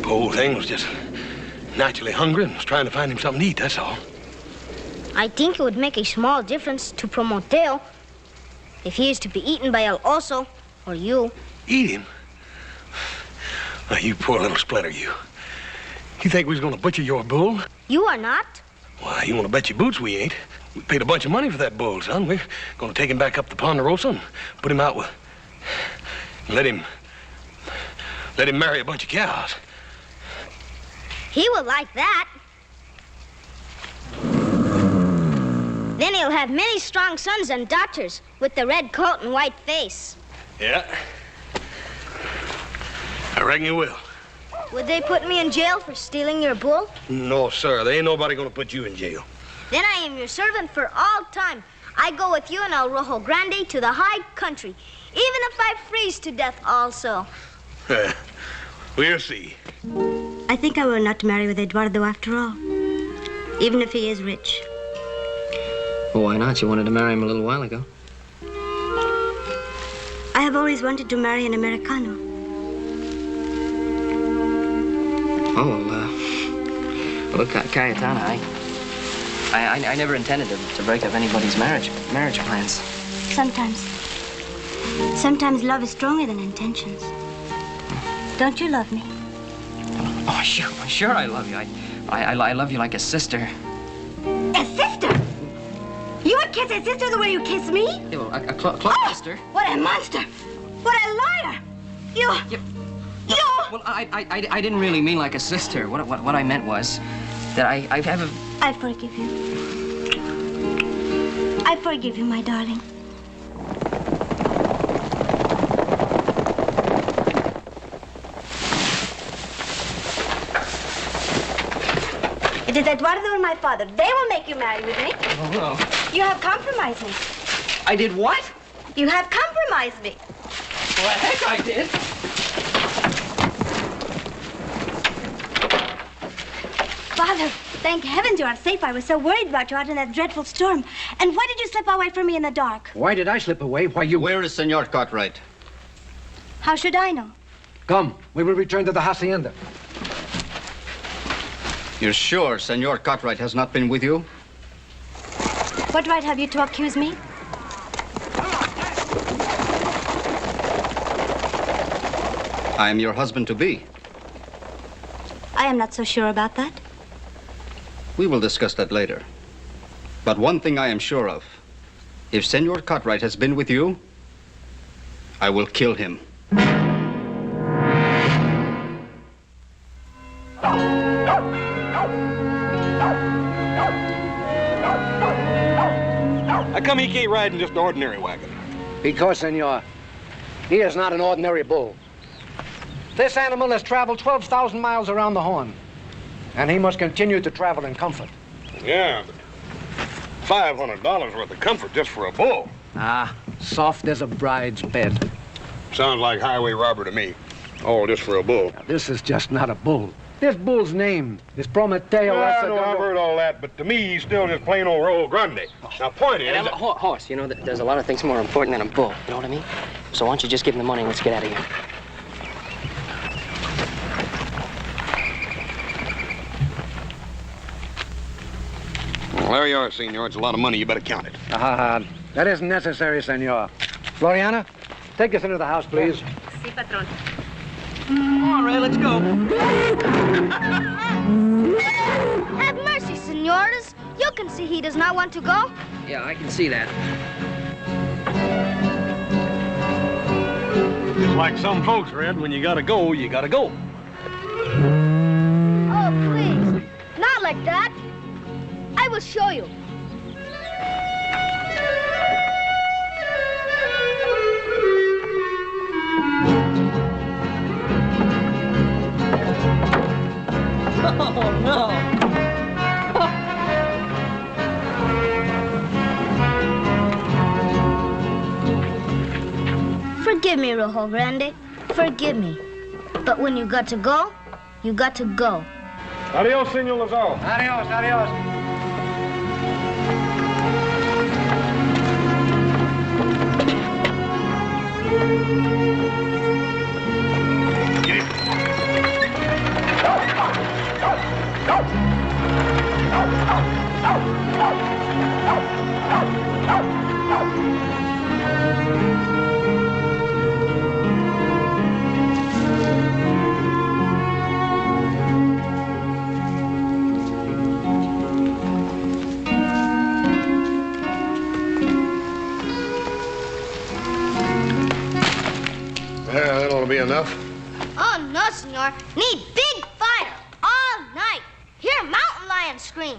Poor old thing was just naturally hungry and was trying to find him something to eat, that's all. I think it would make a small difference to Prometeo if he is to be eaten by El Oso or you. Eat him? Oh, you poor little splinter, you. You think we was gonna butcher your bull? You are not. Why, you wanna bet your boots we ain't. We paid a bunch of money for that bull, son. We're gonna take him back up the Ponderosa and put him out with... Let him marry a bunch of cows. He will like that. Then he'll have many strong sons and daughters with the red coat and white face. Yeah. I reckon you will. Would they put me in jail for stealing your bull? No, sir. There ain't nobody gonna put you in jail. Then I am your servant for all time. I go with you and El Rojo Grande to the high country, even if I freeze to death also. We'll see. I think I will not marry with Eduardo after all, even if he is rich. Well, why not? You wanted to marry him a little while ago. I have always wanted to marry an Americano. Oh, well, look, Cayetana, I never intended to break up anybody's marriage plans. Sometimes love is stronger than intentions. Don't you love me? Oh, sure I love you. I love you like a sister. A sister? You would kiss a sister the way you kiss me? Yeah, well, a close sister. What a monster! What a liar! You... Well, I didn't really mean like a sister. What I meant was that I have a... I forgive you. I forgive you, my darling. It is Eduardo and my father. They will make you marry with me. Oh, no. You have compromised me. I did what? You have compromised me. Well, heck, I did. Father, thank heavens you are safe. I was so worried about you out in that dreadful storm. And why did you slip away from me in the dark? Why did I slip away? Why, you... Where is Senor Cartwright? How should I know? Come, we will return to the hacienda. You're sure Senor Cartwright has not been with you? What right have you to accuse me? I am your husband-to-be. I am not so sure about that. We will discuss that later. But one thing I am sure of. If Senor Cartwright has been with you, I will kill him. How come he can't ride in just an ordinary wagon? Because, senor, he is not an ordinary bull. This animal has traveled 12,000 miles around the Horn, and he must continue to travel in comfort. Yeah, but $500 worth of comfort just for a bull. Ah, soft as a bride's bed. Sounds like highway robber to me. All just for a bull. Now, this is just not a bull. This bull's name is Prometeo. I know, I've heard all that, but to me, he's still just plain old Rojo Grande. Now, point is... Horse, you know, there's a lot of things more important than a bull. You know what I mean? So why don't you just give him the money and let's get out of here. Well, there you are, senor. It's a lot of money. You better count it. That isn't necessary, senor. Floriana, take us into the house, please. Si, patron. All right, let's go. Have mercy, senores. You can see he does not want to go. Yeah, I can see that. Just like some folks, Red, when you gotta go, you gotta go. Oh, please. Not like that. I will show you. Oh, no. Forgive me, Rojo Grande. Forgive me. But when you got to go, you got to go. Adios, Senor Lazaro. Adios, adios. Yeah, that ought to be enough. Oh, no, senor. Need big fire all night. Hear mountain lions scream.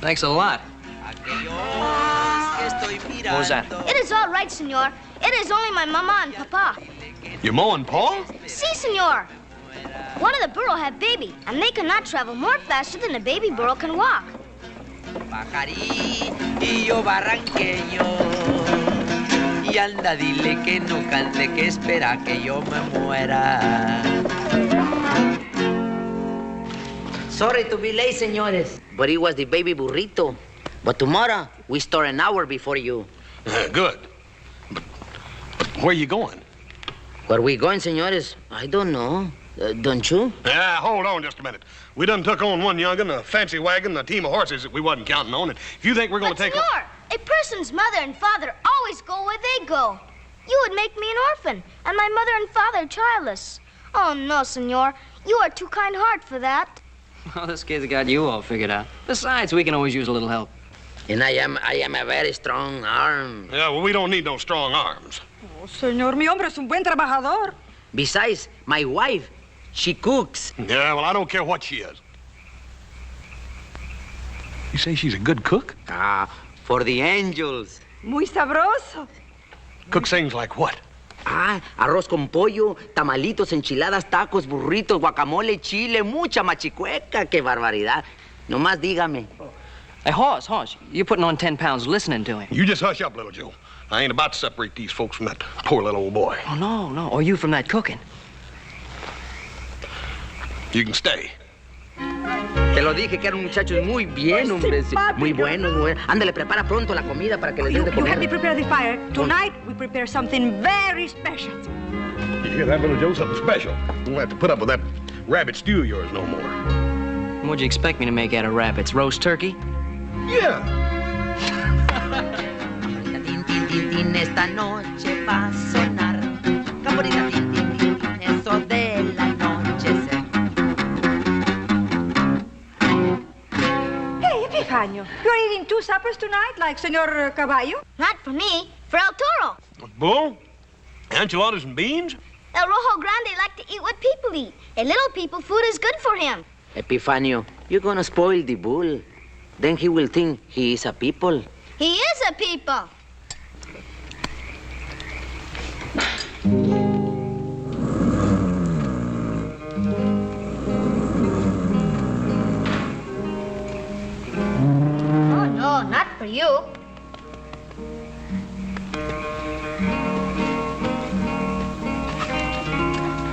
Thanks a lot. What was that? It is all right, senor. It is only my mama and papa. Your ma and pa? Si, senor. One of the burro have baby, and they cannot travel more faster than a baby burro can walk. Pajarillo barranqueño, y anda dile que no cante, que espera que yo me muera. Sorry to be late, señores. But it was the baby burrito. But tomorrow, we start an hour before you. Good. But where you going? Where we going, señores? I don't know. Don't you? Yeah, hold on just a minute. We done took on one young'un, a fancy wagon, and a team of horses that we wasn't counting on. And if you think we're going to take... Senor, a person's mother and father always go where they go. You would make me an orphan, and my mother and father childless. Oh, no, senor. You are too kind-hearted for that. Well, this kid's got you all figured out. Besides, we can always use a little help. And I am a very strong arm. Yeah, well, we don't need no strong arms. Oh, señor, mi hombre es un buen trabajador. Besides, my wife, she cooks. Yeah, well, I don't care what she is. You say she's a good cook? Ah, for the angels. Muy sabroso. Cooks things like what? Ah, arroz con pollo, tamalitos, enchiladas, tacos, burritos, guacamole, chile, mucha machicueca. Qué barbaridad. Nomás dígame. Hey, Hoss, you're putting on 10 pounds listening to him. You just hush up, little Joe. I ain't about to separate these folks from that poor little old boy. Oh, no. Or you from that cooking. You can stay. Te lo dije que eran muchachos muy bien, hombre. Muy buenos, muy buenos. Ándale, prepara pronto la comida para que les den de You help comer. me prepare the fire. Tonight, we prepare something very special. You hear that, little Joe? Something special. You won't have to put up with that rabbit stew of yours no more. What'd you expect me to make out of rabbits? Roast turkey? Yeah. Tin, tin, tin, tin, esta noche va a sonar. Campanita, tin, tin, tin, tin, eso de la noche se... Hey, Epifanio, you're eating 2 suppers tonight, like Senor Caballo? Not for me, for El Toro. Bull? Enchiladas and beans? El Rojo Grande like to eat what people eat. And little people, food is good for him. Epifanio, you're gonna spoil the bull. Then he will think he is a people. He is a people. Oh, no, not for you.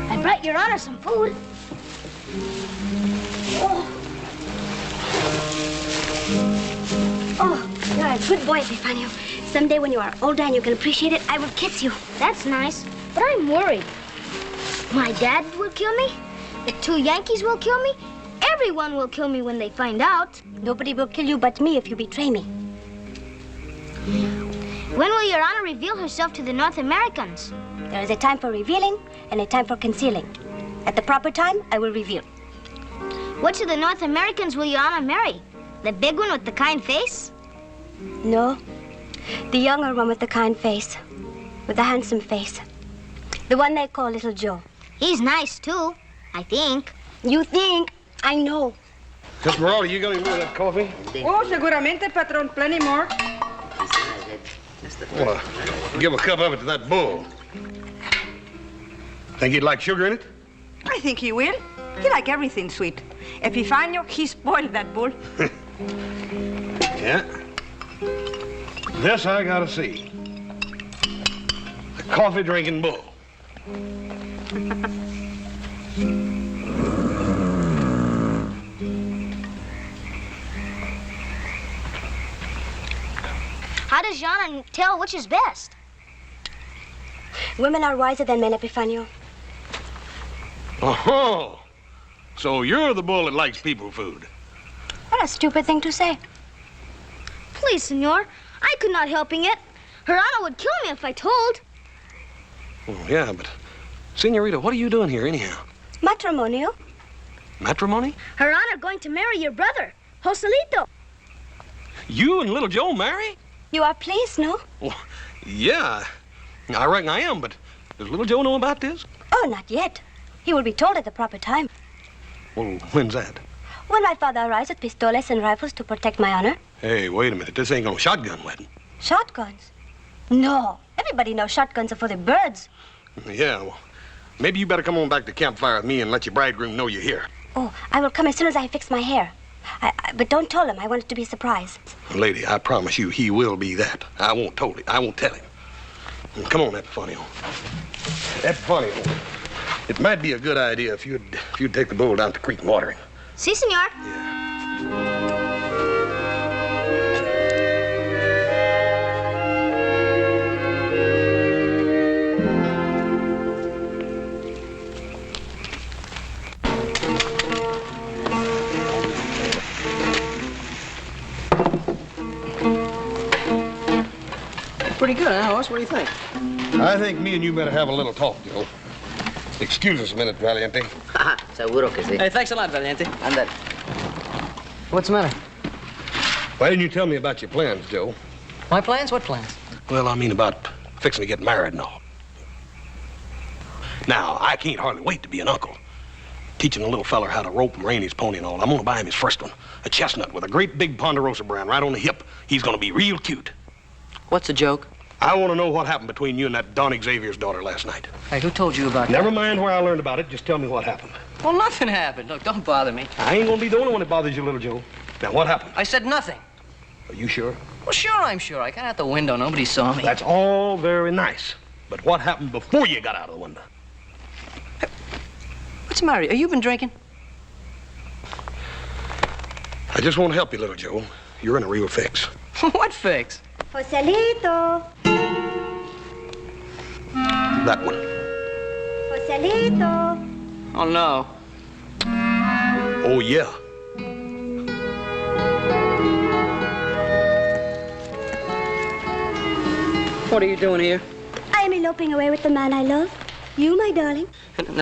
I brought Your Honor some food. Oh, you're a good boy, Epifanio. Someday when you are older and you can appreciate it, I will kiss you. That's nice, but I'm worried. My dad will kill me. The 2 Yankees will kill me. Everyone will kill me when they find out. Nobody will kill you but me if you betray me. When will Your Honor reveal herself to the North Americans? There is a time for revealing and a time for concealing. At the proper time, I will reveal. Which of the North Americans will Your Honor marry? The big one with the kind face? No. The younger one with the kind face. With the handsome face. The one they call Little Joe. He's nice, too, I think. You think? I know. Esmeralda, you got any more of that coffee? Oh, seguramente, patron. Plenty more. I want to give a cup of it to that bull. Think he'd like sugar in it? I think he will. He like everything sweet. Epifanio, he spoiled that bull. Yeah. This I gotta see. The coffee-drinking bull. How does Jana tell which is best? Women are wiser than men, Epifanio. Oh, so you're the bull that likes people food. What a stupid thing to say. Please, senor. I could not helping it. Her Honor would kill me if I told. Oh, yeah, but, Senorita, what are you doing here anyhow? Matrimonio. Matrimony? Her Honor going to marry your brother, Joselito. You and little Joe marry? You are pleased, no? Well, yeah, I reckon I am, but does little Joe know about this? Oh, not yet. He will be told at the proper time. Well, when's that? When my father arrives with pistoles and rifles to protect my honor. Hey, wait a minute. This ain't no shotgun wedding. Shotguns? No. Everybody knows shotguns are for the birds. Yeah, well, maybe you better come on back to campfire with me and let your bridegroom know you're here. Oh, I will come as soon as I fix my hair. But don't tell him. I want it to be a surprise. Lady, I promise you he will be that. I won't tell him. Come on, Epifanio. Epifanio, it might be a good idea if you'd take the bull down to the creek and water him. Si, senor. Pretty good, huh, Hoss? What do you think? I think me and you better have a little talk, Joe. Excuse us a minute, Valiente. Seguro que sí. Hey, thanks a lot, Valiente. Andale. What's the matter? Why didn't you tell me about your plans, Joe? My plans? What plans? Well, I mean about fixing to get married and all. Now, I can't hardly wait to be an uncle. Teaching a little feller how to rope and rein his pony and all. I'm gonna buy him his first one. A chestnut with a great big Ponderosa brand right on the hip. He's gonna be real cute. What's the joke? I want to know what happened between you and that Don Xavier's daughter last night. Hey, who told you about Never that? mind where I learned about it. Just tell me what happened. Well, nothing happened. Look, don't bother me. I ain't gonna be the only one that bothers you, little Joe. Now, what happened? I said nothing. Are you sure? Well, sure, I'm sure. I got out the window. Nobody saw me. That's all very nice. But what happened before you got out of the window? What's the matter? Have you been drinking? I just want to help you, little Joe. You're in a real fix. What fix? Joselito. That one. Joselito. Oh, no. Oh, yeah. What are you doing here? I am eloping away with the man I love. You, my darling.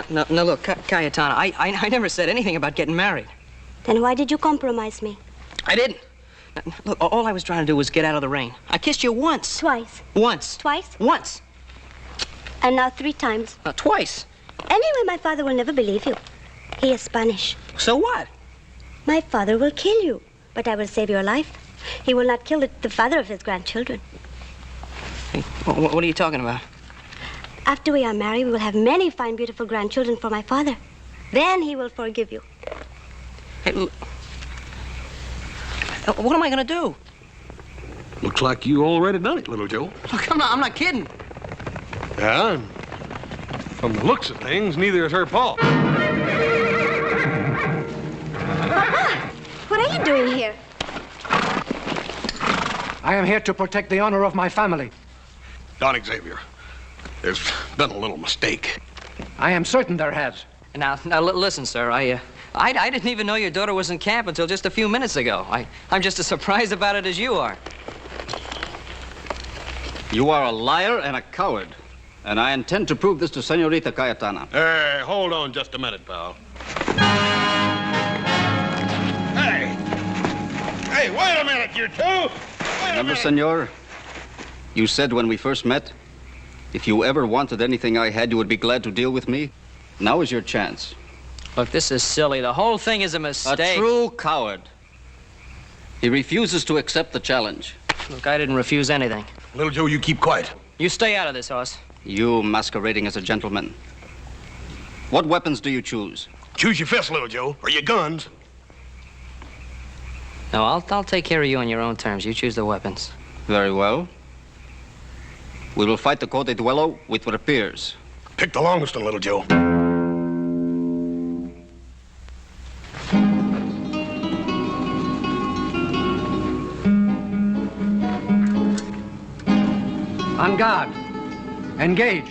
No, look, Cayetana, I never said anything about getting married. Then why did you compromise me? I didn't. Look, all I was trying to do was get out of the rain. I kissed you once. Twice. Once. Twice? Once. And now 3 times. Twice. Anyway, my father will never believe you. He is Spanish. So what? My father will kill you, but I will save your life. He will not kill the father of his grandchildren. Hey, what are you talking about? After we are married, we will have many fine, beautiful grandchildren for my father. Then he will forgive you. Hey, what am I going to do? Looks like you already done it, little Joe. Look, I'm not kidding. Yeah, and from the looks of things, neither is her pa. Papa, what are you doing here? I am here to protect the honor of my family. Don Xavier, there's been a little mistake. I am certain there has. Now, listen, sir. I didn't even know your daughter was in camp until just a few minutes ago. I'm just as surprised about it as you are. You are a liar and a coward. And I intend to prove this to Senorita Cayetana. Hey, hold on just a minute, pal. Hey, wait a minute, you two! Remember, senor, you said when we first met, if you ever wanted anything I had, you would be glad to deal with me. Now is your chance. Look, this is silly. The whole thing is a mistake. A true coward. He refuses to accept the challenge. Look, I didn't refuse anything. Little Joe, you keep quiet. You stay out of this, Hoss. You masquerading as a gentleman. What weapons do you choose? Choose your fists, little Joe, or your guns. No, I'll take care of you on your own terms. You choose the weapons. Very well. We will fight the Cote Duelo with rapiers. Pick the longest one, little Joe. On guard. Engage.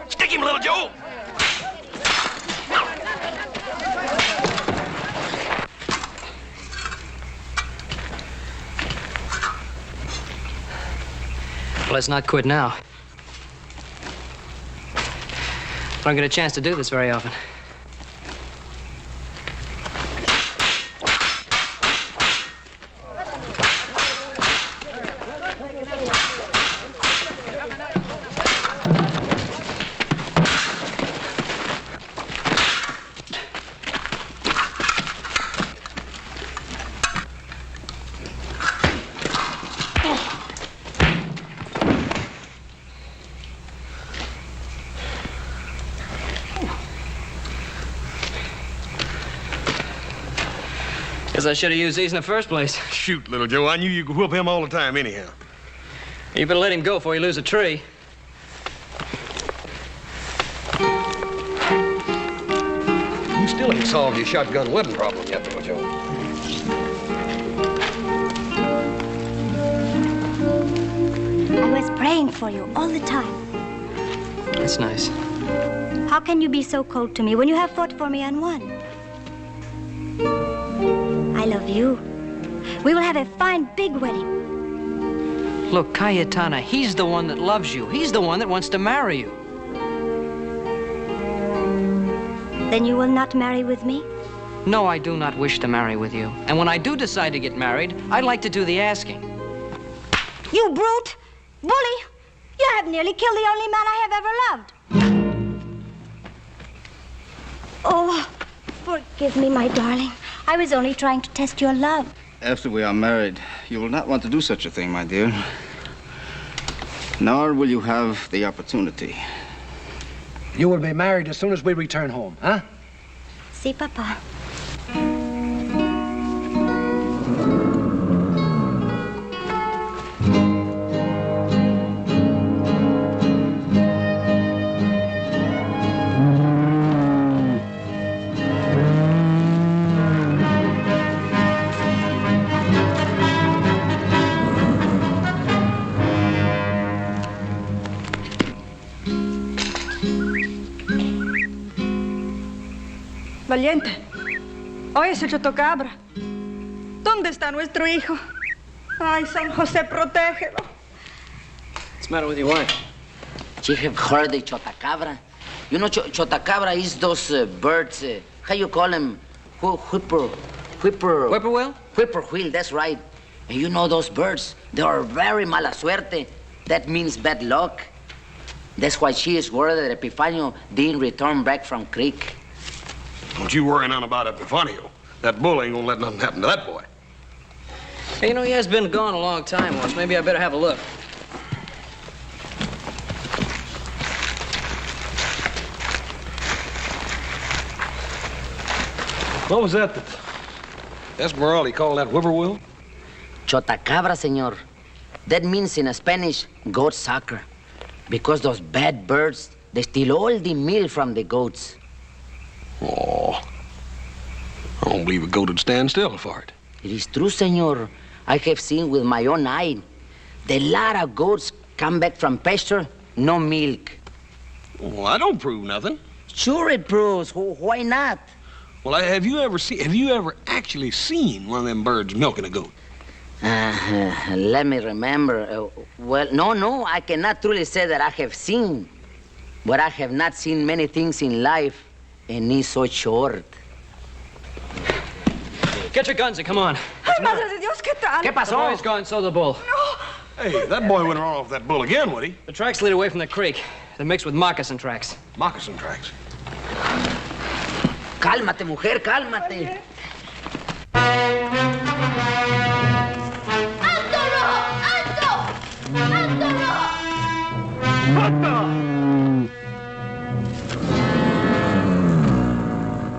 Stick him, little Joe. Well, let's not quit now. I don't get a chance to do this very often. Guess I should have used these in the first place. Shoot, little Joe. I knew you could whoop him all the time anyhow. You better let him go before you lose a tree. You still ain't solved your shotgun weapon problem yet, little Joe. I was praying for you all the time. That's nice. How can you be so cold to me when you have fought for me and won? I love you. We will have a fine, big wedding. Look, Cayetana, he's the one that loves you. He's the one that wants to marry you. Then you will not marry with me? No, I do not wish to marry with you. And when I do decide to get married, I'd like to do the asking. You brute! Bully! You have nearly killed the only man I have ever loved. Oh, forgive me, my darling. I was only trying to test your love. After we are married, you will not want to do such a thing, my dear. Nor will you have the opportunity. You will be married as soon as we return home, huh? Si, Papa. Valiente. Oye, ese chotocabra. ¿Dónde está nuestro hijo? Ay, San José, protégelo. What's the matter with your wife? She have heard the chotacabra. You know, chotacabra is those birds, how you call them? Whippoorwill? Whippoorwill, that's right. And you know those birds, they are very mala suerte. That means bad luck. That's why she is worried that Epifanio didn't return back from Creek. Don't you worry none about Epifanio. That bull ain't gonna let nothing happen to that boy. Hey, you know, he has been gone a long time, Walsh. Maybe I better have a look. What was that Esmeralda called that whippoorwill? Chotacabra, senor. That means in Spanish, goat sucker. Because those bad birds, they steal all the meal from the goats. Oh, I don't believe a goat would stand still for it. It is true, senor. I have seen with my own eye. The lot of goats come back from pasture, no milk. Well, I don't prove nothing. Sure it proves. Why not? Well, have you ever actually seen one of them birds milking a goat? Let me remember. Well, no, I cannot truly say that I have seen. But I have not seen many things in life, and it's so short. Get your guns and come on. Ay, madre de Dios, ¿qué tal? ¿Qué pasó? The boy's gone, so the bull. No. Hey, that boy wouldn't run off that bull again, would he? The tracks lead away from the creek. They're mixed with moccasin tracks. Moccasin tracks? Cálmate, mujer, cálmate. ¡Alto, Rojo! ¡Alto! ¡Alto, Rojo!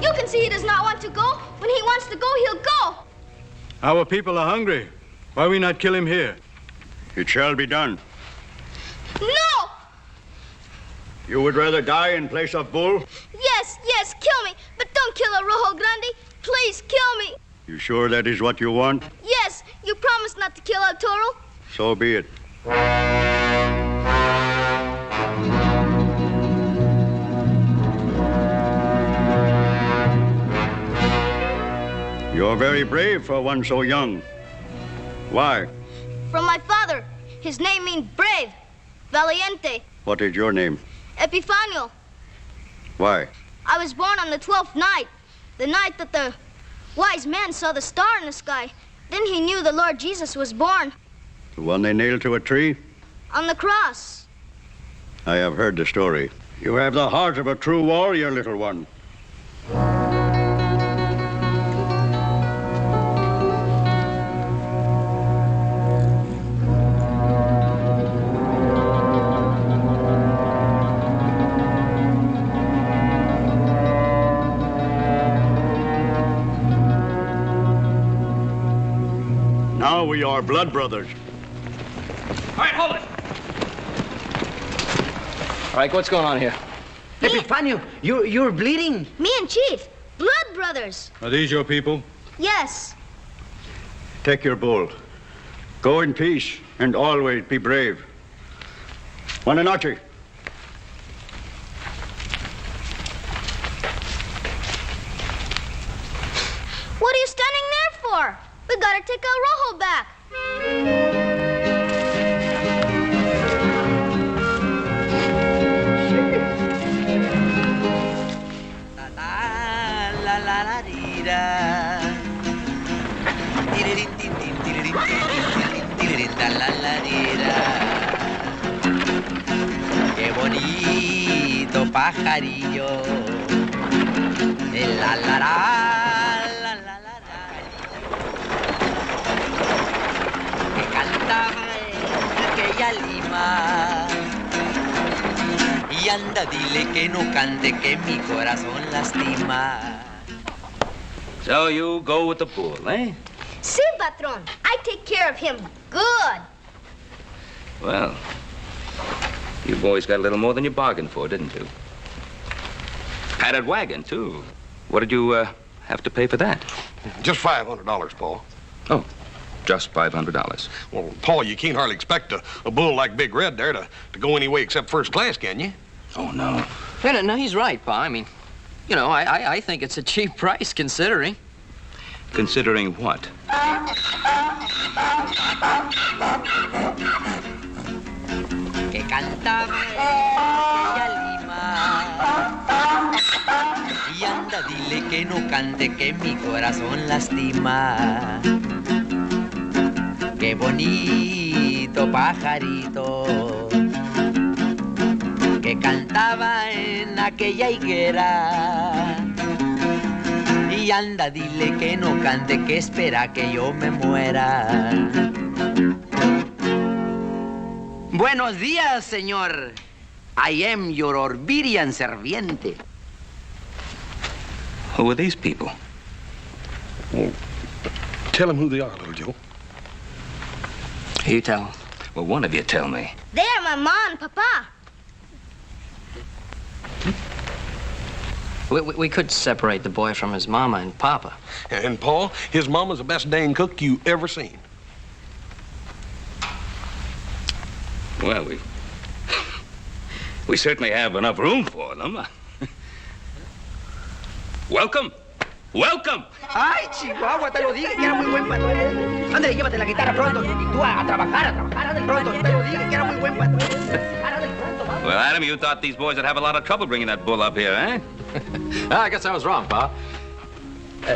You can see he does not want to go. When he wants to go, he'll go. Our people are hungry. Why we not kill him here? It shall be done. No! You would rather die in place of bull? Yes, yes, kill me. But don't kill a Rojo Grande. Please, kill me. You sure that is what you want? Yes, you promised not to kill El Toro. So be it. You're very brave for one so young. Why? From my father. His name means brave. Valiente. What is your name? Epifanio. Why? I was born on the 12th night. The night that the wise man saw the star in the sky. Then he knew the Lord Jesus was born. The one they nailed to a tree? On the cross. I have heard the story. You have the heart of a true warrior, little one. Now we are blood brothers. All right, hold it. All right, what's going on here? Epifanio, you're bleeding. Me and Chief. Blood brothers. Are these your people? Yes. Take your bull. Go in peace and always be brave. Buenas noches. What are you standing there for? We gotta take El Rojo back. La la la dira. Tiririn tin tin tiririn tiririn la la la dira. Qué bonito pajarillo. El la la la la la la la. Que cantaba en aquella lima. Y anda, dile que no cante, que mi corazón lastima. So you go with the bull, eh? Si, patron. I take care of him good. Well, you boys got a little more than you bargained for, didn't you? Padded wagon, too. What did you have to pay for that? Just $500, Paul. Oh, just $500. Well, Paul, you can't hardly expect a bull like Big Red there to go any way except first class, can you? Oh, no. No, he's right, Pa. I mean, you know, I think it's a cheap price considering. Considering what? Que cantaba en aquella lima. Y anda, dile que no cante, que mi corazón lastima. Qué bonito pajarito que cantaba en aquella higuera. Y anda, dile que no cante, que espera que yo me muera. Buenos días, señor. I am your obedient serviente. Who are these people? Well, tell him who they are, little Joe. You tell him. Well, one of you tell me. They are my ma and papa. We could separate the boy from his mama and papa. And, Paul, his mama's the best dang cook you ever seen. Well, we certainly have enough room for them. Welcome. Welcome. Ay, Chihuahua, te lo dije que era muy buen patrón. Ándale, llévate la guitarra pronto. Y tú a trabajar, ándale pronto. Te lo dije que era muy buen patrón. Ándale pronto, vamos. Well, Adam, you thought these boys would have a lot of trouble bringing that bull up here, eh? I guess I was wrong, Pa.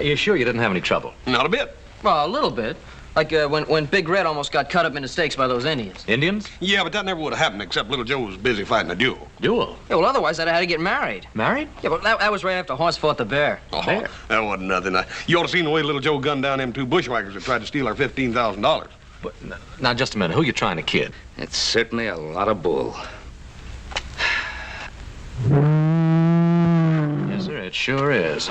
You sure you didn't have any trouble? Not a bit. Well, a little bit. Like when Big Red almost got cut up into steaks by those Indians. Indians? Yeah, but that never would have happened except Little Joe was busy fighting a duel. Duel? Yeah, well, otherwise I'd have had to get married. Married? Yeah, but that was right after Horse fought the bear. Oh, bear? That wasn't nothing. You ought to seen the way Little Joe gunned down them two bushwhackers that tried to steal our $15,000. But now, just a minute. Who you trying to kid? It's certainly a lot of bull. Yes, sir, it sure is.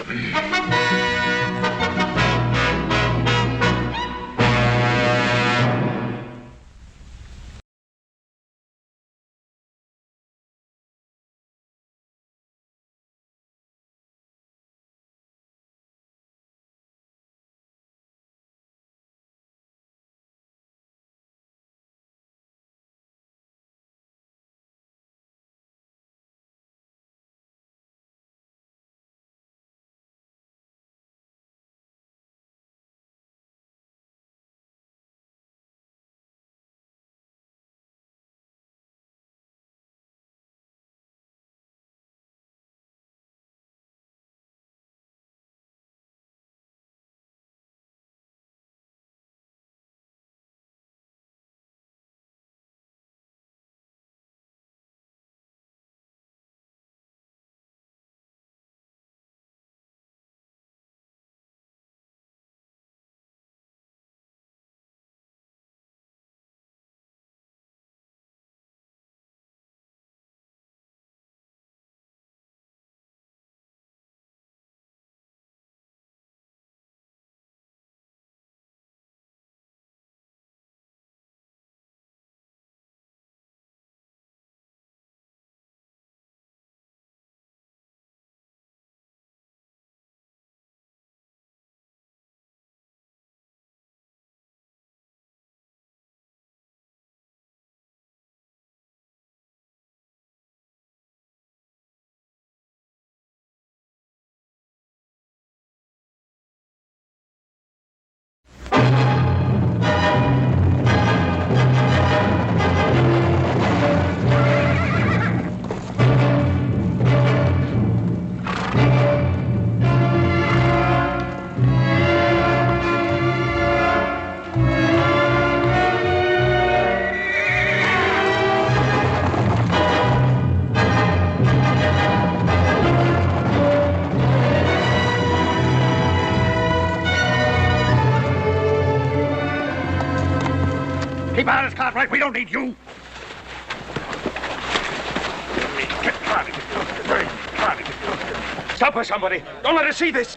Keep out of this Cartwright. We don't need you. Stop her, somebody. Don't let her see this.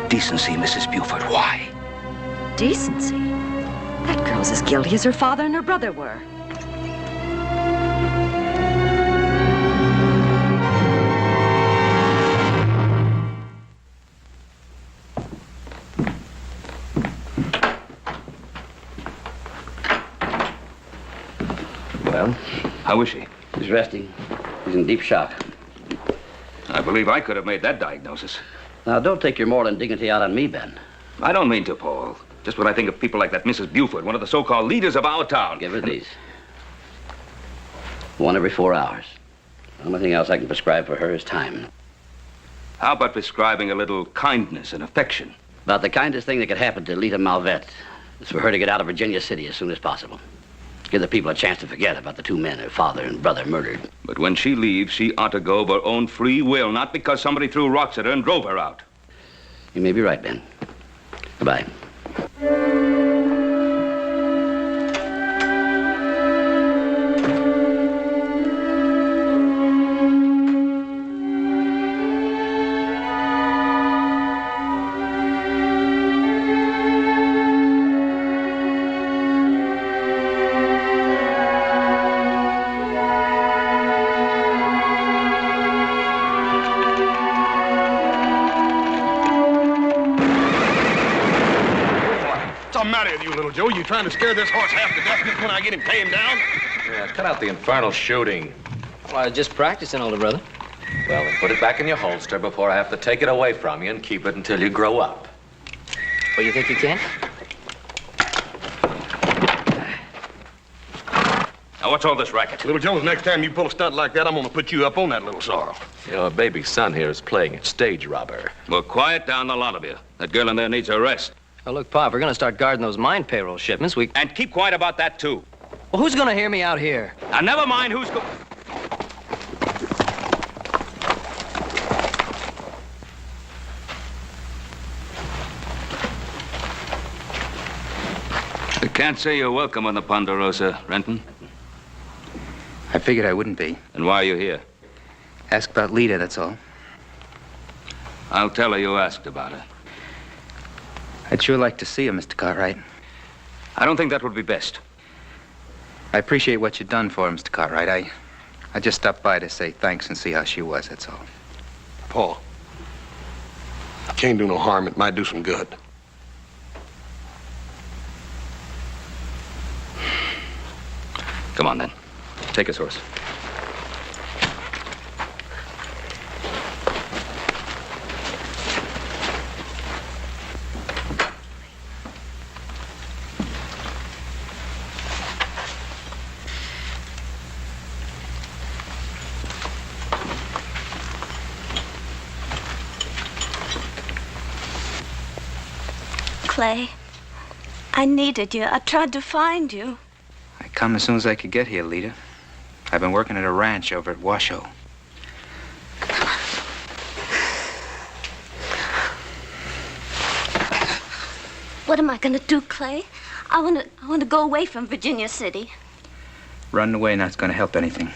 Decency, Mrs. Buford. Why? Decency? That girl's as guilty as her father and her brother were. Well, how is she? She's resting. She's in deep shock. I believe I could have made that diagnosis. Now, don't take your moral indignity out on me, Ben. I don't mean to, Paul. Just when I think of people like that Mrs. Buford, one of the so-called leaders of our town. Give her these. One every 4 hours. The only thing else I can prescribe for her is time. How about prescribing a little kindness and affection? About the kindest thing that could happen to Lita Malvet is for her to get out of Virginia City as soon as possible. Give the people a chance to forget about the two men, her father and brother, murdered. But when she leaves, she ought to go of her own free will, not because somebody threw rocks at her and drove her out. You may be right, Ben. Goodbye. Joe, you trying to scare this horse half to death just when I get him tamed down? Yeah, cut out the infernal shooting. Well, I was just practicing, older brother. Well, then put it back in your holster before I have to take it away from you and keep it until you grow up. Well, you think you can? Now, what's all this racket? Little Jones, next time you pull a stunt like that, I'm gonna put you up on that little sorrel. Your baby son here is playing at stage robber. Well, quiet down, the lot of you. That girl in there needs a rest. Now, look, Pa, if we're going to start guarding those mine payroll shipments, we... And keep quiet about that, too. Well, who's going to hear me out here? Now, never mind who's... I can't say you're welcome on the Ponderosa, Renton. I figured I wouldn't be. And why are you here? Ask about Lita, that's all. I'll tell her you asked about her. I'd sure like to see her, Mr. Cartwright. I don't think that would be best. I appreciate what you've done for her, Mr. Cartwright. I just stopped by to say thanks and see how she was, that's all. Paul, can't do no harm. It might do some good. Come on, then. Take his horse. Clay, I needed you. I tried to find you. I come as soon as I could get here, Lita. I've been working at a ranch over at Washoe. What am I going to do, Clay? I want to go away from Virginia City. Running away not's going to help anything.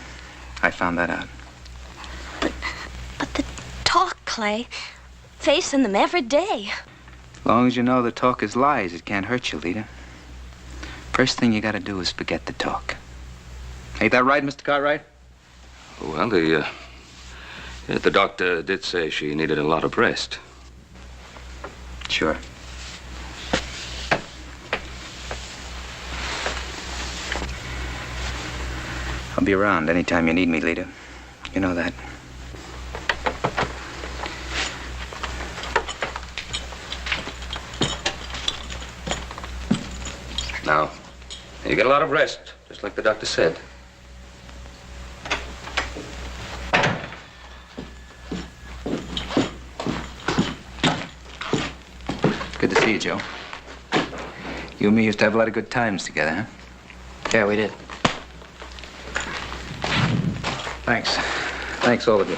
I found that out. But the talk, Clay, facing them every day. As long as you know the talk is lies, it can't hurt you, Lita. First thing you got to do is forget the talk. Ain't that right, Mr. Cartwright? Well, the doctor did say she needed a lot of rest. Sure. I'll be around anytime you need me, Lita. You know that. Now, you get a lot of rest, just like the doctor said. Good to see you, Joe. You and me used to have a lot of good times together, huh? Yeah, we did. Thanks. Thanks, all of you.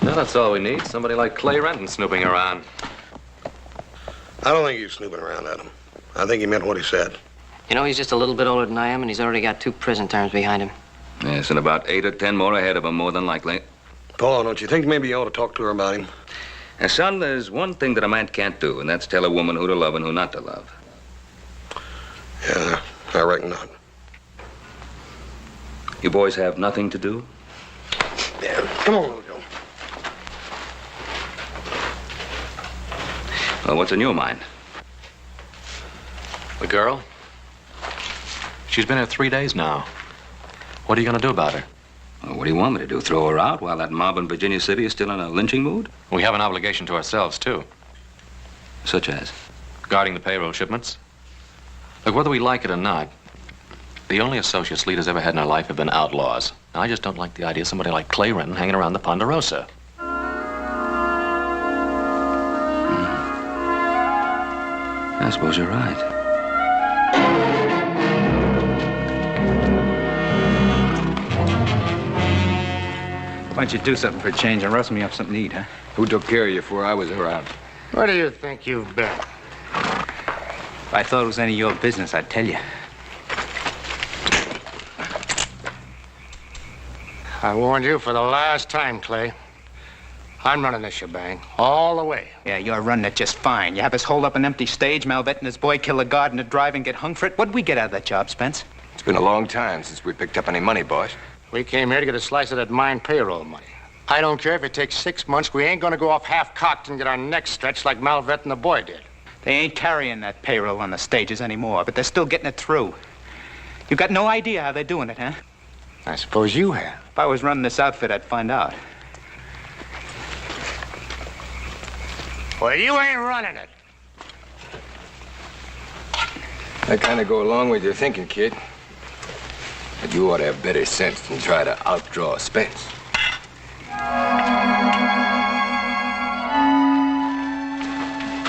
Well, that's all we need. Somebody like Clay Renton snooping around. I don't think he's snooping around, Adam. I think he meant what he said. You know, he's just a little bit older than I am, and he's already got 2 prison terms behind him. Yes, and about 8 or 10 more ahead of him, more than likely. Paul, don't you think maybe you ought to talk to her about him? Now, son, there's one thing that a man can't do, and that's tell a woman who to love and who not to love. Yeah, I reckon not. You boys have nothing to do? Yeah, come on, little Joe. Well, what's in your mind? The girl? She's been here 3 days now. What are you going to do about her? Well, what do you want me to do? Throw her out while that mob in Virginia City is still in a lynching mood? We have an obligation to ourselves, too. Such as? Guarding the payroll shipments. Look, whether we like it or not, the only associates Lita's ever had in her life have been outlaws. Now, I just don't like the idea of somebody like Clay Renton hanging around the Ponderosa. I suppose you're right. Why don't you do something for a change and rustle me up something to eat, huh? Who took care of you before I was around? Where do you think you've been? If I thought it was any of your business, I'd tell you. I warned you for the last time, Clay. I'm running this shebang all the way. Yeah, you're running it just fine. You have us hold up an empty stage, Malvet and his boy kill a guard in a drive and get hung for it. What'd we get out of that job, Spence? It's been a long time since we picked up any money, boss. We came here to get a slice of that mine payroll money. I don't care if it takes 6 months. We ain't gonna go off half-cocked and get our necks stretched like Malvet and the boy did. They ain't carrying that payroll on the stages anymore, but they're still getting it through. You've got no idea how they're doing it, huh? I suppose you have. If I was running this outfit, I'd find out. Well, you ain't running it. I kind of go along with your thinking, kid. But you ought to have better sense than try to outdraw Spence.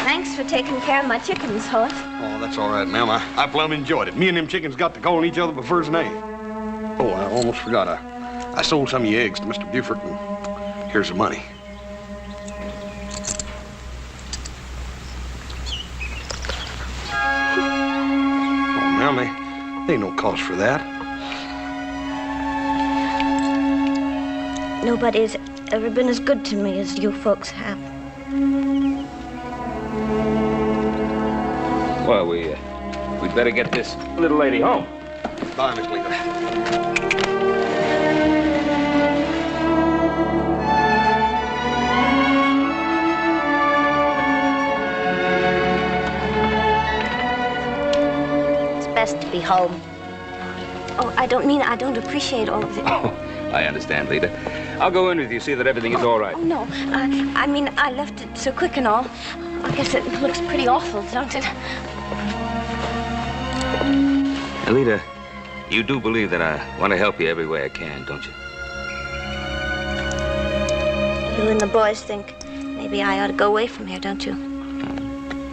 Thanks for taking care of my chickens, Horace. Oh, that's all right, ma'am. I plumb enjoyed it. Me and them chickens got to calling each other by first name. Oh, I almost forgot. I sold some of your eggs to Mr. Buford, and here's the money. Oh, ma'am, there ain't no cost for that. Nobody's ever been as good to me as you folks have. Well, we'd better get this little lady home. Bye, Miss Lita. It's best to be home. Oh, I don't mean I don't appreciate all of it. Oh, I understand, Lita. I'll go in with you, see that everything is all right. Oh, no. I mean, I left it so quick and all. I guess it looks pretty awful, don't it? Now, Lita, you do believe that I want to help you every way I can, don't you? You and the boys think maybe I ought to go away from here, don't you?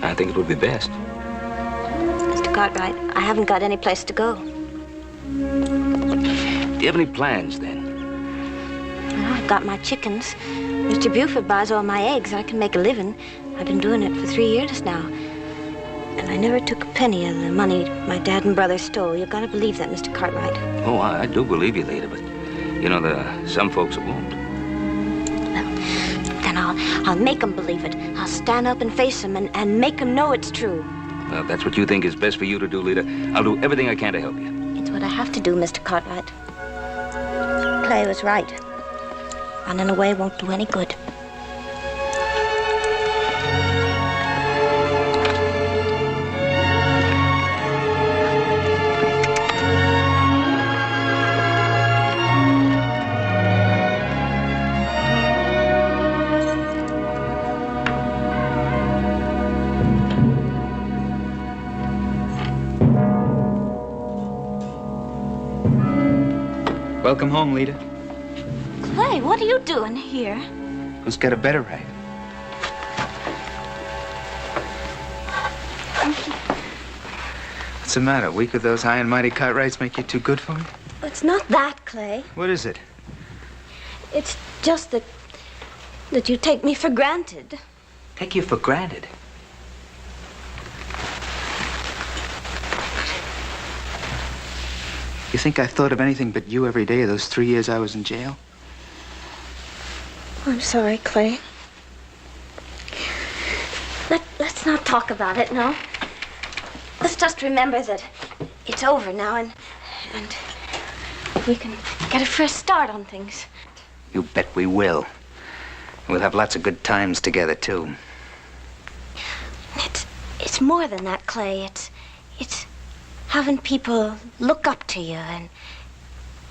I think it would be best. Mr. Cartwright, I haven't got any place to go. Do you have any plans, then? Well, I've got my chickens. Mr. Buford buys all my eggs. I can make a living. I've been doing it for 3 years now. And I never took a penny of the money my dad and brother stole. You've got to believe that, Mr. Cartwright. Oh, I do believe you, Lita, but, you know, there are some folks that won't. Then I'll make them believe it. I'll stand up and face them and make them know it's true. Well, if that's what you think is best for you to do, Lita, I'll do everything I can to help you. It's what I have to do, Mr. Cartwright. Clay was right. Running away won't do any good. Welcome home, Lita. Clay, what are you doing here? Let's get a better right. What's the matter? Weak of those high and mighty Cartwrights make you too good for me? It's not that, Clay. What is it? It's just that you take me for granted. Take you for granted? You think I thought of anything but you every day of those 3 years I was in jail? I'm sorry, Clay. Let's not talk about it, no? Let's just remember that it's over now and we can get a fresh start on things. You bet we will. We'll have lots of good times together, too. It's more than that, Clay. It's having people look up to you, and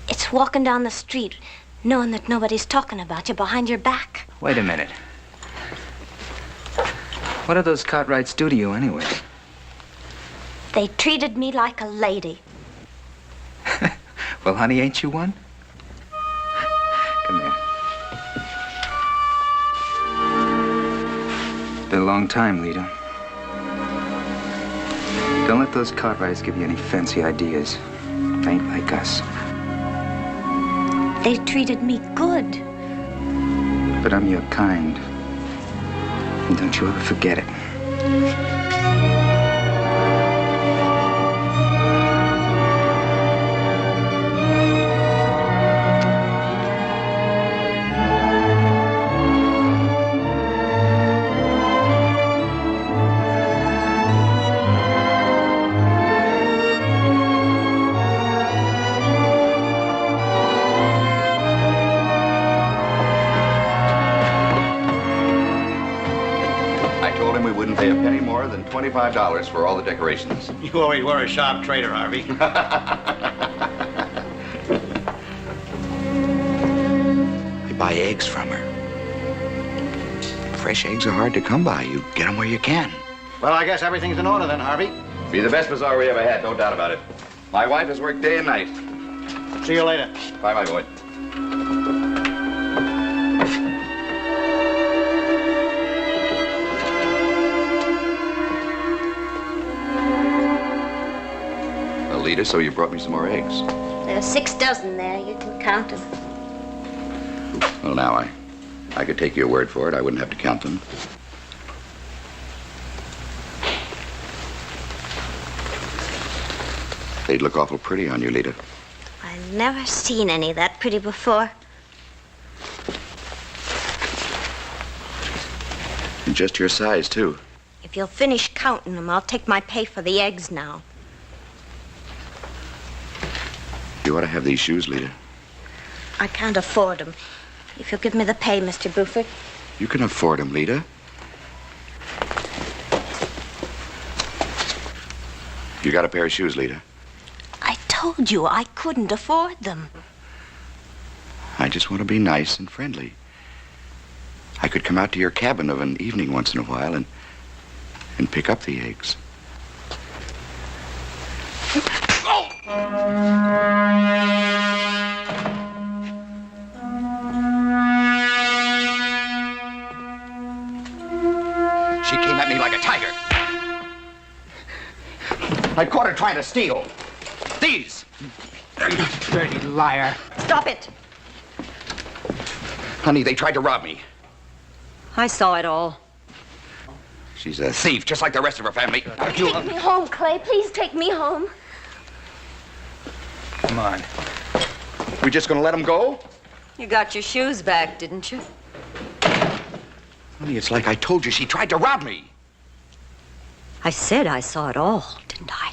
it's walking down the street knowing that nobody's talking about you behind your back. Wait a minute. What do those Cartwrights do to you, anyway? They treated me like a lady. Well, honey, ain't you one? Come here. It's been a long time, Lita. Don't let those Cartwrights give you any fancy ideas. They ain't like us. They treated me good. But I'm your kind. And don't you ever forget it. $25 for all the decorations. You always were a sharp trader, Harvey. I buy eggs from her. Fresh eggs are hard to come by. You get them where you can. Well, I guess everything's in order then, Harvey. Be the best bazaar we ever had, no doubt about it. My wife has worked day and night. See you later. Bye, my boy. Well, Lita, so you brought me some more eggs. There are 6 dozen there. You can count them. Well, now, I could take your word for it. I wouldn't have to count them. They'd look awful pretty on you, Lita. I've never seen any that pretty before. And just your size, too. If you'll finish counting them, I'll take my pay for the eggs now. You ought to have these shoes, Lita. I can't afford them. If you'll give me the pay, Mr. Buford. You can afford them, Lita. You got a pair of shoes, Lita? I told you I couldn't afford them. I just want to be nice and friendly. I could come out to your cabin of an evening once in a while and pick up the eggs. She came at me like a tiger. I caught her trying to steal. These. Dirty liar. Stop it. Honey, they tried to rob me. I saw it all. She's a thief, just like the rest of her family. Take me home, Clay. Please take me home. Come on. We just gonna let them go? You got your shoes back, didn't you? Honey, it's like I told you. She tried to rob me. I said I saw it all, didn't I?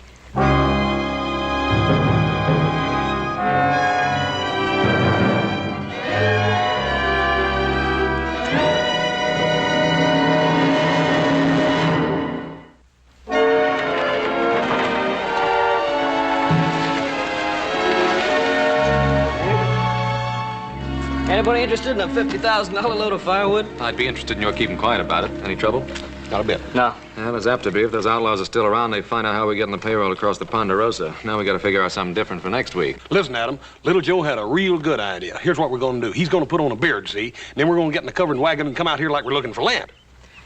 Anybody interested in a $50,000 load of firewood? I'd be interested in your keeping quiet about it. Any trouble? Not a bit. No. Well, there's apt to be. If those outlaws are still around, they find out how we get on the payroll across the Ponderosa. Now we got to figure out something different for next week. Listen, Adam, Little Joe had a real good idea. Here's what we're going to do. He's going to put on a beard, see? And then we're going to get in the covered wagon and come out here like we're looking for land.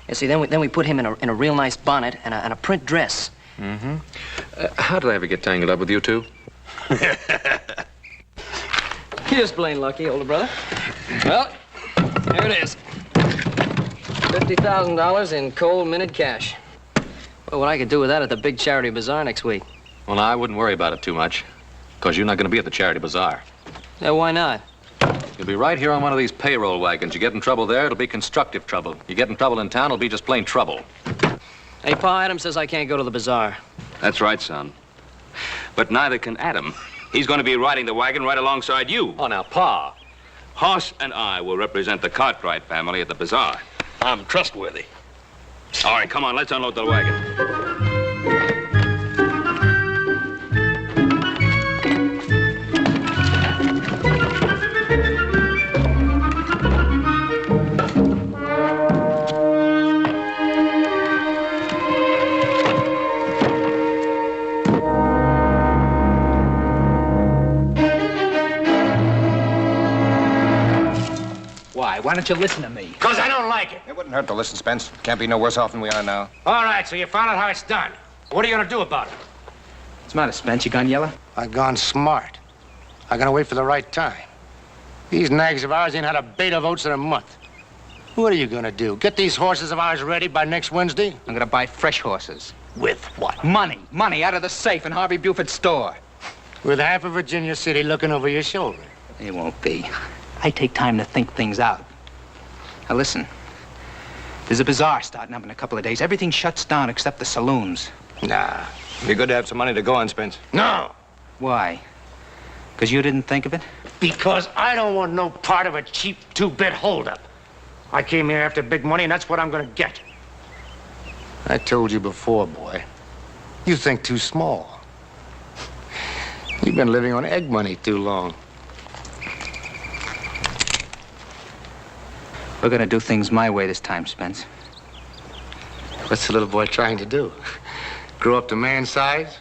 Yeah, see, then we put him in a real nice bonnet and a print dress. Mm-hmm. How did I ever get tangled up with you two? You're just plain lucky, older brother. Well, here it is. $50,000 in cold minute cash. Well, what I could do with that at the big charity bazaar next week. Well, I wouldn't worry about it too much, because you're not going to be at the charity bazaar. Yeah, why not? You'll be right here on one of these payroll wagons. You get in trouble there, it'll be constructive trouble. You get in trouble in town, it'll be just plain trouble. Hey, Pa, Adam says I can't go to the bazaar. That's right, son. But neither can Adam. He's going to be riding the wagon right alongside you. Oh, now, Pa. Hoss and I will represent the Cartwright family at the bazaar. I'm trustworthy. All right, come on, let's unload the wagon. Why don't you listen to me? Because I don't like it. It wouldn't hurt to listen, Spence. Can't be no worse off than we are now. All right, so you found out how it's done. What are you going to do about it? What's the matter, Spence? You gone yellow? I've gone smart. I'm going to wait for the right time. These nags of ours ain't had a bait of oats in a month. What are you going to do? Get these horses of ours ready by next Wednesday? I'm going to buy fresh horses. With what? Money. Money out of the safe in Harvey Buford's store. With half of Virginia City looking over your shoulder. It won't be. I take time to think things out. Now listen, there's a bazaar starting up in a couple of days. Everything shuts down except the saloons. Nah. Be good to have some money to go on, Spence. No. Why? Because you didn't think of it? Because I don't want no part of a cheap two-bit holdup. I came here after big money, and that's what I'm going to get. I told you before, boy. You think too small. You've been living on egg money too long. We're gonna do things my way this time, Spence. What's the little boy trying to do? Grow up to man size?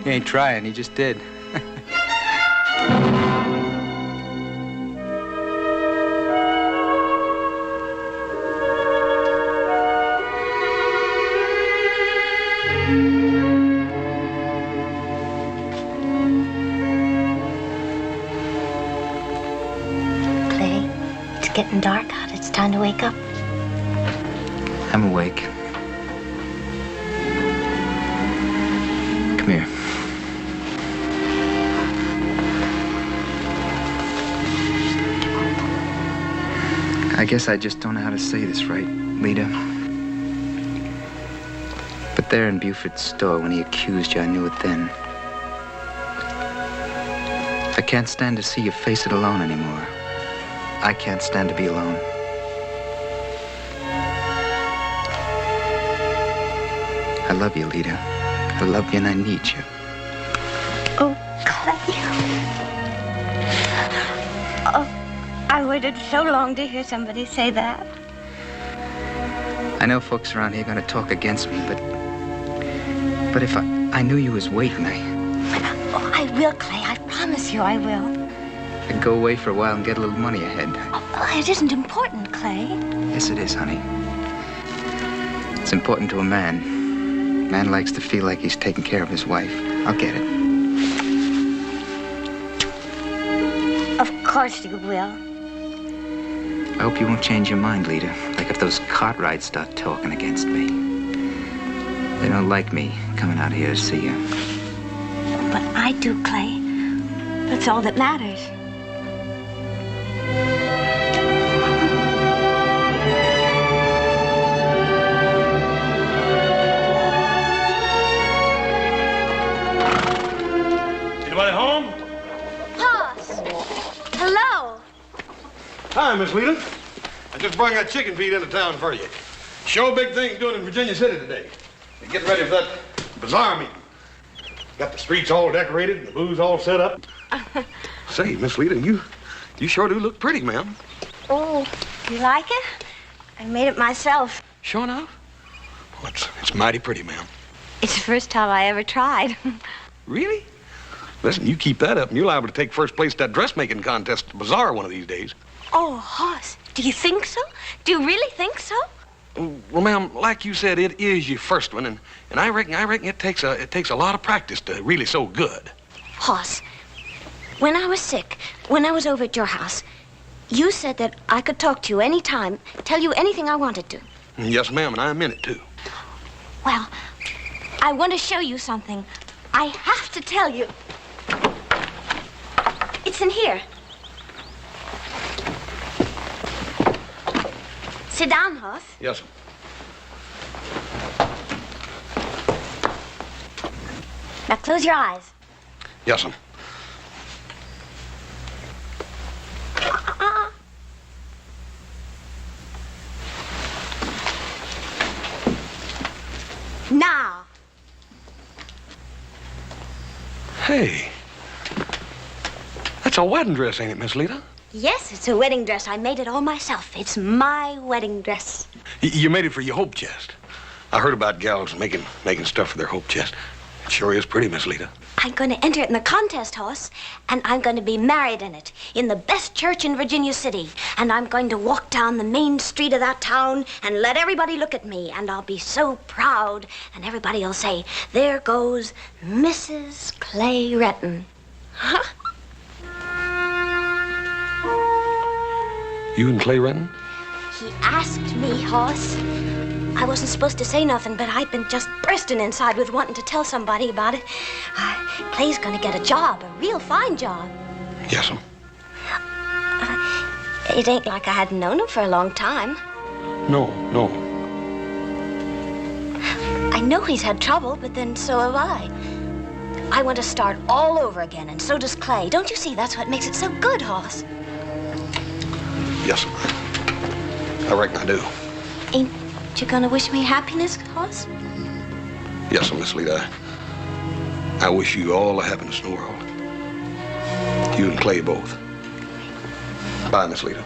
He ain't trying, he just did. Clay, it's getting dark out. It's time to wake up. I'm awake. Come here. I guess I just don't know how to say this right, Lita. But there in Buford's store, when he accused you, I knew it then. I can't stand to see you face it alone anymore. I can't stand to be alone. I love you, Lita. I love you and I need you. Oh, Clay. Oh, I waited so long to hear somebody say that. I know folks around here are gonna talk against me, but if I knew you was waiting, Oh, I will, Clay. I promise you I will. I'd go away for a while and get a little money ahead. Oh, it isn't important, Clay. Yes, it is, honey. It's important to a man. Man likes to feel like he's taking care of his wife. I'll get it. Of course you will. I hope you won't change your mind, Lita. Like if those Cartwrights start talking against me. They don't like me coming out here to see you. But I do, Clay. That's all that matters. Anybody home? Hoss! Hello! Hi, Miss Lita. I just brought that chicken feed into town for you. Show big things doing in Virginia City today. They're getting ready for that bazaar meeting. Got the streets all decorated and the booze all set up. Say, Miss Lita, you sure do look pretty, ma'am. Oh, you like it? I made it myself. Sure enough? Well, it's mighty pretty, ma'am. It's the first time I ever tried. Really? Listen, you keep that up and you're liable to take first place at that dressmaking contest at the bazaar one of these days. Oh, Hoss, do you think so? Do you really think so? Well, ma'am, like you said, it is your first one, and I reckon it takes a lot of practice to really so good. Hoss, when I was sick, when I was over at your house, you said that I could talk to you any time, tell you anything I wanted to. Yes, ma'am, and I meant it, too. Well, I want to show you something. I have to tell you. It's in here. Sit down, Hoss. Yes, Now close your eyes. yes, ma'am. Now. Hey, that's a wedding dress, ain't it, Miss Lita? Yes, it's a wedding dress. I made it all myself. It's my wedding dress. You made it for your hope chest. I heard about gals making stuff for their hope chest. It sure is pretty, Miss Lita. I'm going to enter it in the contest, Hoss, and I'm going to be married in it, in the best church in Virginia City. And I'm going to walk down the main street of that town and let everybody look at me, and I'll be so proud, and everybody will say, there goes Mrs. Clay Retton. You and Clay Retton? He asked me, Hoss. I wasn't supposed to say nothing, but I've been just bursting inside with wanting to tell somebody about it. Clay's gonna get a job, a real fine job. Yes, ma'am. It ain't like I hadn't known him for a long time. No. I know he's had trouble, but then so have I. I want to start all over again, and so does Clay. Don't you see? That's what makes it so good, Hoss. Yes, sir. I reckon I do. Ain't you gonna wish me happiness, Hoss? Yes, sir, Miss Lita. I wish you all the happiness in the world. You and Clay both. Bye, Miss Lita.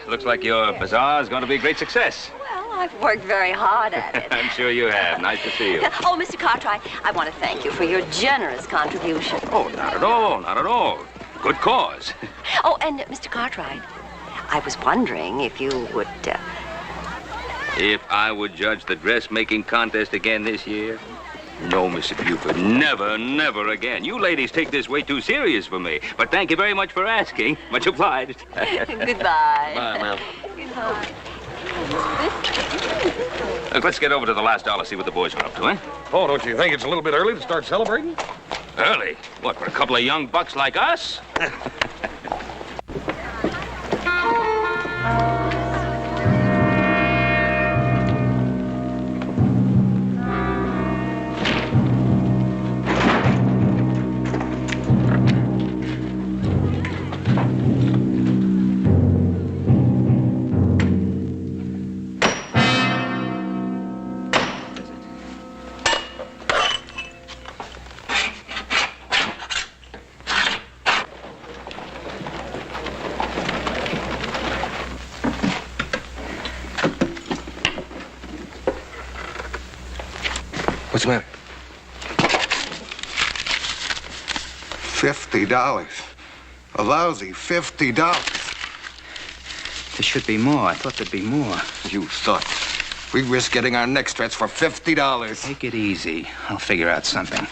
Looks like your bazaar is going to be a great success. Well, I've worked very hard at it. I'm sure you have. Nice to see you. Oh, Mr. Cartwright, I want to thank you for your generous contribution. Oh, not at all, not at all. Good cause. Oh, and Mr. Cartwright, I was wondering if you would... If I would judge the dressmaking contest again this year? No, Mr. Buford, never, never again. You ladies take this way too serious for me. But thank you very much for asking. Much obliged. Goodbye. Bye, ma'am. Goodbye. Look, let's get over to the last dollar, see what the boys are up to, eh? Oh, don't you think it's a little bit early to start celebrating? Early? What, for a couple of young bucks like us? What's the matter? $50. A lousy $50. There should be more. I thought there'd be more. You thought. We risk getting our necks stretched for $50. Take it easy. I'll figure out something.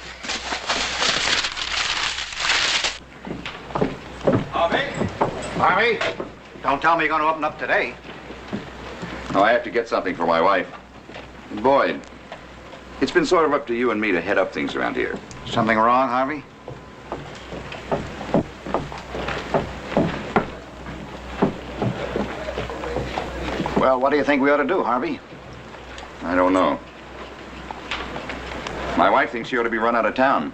Harvey, don't tell me you're going to open up today. No, I have to get something for my wife. Boyd, it's been sort of up to you and me to head up things around here. Something wrong, Harvey? Well, what do you think we ought to do, Harvey? I don't know. My wife thinks she ought to be run out of town.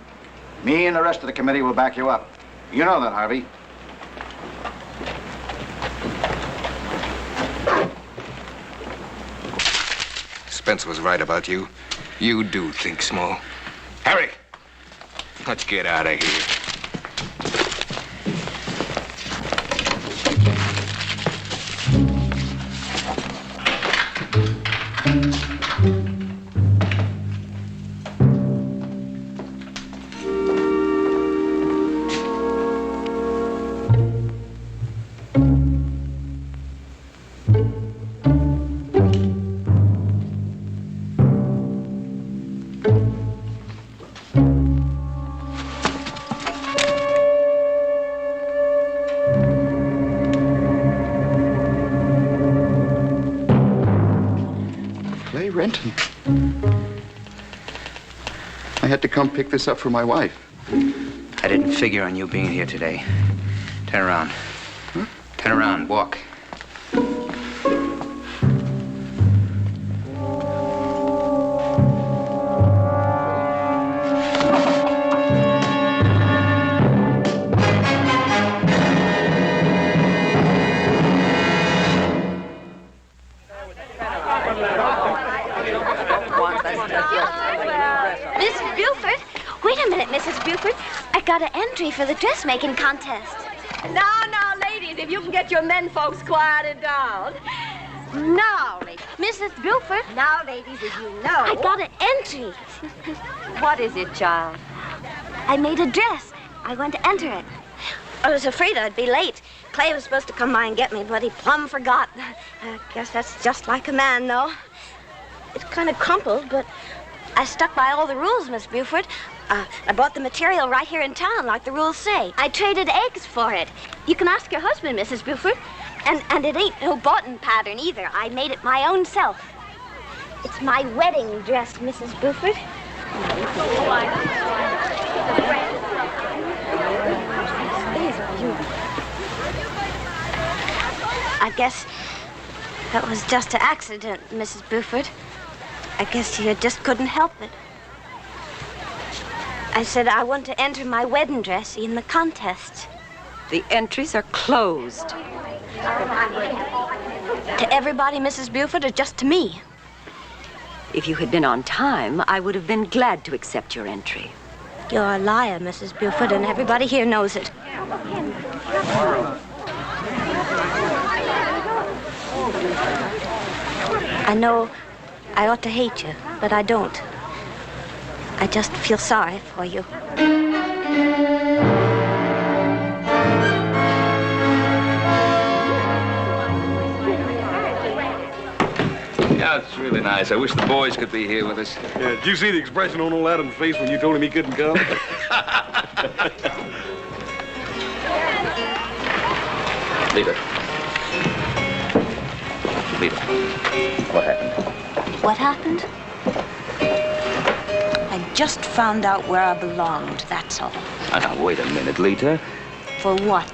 Me and the rest of the committee will back you up. You know that, Harvey. Spence was right about you. You do think small. Harry, let's get out of here. Renton. I had to come pick this up for my wife. I didn't figure on you being here today. Turn around. Huh? Turn around. Walk. Mrs. Buford? Wait a minute, Mrs. Buford. I got an entry for the dressmaking contest. Now, ladies, if you can get your men folks quieted down. Now, ladies. Mrs. Buford. Now, ladies, as you know. I got an entry. What is it, child? I made a dress. I want to enter it. I was afraid I'd be late. Clay was supposed to come by and get me, but he plumb forgot. I guess that's just like a man, though. It's kind of crumpled, but I stuck by all the rules, Miss Buford. I bought the material right here in town, like the rules say. I traded eggs for it. You can ask your husband, Mrs. Buford. And it ain't no boughten pattern either. I made it my own self. It's my wedding dress, Mrs. Buford. I guess that was just an accident, Mrs. Buford. I guess you just couldn't help it. I said I want to enter my wedding dress in the contest. The entries are closed. To everybody, Mrs. Buford, or just to me? If you had been on time, I would have been glad to accept your entry. You're a liar, Mrs. Buford, and everybody here knows it. I know I ought to hate you, but I don't. I just feel sorry for you. Yeah, it's really nice. I wish the boys could be here with us. Yeah, did you see the expression on old Adam's face when you told him he couldn't come? Leave it. Leave it. What happened? What happened? I just found out where I belonged, that's all. Now, wait a minute, Lita. For what?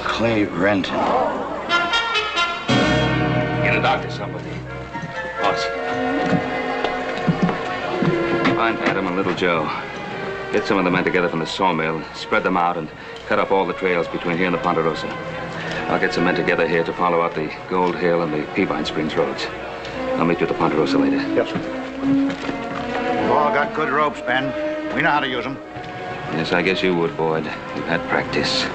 Clay Renton. Get a doctor, somebody. Boss. Find Adam and Little Joe. Get some of the men together from the sawmill, spread them out, and cut up all the trails between here and the Ponderosa. I'll get some men together here to follow out the Gold Hill and the Peavine Springs roads. I'll meet you at the Ponderosa later. Yes, sir. We've all got good ropes, Ben. We know how to use them. Yes, I guess you would, Boyd. You've had practice.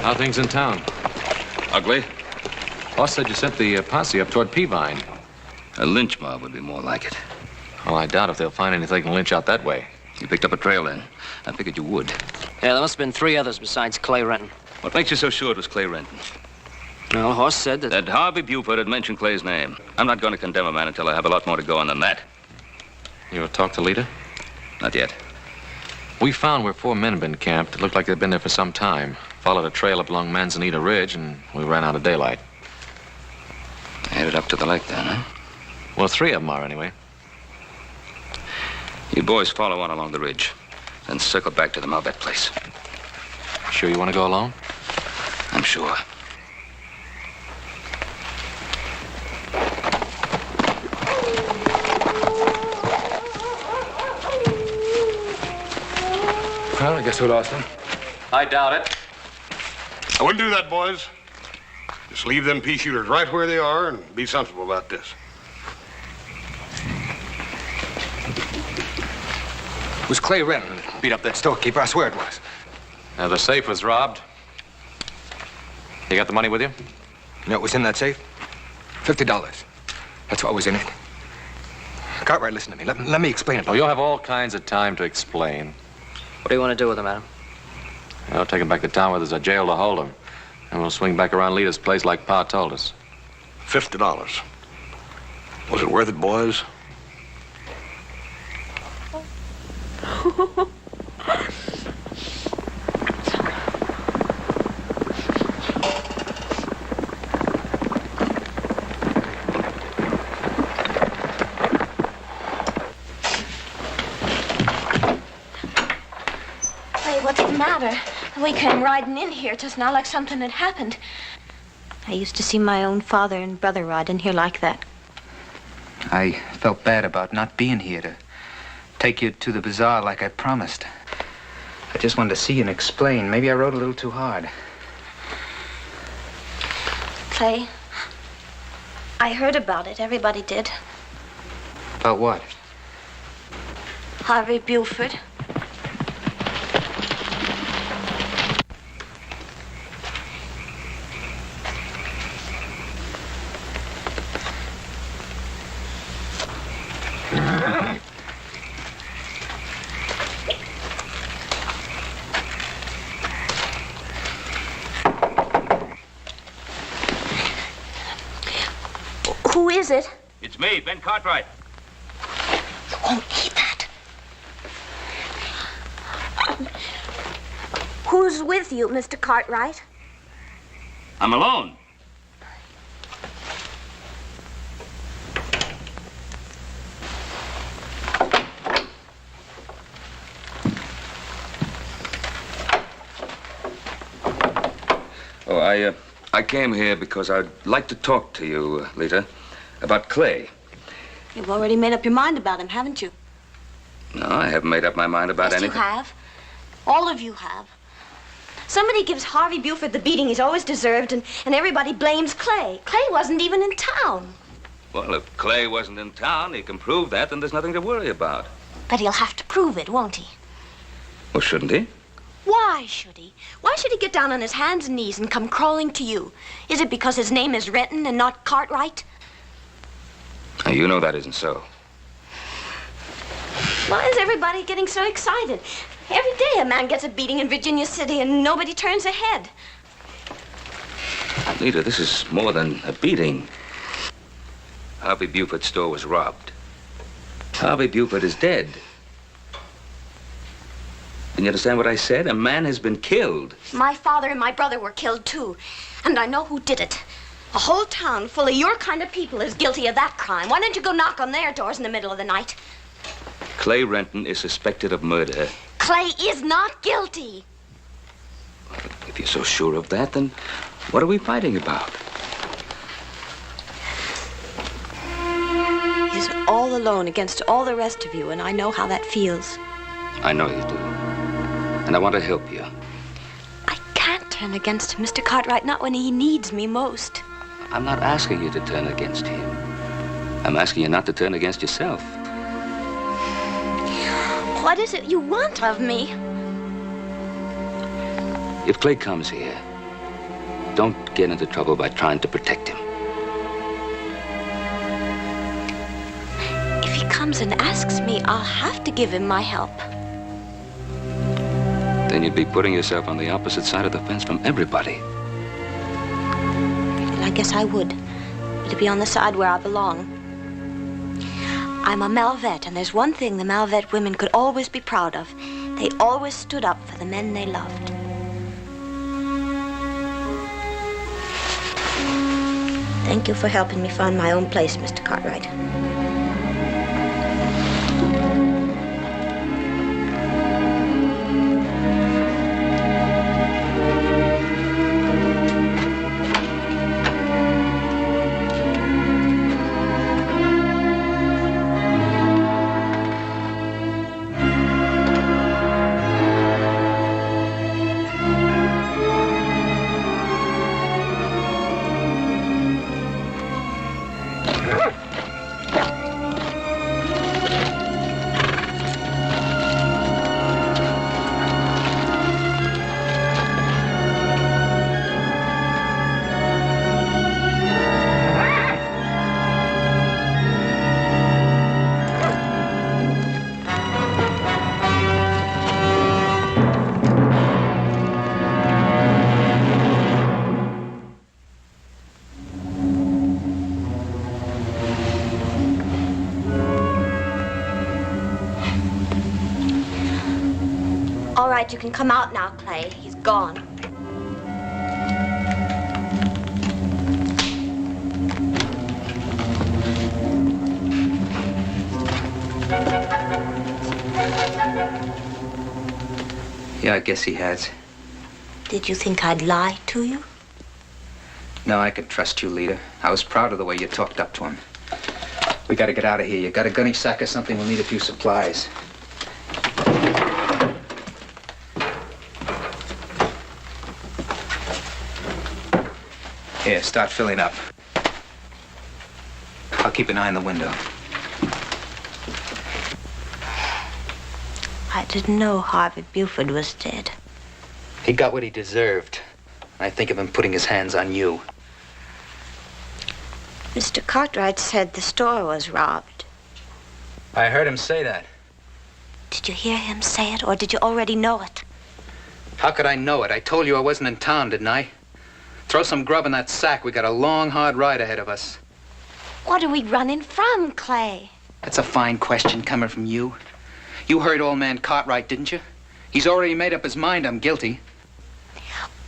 How are things in town? Ugly? Boss said you sent the posse up toward Peavine. A lynch mob would be more like it. Well, I doubt if they'll find anything they can lynch out that way. You picked up a trail then. I figured you would. Yeah, there must have been 3 others besides Clay Renton. What makes you so sure it was Clay Renton? Well, Horst said that... That Harvey Buford had mentioned Clay's name. I'm not going to condemn a man until I have a lot more to go on than that. You ever talked to Lita? Not yet. We found where 4 men had been camped. It looked like they'd been there for some time. Followed a trail up along Manzanita Ridge, and we ran out of daylight. Headed up to the lake then, huh? Well, 3 of them are, anyway. You boys follow on along the ridge, then circle back to the Malvet place. Sure you want to go alone? I'm sure. Well, I guess we lost him. I doubt it. I wouldn't do that, boys. Just leave them pea shooters right where they are and be sensible about this. It was Clay Renton that beat up that storekeeper. I swear it was. The safe was robbed. You got the money with you? You know what was in that safe? $50. That's what was in it. Cartwright, listen to me. Let me explain it. Oh, you'll have all kinds of time to explain. What do you want to do with him, Adam? I'll take him back to town where there's a jail to hold him. And we'll swing back around Lita's place like Pa told us. $50. Was it worth it, boys? Hey, what's the matter? We came riding in here just now like something had happened. I used to see my own father and brother ride in here like that. I felt bad about not being here to take you to the bazaar like I promised. I just wanted to see you and explain. Maybe I rode a little too hard. Clay, I heard about it. Everybody did. About what? Harvey Buford. Who is it? It's me, Ben Cartwright. You won't eat that. Who's with you, Mr. Cartwright? I'm alone. Oh, I came here because I'd like to talk to you, Lita, about Clay. You've already made up your mind about him, haven't you? No, I haven't made up my mind about Yes, anything. you have. All of you have. Somebody gives Harvey Buford the beating he's always deserved, and everybody blames Clay. Clay wasn't even in town. Well, if Clay wasn't in town, he can prove that, then there's nothing to worry about. But he'll have to prove it, won't he? Well, shouldn't he? Why should he? Why should he get down on his hands and knees and come crawling to you? Is it because his name is Renton and not Cartwright? Now, you know that isn't so. Why is everybody getting so excited? Every day a man gets a beating in Virginia City and nobody turns a head. Lita, this is more than a beating. Harvey Buford's store was robbed. Harvey Buford is dead. Can you understand what I said? A man has been killed. My father and my brother were killed too, and I know who did it. A whole town full of your kind of people is guilty of that crime. Why don't you go knock on their doors in the middle of the night? Clay Renton is suspected of murder. Clay is not guilty. If you're so sure of that, then what are we fighting about? He's all alone against all the rest of you, and I know how that feels. I know you do. And I want to help you. I can't turn against him, Mr. Cartwright, not when he needs me most. I'm not asking you to turn against him. I'm asking you not to turn against yourself. What is it you want of me? If Clay comes here, don't get into trouble by trying to protect him. If he comes and asks me, I'll have to give him my help. Then you'd be putting yourself on the opposite side of the fence from everybody. Well, I guess I would. But to be on the side where I belong. I'm a Malvette, and there's one thing the Malvette women could always be proud of. They always stood up for the men they loved. Thank you for helping me find my own place, Mr. Cartwright. All right, you can come out now, Clay. He's gone. Yeah, I guess he has. Did you think I'd lie to you? No, I could trust you, Lita. I was proud of the way you talked up to him. We gotta get out of here. You got a gunny sack or something? We'll need a few supplies. Here, start filling up. I'll keep an eye on the window. I didn't know Harvey Buford was dead. He got what he deserved. I think of him putting his hands on you. Mr. Cartwright said the store was robbed. I heard him say that. Did you hear him say it, or did you already know it? How could I know it? I told you I wasn't in town, didn't I? Throw some grub in that sack. We got a long, hard ride ahead of us. What are we running from, Clay? That's a fine question coming from you. You heard old man Cartwright, didn't you? He's already made up his mind I'm guilty.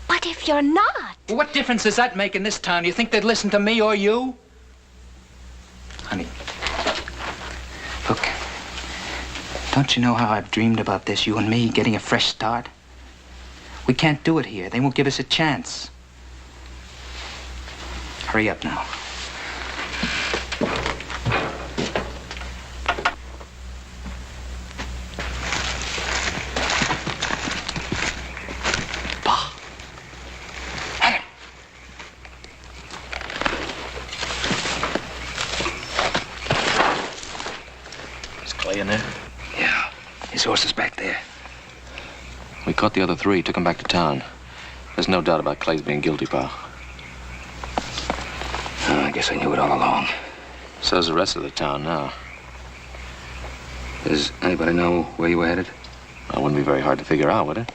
But if you're not... Well, what difference does that make in this town? You think they'd listen to me or you? Honey, look, don't you know how I've dreamed about this, you and me, getting a fresh start? We can't do it here. They won't give us a chance. Hurry up now. In there? Yeah. His horse is back there. We caught the other three, took them back to town. There's no doubt about Clay's being guilty, pal. Oh, I guess I knew it all along. So's the rest of the town now. Does anybody know where you were headed? Well, it wouldn't be very hard to figure out, would it?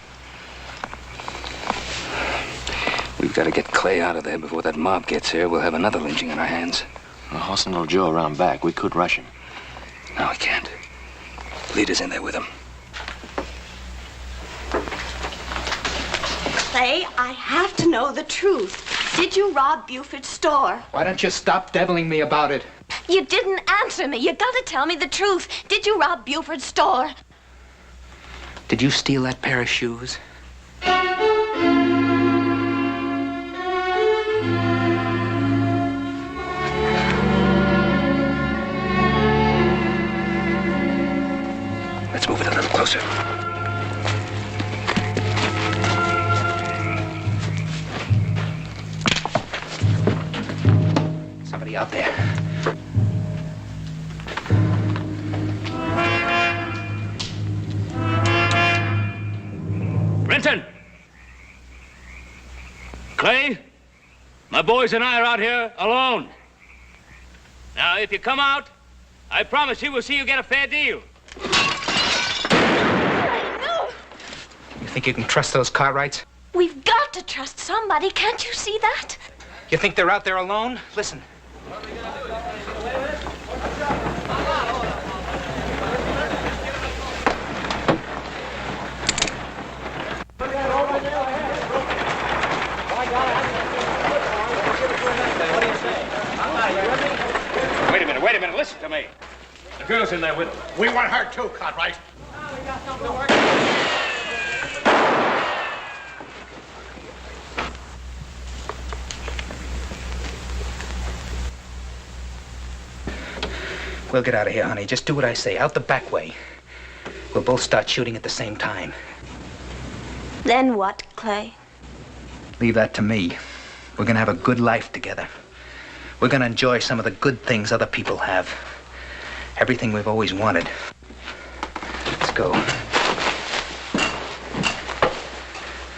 We've got to get Clay out of there before that mob gets here. We'll have another lynching on our hands. Well, hossing old Joe around back. We could rush him. No, we can't. Lita's in there with him. Clay, I have to know the truth. Did you rob Buford's store? Why don't you stop deviling me about it? You didn't answer me. You gotta tell me the truth. Did you rob Buford's store? Did you steal that pair of shoes? Let's move it a little closer. Somebody out there. Renton! Clay, my boys and I are out here alone. Now, if you come out, I promise you we'll see you get a fair deal. You think you can trust those Cartwrights? We've got to trust somebody. Can't you see that? You think they're out there alone? Listen. Wait a minute, listen to me. The girl's in there with them. We want her too, Cartwright. We'll get out of here, honey. Just do what I say. Out the back way. We'll both start shooting at the same time. Then what, Clay? Leave that to me. We're gonna have a good life together. We're gonna enjoy some of the good things other people have. Everything we've always wanted. Let's go.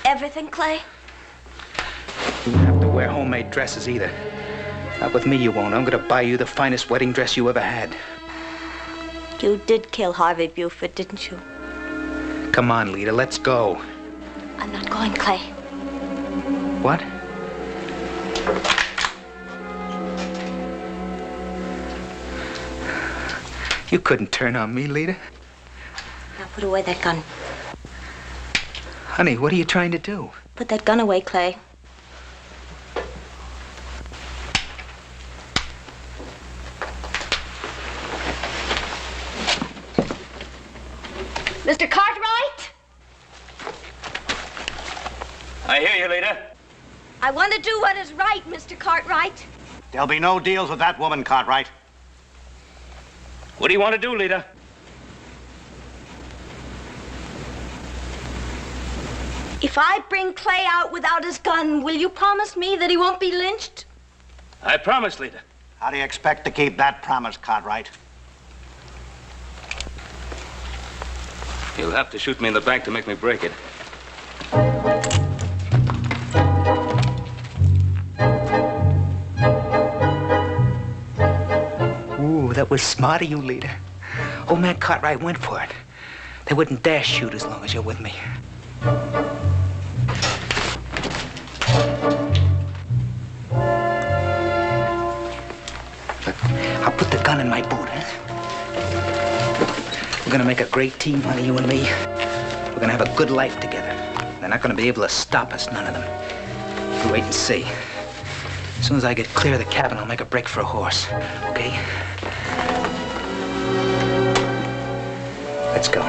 Everything, Clay? You won't have to wear homemade dresses either. Not with me, you won't. I'm gonna buy you the finest wedding dress you ever had. You did kill Harvey Buford, didn't you? Come on, Lita, let's go. I'm not going, Clay. What? You couldn't turn on me, Lita. Now put away that gun. Honey, what are you trying to do? Put that gun away, Clay. Mr. Cartwright? I hear you, Lita. I want to do what is right, Mr. Cartwright. There'll be no deals with that woman, Cartwright. What do you want to do, Lita? If I bring Clay out without his gun, will you promise me that he won't be lynched? I promise, Lita. How do you expect to keep that promise, Cartwright? You'll have to shoot me in the back to make me break it. Ooh, that was smart of you, Lita. Old man Cartwright went for it. They wouldn't dare shoot as long as you're with me. Look, I'll put the gun in my boot, huh? We're gonna make a great team, honey, you and me. We're gonna have a good life together. They're not gonna be able to stop us, none of them. You wait and see. As soon as I get clear of the cabin, I'll make a break for a horse, okay? Let's go.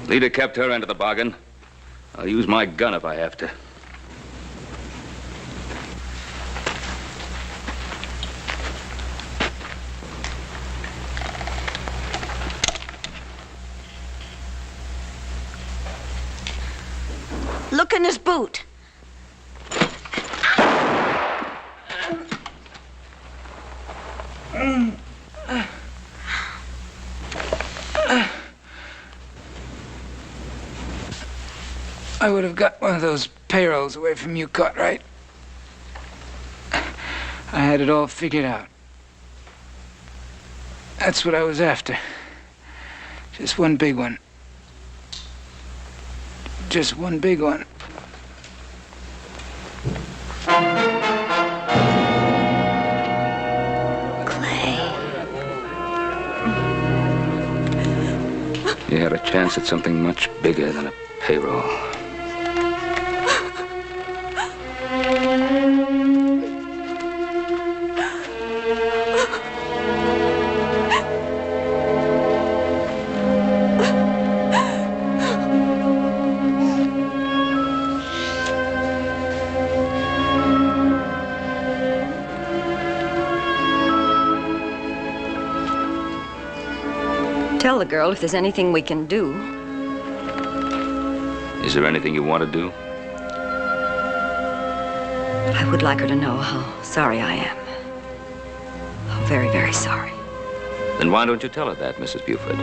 Lita kept her end of the bargain. I'll use my gun if I have to. Look in his boot. I would have got one of those payrolls away from you, Cartwright. I had it all figured out. That's what I was after. Just one big one. Just one big one. You had a chance at something much bigger than a payroll. Tell the girl if there's anything we can do. Is there anything you want to do? I would like her to know how sorry I am. How very, very sorry. Then why don't you tell her that, Mrs. Buford?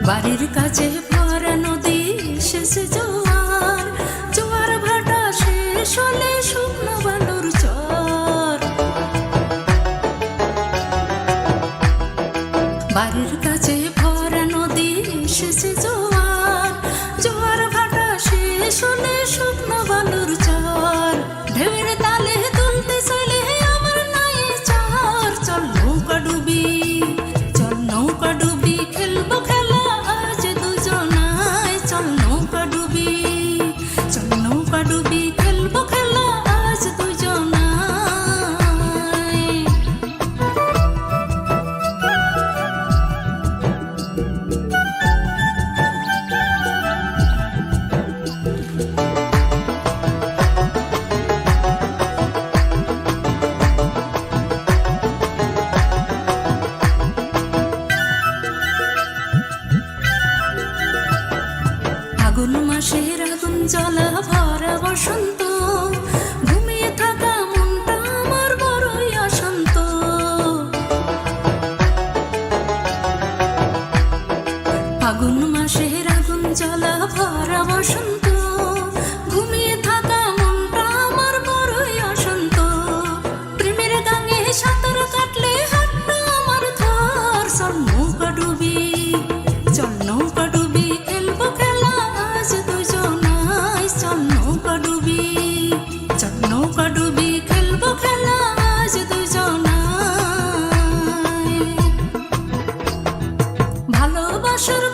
বাড়ির কাছে ভরা নদী শেষে জোয়ার জোয়ার ভাটা শেষ হলে শুকনো বালুর চর বাড়ির কাছে ভরা নদী শেষে জোয়ার জোয়ার ভাটা শেষ হলে শুকনো বালুর চর ঢেউয়ের তালে তুলতে চলে আমার নাই চার মাসের আগুন জ্বলা ভরা বসন্ত ঘুমিয়ে থাকা মনটা আমার বড়ই অশান্ত ফাগুন মাসের আগুন জ্বলা ভরা বসন্ত ঘুমিয়ে থাকা মনটা আমার বড়ই অশান্ত প্রেমের গাঙে সাঁতার কাটলে হাতটা আমার ধর চল নৌকা ডুবি চল নৌকা ডুবি খেলবো খেলা আজ দুজনাই চল নৌকা ডুবি চল নৌকা ডুবি খেলবো খেলা আজ দুজনাই ভালোবাসার